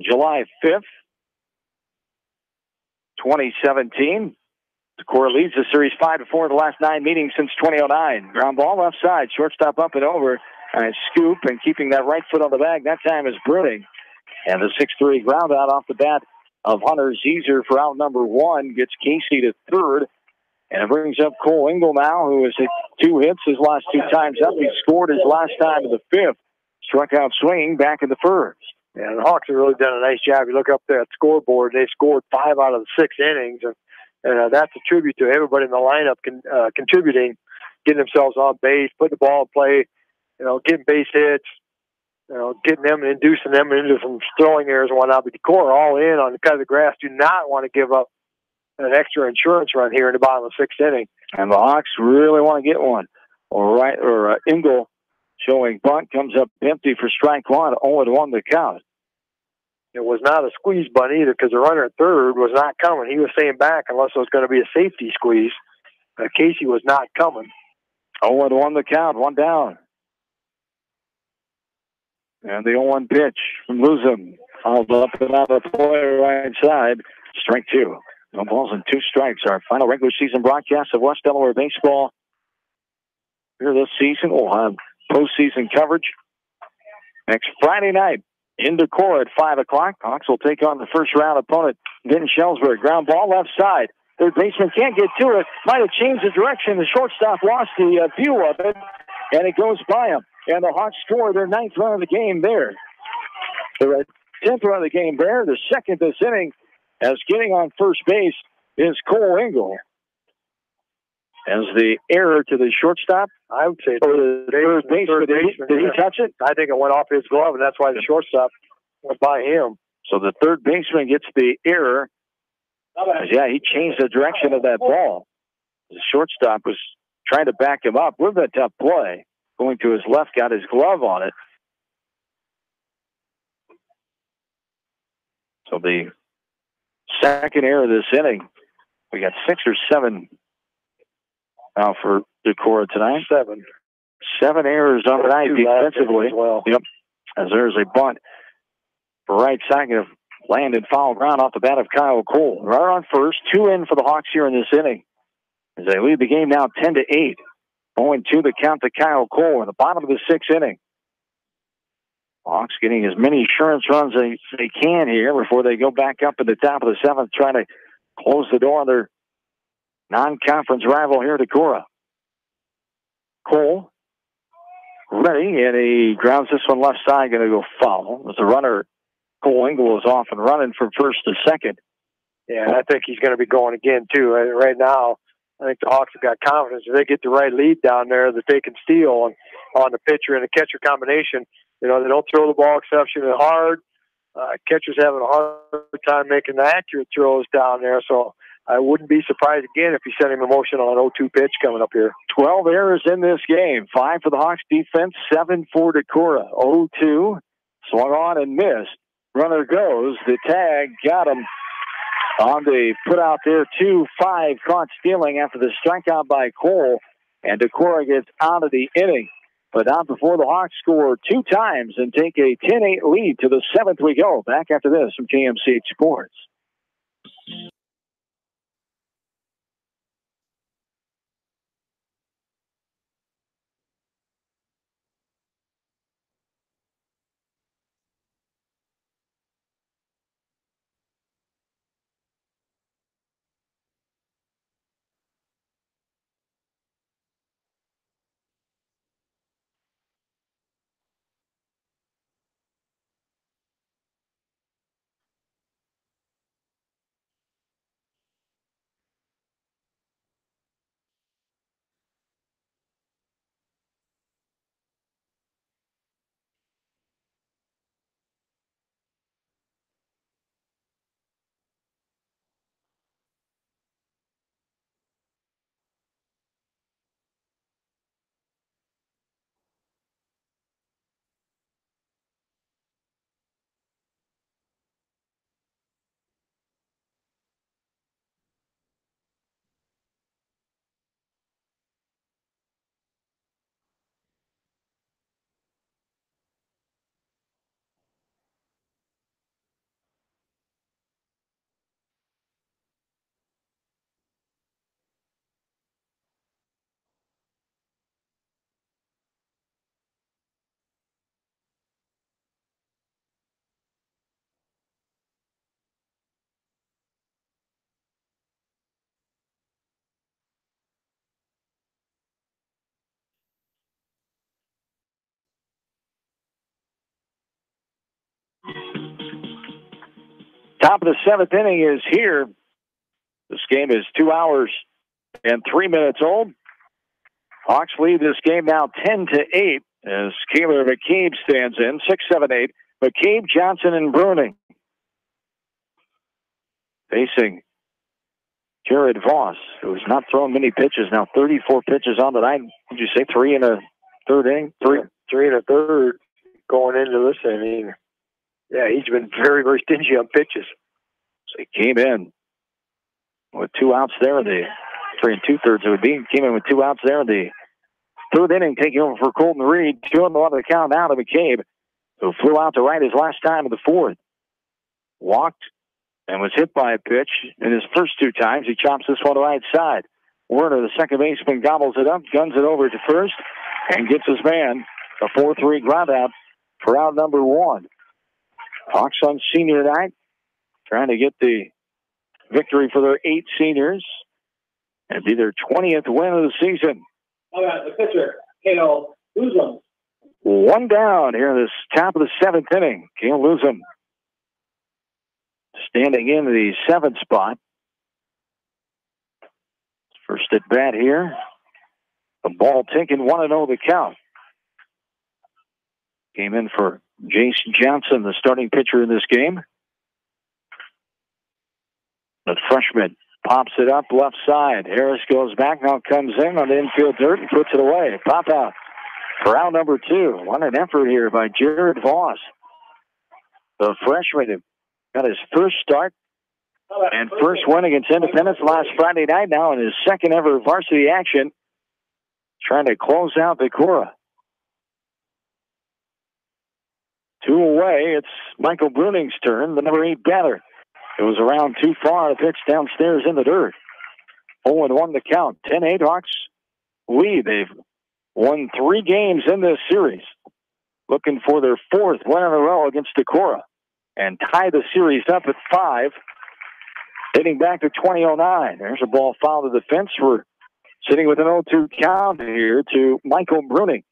July 5th, 2017. Decorah leads the series 5-4 the last 9 meetings since 2009. Ground ball left side, shortstop up and over. And a scoop, and keeping that right foot on the bag that time is Bruning. And the 6-3 ground out off the bat of Hunter. Zezer for out number 1 gets Casey to third. And it brings up Cole Engel now, who has hit 2 hits his last 2 times up. He scored his last time in the 5th. Struck out swinging back in the 1st. Yeah, the Hawks have really done a nice job. You look up there at the scoreboard, they scored 5 out of the 6 innings. And that's a tribute to everybody in the lineup contributing, getting themselves on base, putting the ball in play, getting base hits, getting them and inducing them into some throwing errors and whatnot. But Decorah all in on the cut of the grass. Do not want to give up an extra insurance run here in the bottom of the 6th inning. And the Hawks really want to get one. Engel showing bunt, comes up empty for strike 1, 0-1 the count. It was not a squeeze bunt either, because the runner at third was not coming. He was staying back unless it was going to be a safety squeeze. Casey was not coming. 0-1 the count, 1 down. And the 0-1 pitch from Luzum. Fouled up and out of the play right side. Strike 2. No balls and 2 strikes. Our final regular season broadcast of West Delaware baseball here this season. We'll have postseason coverage next Friday night in Decorah at 5 o'clock. Hawks will take on the first round opponent, Vinton Shellsburg. Ground ball left side. Third baseman can't get to it. Might have changed the direction. The shortstop lost the view of it, and it goes by him. And the Hawks score their 9th run of the game there. The 10th run of the game there. The second this inning, as getting on first base is Cole Engel. As the error to the shortstop, I would say the third baseman. Did he touch it? I think it went off his glove, and that's why the shortstop went by him. So the third baseman gets the error. Yeah, he changed the direction of that ball. The shortstop was trying to back him up. With a tough play. Going to his left, got his glove on it. So the second error of this inning. We got 6 or 7 now for Decorah tonight. 7 errors on the night defensively. Well. Yep. As there's a bunt for right side of landed foul ground off the bat of Kyle Cole. Runner on first, 2 in for the Hawks here in this inning. As they lead the game now 10-8. 0-2 the count to Kyle Cole in the bottom of the 6th inning. Hawks getting as many insurance runs as they can here before they go back up at the top of the 7th, trying to close the door on their non-conference rival here, Decorah. Cole ready, and he grounds this one left side, going to go foul. As the runner, Cole Engel, is off and running from first to second. Yeah, and I think he's going to be going again, too. Right now, I think the Hawks have got confidence. If they get the right lead down there, that they can steal on the pitcher and the catcher combination. You know, they don't throw the ball exceptionally hard. Catcher's having a hard time making the accurate throws down there, so I wouldn't be surprised again if he sent him in motion on an 0-2 pitch coming up here. 12 errors in this game. 5 for the Hawks defense, 7 for Decorah. 0-2, swung on and missed. Runner goes. The tag got him on the put out there. 2-5, caught stealing after the strikeout by Cole, and Decorah gets out of the inning. But not before the Hawks score 2 times and take a 10-8 lead to the 7th we go. Back after this from KMCH Sports. Top of the 7th inning is here. This game is 2 hours and 3 minutes old. Hawks lead this game now 10-8 as Kaylor McCabe stands in. 6-7-8. McCabe, Johnson, and Bruning facing Jared Voss, who's not thrown many pitches now. 34 pitches on the night. Would you say 3 in a third inning? Three and a third going into this inning. Yeah, he's been very, very stingy on pitches. So he came in with 2 outs there in the 3 2/3 it would be. Came in with 2 outs there in the 3rd inning, taking over for Colton Reed. 2-1 the count now to McCabe, who flew out to right his last time in the 4th. Walked and was hit by a pitch in his first 2 times. He chops this one to right side. Werner, the second baseman, gobbles it up, guns it over to first, and gets his man a 4-3 ground out for out number 1. Hawks on senior night, trying to get the victory for their 8 seniors and be their 20th win of the season. The pitcher, Kale Luzum. 1 down here in this top of the 7th inning. Kale Luzum standing in the 7th spot. First at bat here. The ball taken 1-0 the count. Came in for Jason Johnson, the starting pitcher in this game. The freshman pops it up left side. Harris goes back, now comes in on the infield dirt and puts it away. Pop out for out number 2. What an effort here by Jared Voss. The freshman got his first start and first win against Independence last Friday night, now in his 2nd ever varsity action. Trying to close out Decorah. 2 away. It's Michael Bruning's turn, the number 8 batter. It was around too far. The pitch downstairs in the dirt. 0-1 the count. 10-8 Hawks lead. They've won 3 games in this series, looking for their 4th win in a row against Decorah, and tie the series up at 5, hitting back to 2009. There's a ball foul to the fence. We're sitting with an 0-2 count here to Michael Bruning.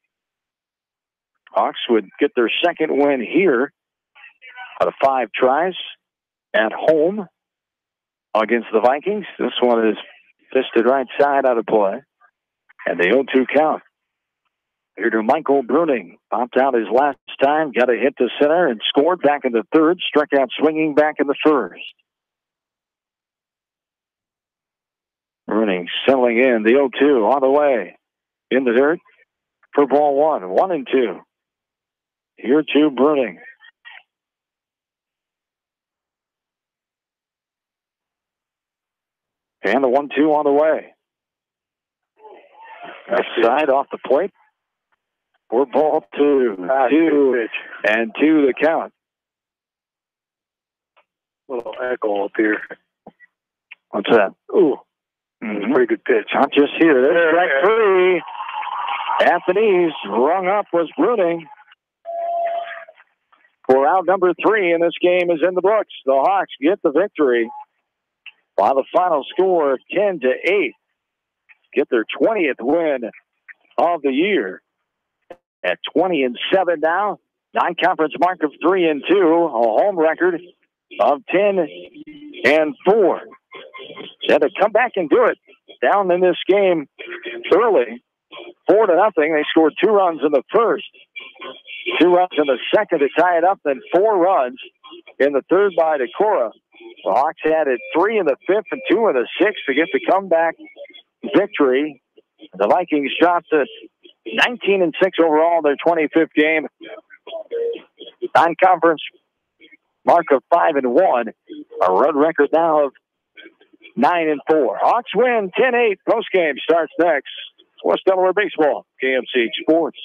Hawks would get their 2nd win here out of 5 tries at home against the Vikings. This one is fisted right side out of play. And the 0-2 count. Here to Michael Bruning. Popped out his last time, got a hit to center, and scored back in the 3rd. Struck out swinging back in the 1st. Bruning settling in. The 0-2 on the way. In the dirt for ball 1. 1-2. Here to Bruning. And the 1-2 on the way. Left side off the plate. For ball 2. 2 and 2 the count. A little echo up here. What's that? Ooh. Pretty good pitch. Not just here. There's strike 3. At the knees. Rung up was Bruning. For out number 3, and this game is in the books. The Hawks get the victory by the final score of 10-8. Get their 20th win of the year at 20-7 now. Non-conference mark of 3-2. A home record of 10-4. They had to come back and do it. Down in this game early, 4-0. They scored 2 runs in the 1st, 2 runs in the 2nd to tie it up, then 4 runs in the 3rd by Decorah. The Hawks had it 3 in the 5th and 2 in the 6th to get the comeback victory. The Vikings dropped to 19-6 overall in their 25th game. Non-conference mark of 5-1. A run record now of 9-4. Hawks win 10-8. Postgame starts next. West Delaware Baseball, KMC Sports.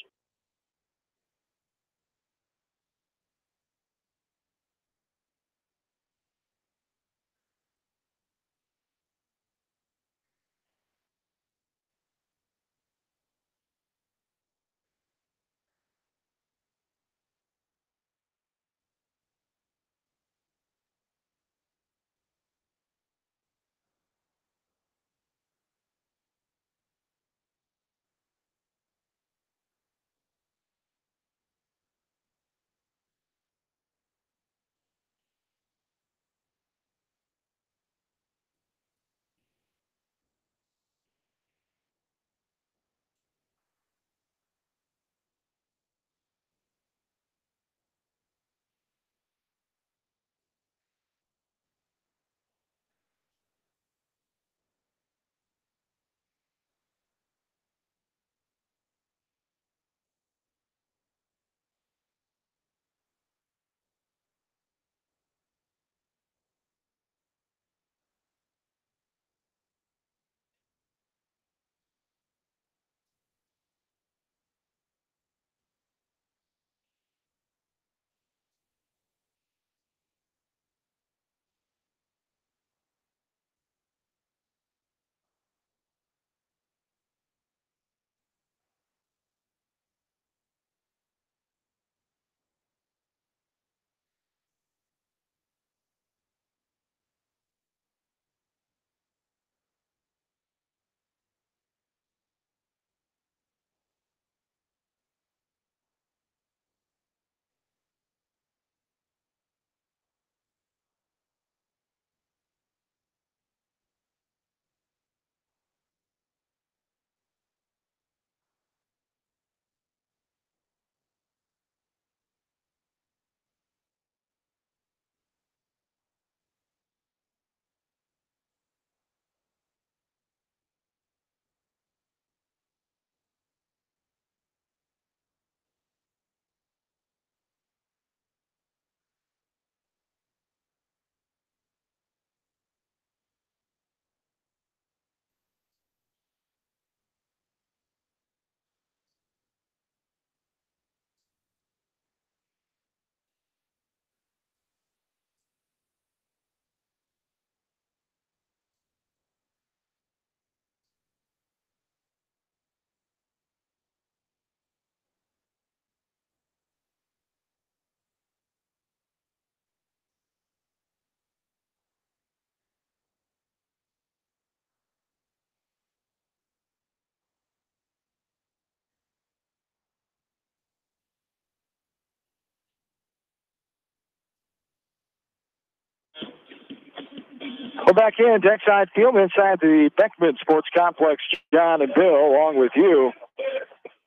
back in Deckside Field inside the Beckman Sports Complex. John and Bill, along with you,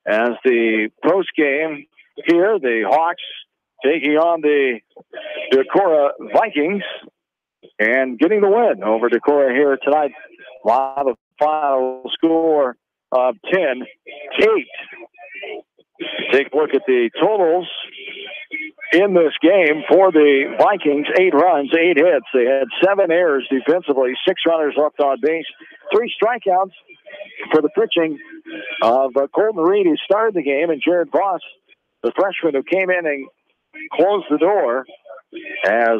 as the post game here, the Hawks taking on the Decorah Vikings and getting the win over Decorah here tonight. Live a final score of 10-8. Take a look at the totals in this game for the Vikings. 8 runs, 8 hits. They had 7 errors defensively, 6 runners left on base, 3 strikeouts for the pitching of Colton Reed, who started the game, and Jared Voss, the freshman who came in and closed the door, as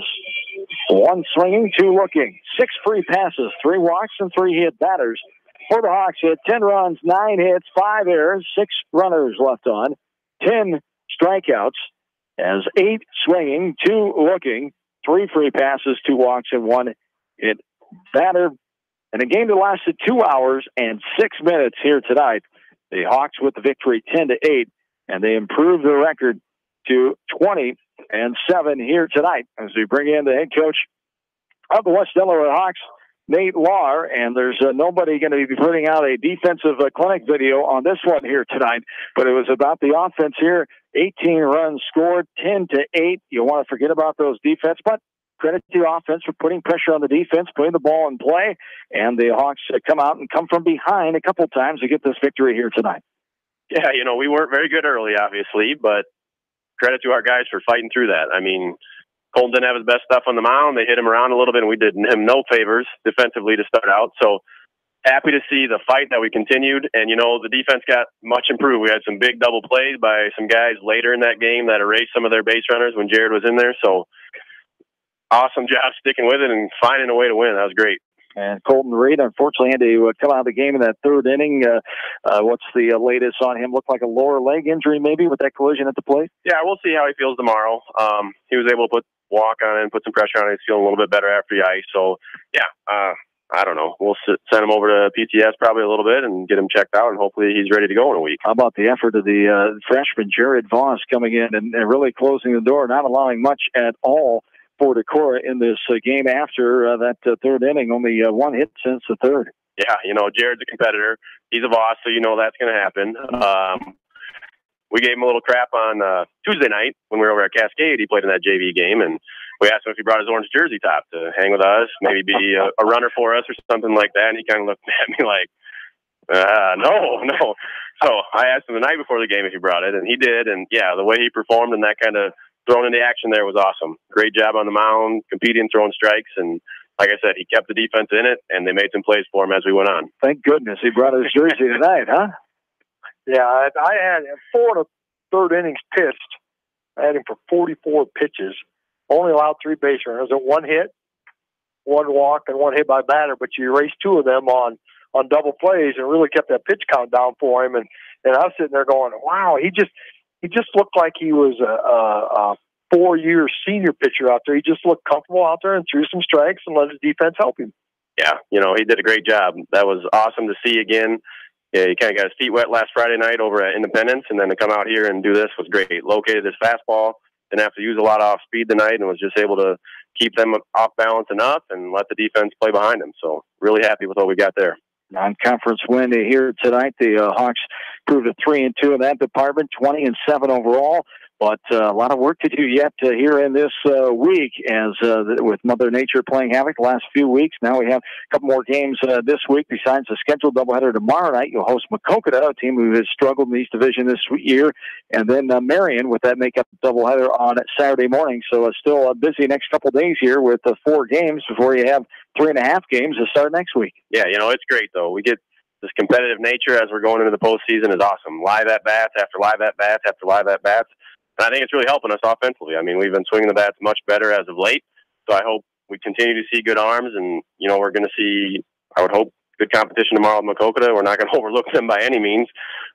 1 swinging, 2 looking. 6 free passes, 3 walks, and 3 hit batters. For the Hawks, he had 10 runs, 9 hits, 5 errors, 6 runners left on, 10 strikeouts, as 8 swinging, 2 looking, 3 free passes, 2 walks, and 1 hit batter. And a game that lasted 2 hours and 6 minutes here tonight. The Hawks with the victory 10-8, and they improved their record to 20-7 here tonight as we bring in the head coach of the West Delaware Hawks, Nate Lahr, and there's nobody going to be putting out a defensive clinic video on this one here tonight, but it was about the offense here. 18 runs scored, 10-8. You want to forget about those defense, but credit to the offense for putting pressure on the defense, putting the ball in play, and the Hawks come out and come from behind a couple times to get this victory here tonight. Yeah, we weren't very good early, obviously, but credit to our guys for fighting through that. I mean, Colton didn't have his best stuff on the mound. They hit him around a little bit, and we did him no favors defensively to start out. So happy to see the fight that we continued. And, the defense got much improved. We had some big double plays by some guys later in that game that erased some of their base runners when Jared was in there. So awesome job sticking with it and finding a way to win. That was great. And Colton Reed, unfortunately, had to come out of the game in that 3rd inning. What's the latest on him? Looked like a lower leg injury maybe with that collision at the plate? Yeah, we'll see how he feels tomorrow. He was able to walk on it and put some pressure on it. He's feeling a little bit better after the ice. So, yeah, I don't know. We'll send him over to PTS probably a little bit and get him checked out, and hopefully he's ready to go in a week. How about the effort of the freshman Jared Voss coming in and really closing the door, not allowing much at all for Decorah in this game after that 3rd inning. Only 1 hit since the 3rd. Yeah, Jared's a competitor. He's a Voss, so that's going to happen. We gave him a little crap on Tuesday night when we were over at Cascade. He played in that JV game, and we asked him if he brought his orange jersey top to hang with us, maybe be a runner for us or something like that. And he kind of looked at me like, no. So I asked him the night before the game if he brought it, and he did. And, yeah, the way he performed and that kind of thrown into action there was awesome. Great job on the mound, competing, throwing strikes, and like I said, he kept the defense in it, and they made some plays for him as we went on. Thank goodness he brought his jersey tonight, huh? Yeah, I had 4 of the 3rd innings pitched. I had him for 44 pitches. Only allowed 3 base runners. 1 hit, 1 walk, and 1 hit by batter. But you erased 2 of them on double plays and really kept that pitch count down for him. And I was sitting there going, wow, he just looked like he was a 4-year senior pitcher out there. He just looked comfortable out there and threw some strikes and let his defense help him. Yeah, he did a great job. That was awesome to see again. Yeah, he kind of got his feet wet last Friday night over at Independence, and then to come out here and do this was great. Located his fastball, didn't have to use a lot of off speed tonight, and was just able to keep them off balance enough and let the defense play behind him. So really happy with what we got there. Non-conference win here tonight. The Hawks proved a 3-2 in that department, 20-7 overall. But a lot of work to do yet here in this week, as with Mother Nature playing havoc the last few weeks. Now we have a couple more games this week besides the scheduled doubleheader tomorrow night. You'll host Maquoketa, a team who has struggled in the East Division this year, and then Marion with that makeup doubleheader on Saturday morning. So it's still a busy next couple days here with 4 games before you have 3.5 games to start next week. Yeah, it's great, though. We get this competitive nature as we're going into the postseason is awesome. Live at-bats after live at-bats after live at-bats. And I think it's really helping us offensively. I mean, we've been swinging the bats much better as of late. So I hope we continue to see good arms. And, we're going to see, I would hope, good competition tomorrow with Maquoketa. We're not going to overlook them by any means.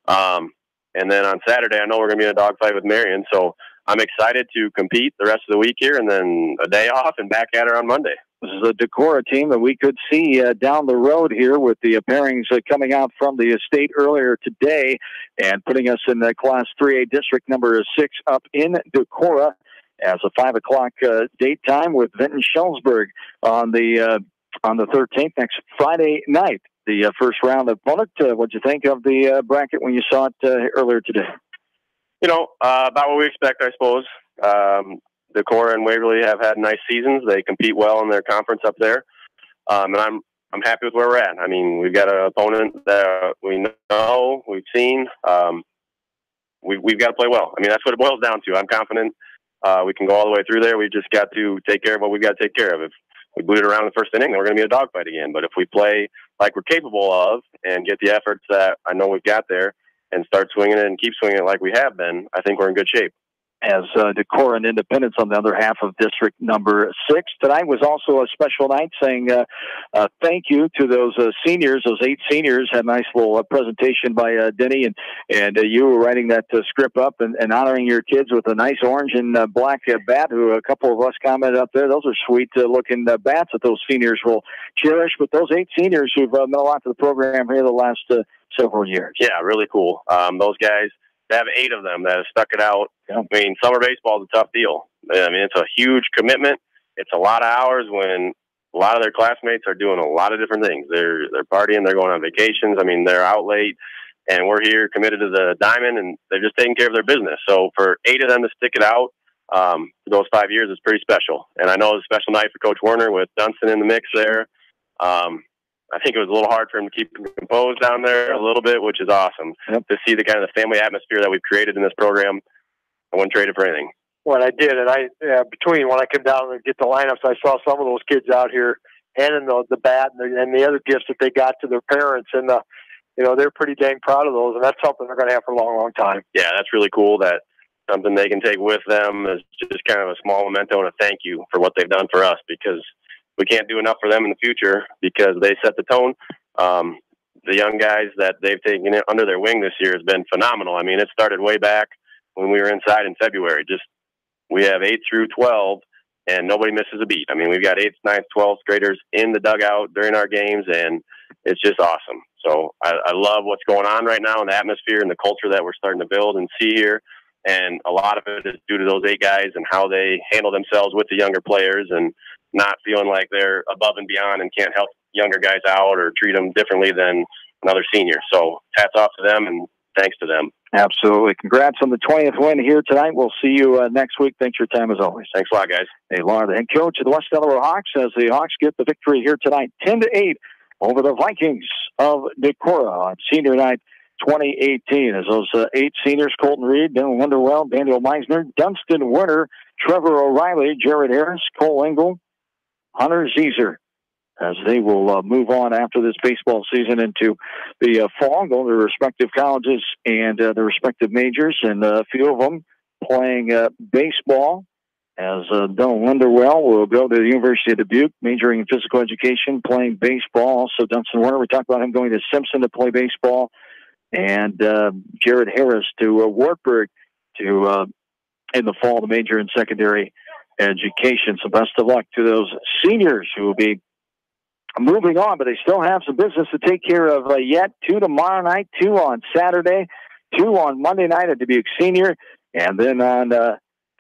And then on Saturday, I know we're going to be in a dogfight with Marion. So I'm excited to compete the rest of the week here and then a day off and back at her on Monday. This is a Decorah team that we could see down the road here with the pairings coming out from the state earlier today and putting us in the Class 3A district number 6 up in Decorah as a 5 o'clock date time with Vinton Schellsburg on the on the 13th, next Friday night. The first round opponent. What'd you think of the bracket when you saw it earlier today? About what we expect, I suppose. Decorah and Waverly have had nice seasons. They compete well in their conference up there, and I'm happy with where we're at. I mean, we've got an opponent that we know, we've seen. We've got to play well. I mean, that's what it boils down to. I'm confident we can go all the way through there. We just got to take care of what we've got to take care of. If we bleed it around in the first inning, then we're going to be a dogfight again. But if we play like we're capable of and get the efforts that I know we've got there and start swinging it and keep swinging it like we have been, I think we're in good shape. As Decorah and Independence on the other half of district number 6. Tonight was also a special night, saying thank you to those seniors. Those 8 seniors had a nice little presentation by Denny, and you were writing that script up and honoring your kids with a nice orange and black bat, who a couple of us commented up there. Those are sweet looking bats that those seniors will cherish. But those 8 seniors who've meant a lot to the program here the last several years. Yeah, really cool. Those guys, to have 8 of them that have stuck it out. Yeah. I mean, summer baseball is a tough deal. I mean, it's a huge commitment. It's a lot of hours when a lot of their classmates are doing a lot of different things. They're partying, they're going on vacations. I mean, they're out late, and we're here committed to the diamond, and they're just taking care of their business. So for 8 of them to stick it out for those 5 years is pretty special. And I know it's a special night for Coach Werner with Dunston in the mix there. I think it was a little hard for him to keep him composed down there a little bit, which is awesome. Yep. To see the kind of the family atmosphere that we've created in this program. I wouldn't trade it for anything. Well, I did, and between when I came down and get the lineups, I saw some of those kids out here handing the bat and the other gifts that they got to their parents, and they're pretty dang proud of those, and that's something they're going to have for a long, long time. Yeah, that's really cool. That something they can take with them is just kind of a small memento and a thank you for what they've done for us, because we can't do enough for them in the future because they set the tone. The young guys that they've taken under their wing this year has been phenomenal. I mean, it started way back when we were inside in February. We have 8 through 12, and nobody misses a beat. I mean, we've got 8th, 9th, 12th graders in the dugout during our games, and it's just awesome. So I love what's going on right now in the atmosphere and the culture that we're starting to build and see here. And a lot of it is due to those 8 guys and how they handle themselves with the younger players and not feeling like they're above and beyond and can't help younger guys out or treat them differently than another senior. So hats off to them and thanks to them. Absolutely. Congrats on the 20th win here tonight. We'll see you next week. Thanks for your time as always. Thanks a lot, guys. Hey, Laura, the head coach of the West Delaware Hawks, as the Hawks get the victory here tonight, 10-8 over the Vikings of Decorah on senior night 2018. As those 8 seniors, Colton Reed, Dylan Wonderwell, Daniel Meisner, Dunstan Werner, Trevor O'Reilly, Jared Harris, Cole Engel, Hunter Zeezer, as they will move on after this baseball season into the fall, go to their respective colleges and their respective majors, and a few of them playing baseball, as Dylan Linderwell will go to the University of Dubuque, majoring in physical education, playing baseball. Also, Dunstan Werner, we talked about him going to Simpson to play baseball, and Jared Harris to Wartburg to, in the fall, to major in secondary education. So best of luck to those seniors who will be moving on, but they still have some business to take care of yet. 2 tomorrow night, 2 on Saturday, 2 on Monday night at Dubuque Senior, and then on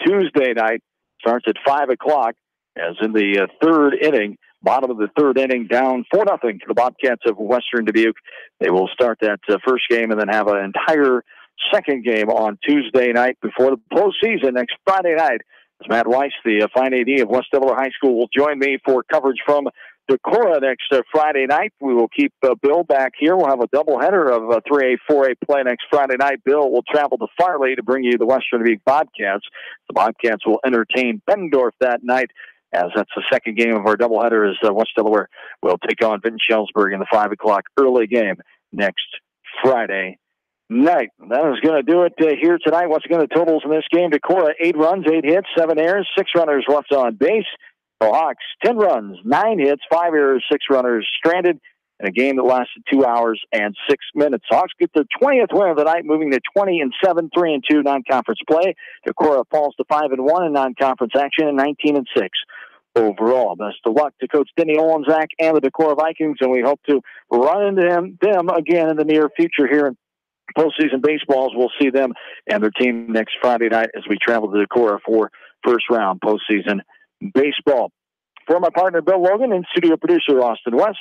Tuesday night, starts at 5 o'clock, as in the 3rd inning, bottom of the 3rd inning, down 4-0 to the Bobcats of Western Dubuque. They will start that first game and then have an entire second game on Tuesday night before the postseason next Friday night. As Matt Weiss, the fine AD of West Delaware High School, will join me for coverage from Decorah next Friday night. We will keep Bill back here. We'll have a doubleheader of 3A, 4A play next Friday night. Bill will travel to Farley to bring you the Western Dubuque Bobcats. The Bobcats will entertain Bettendorf that night, as that's the second game of our doubleheader, as West Delaware will take on Vinton Shellsburg in the 5 o'clock early game next Friday night. That is going to do it here tonight. What's going to totals in this game? Decorah, 8 runs, 8 hits, 7 errors, 6 runners left on base. The Hawks, 10 runs, 9 hits, 5 errors, 6 runners stranded, in a game that lasted 2 hours and 6 minutes. Hawks get their 20th win of the night, moving to 20-7, 3-2 non-conference play. Decorah falls to 5-1 in non-conference action and 19-6 overall. Best of luck to Coach Denny Olenczak and the Decorah Vikings, and we hope to run into them again in the near future here in postseason baseballs. We'll see them and their team next Friday night as we travel to Decorah for first round postseason baseball. For my partner, Bill Logan, and studio producer, Austin West,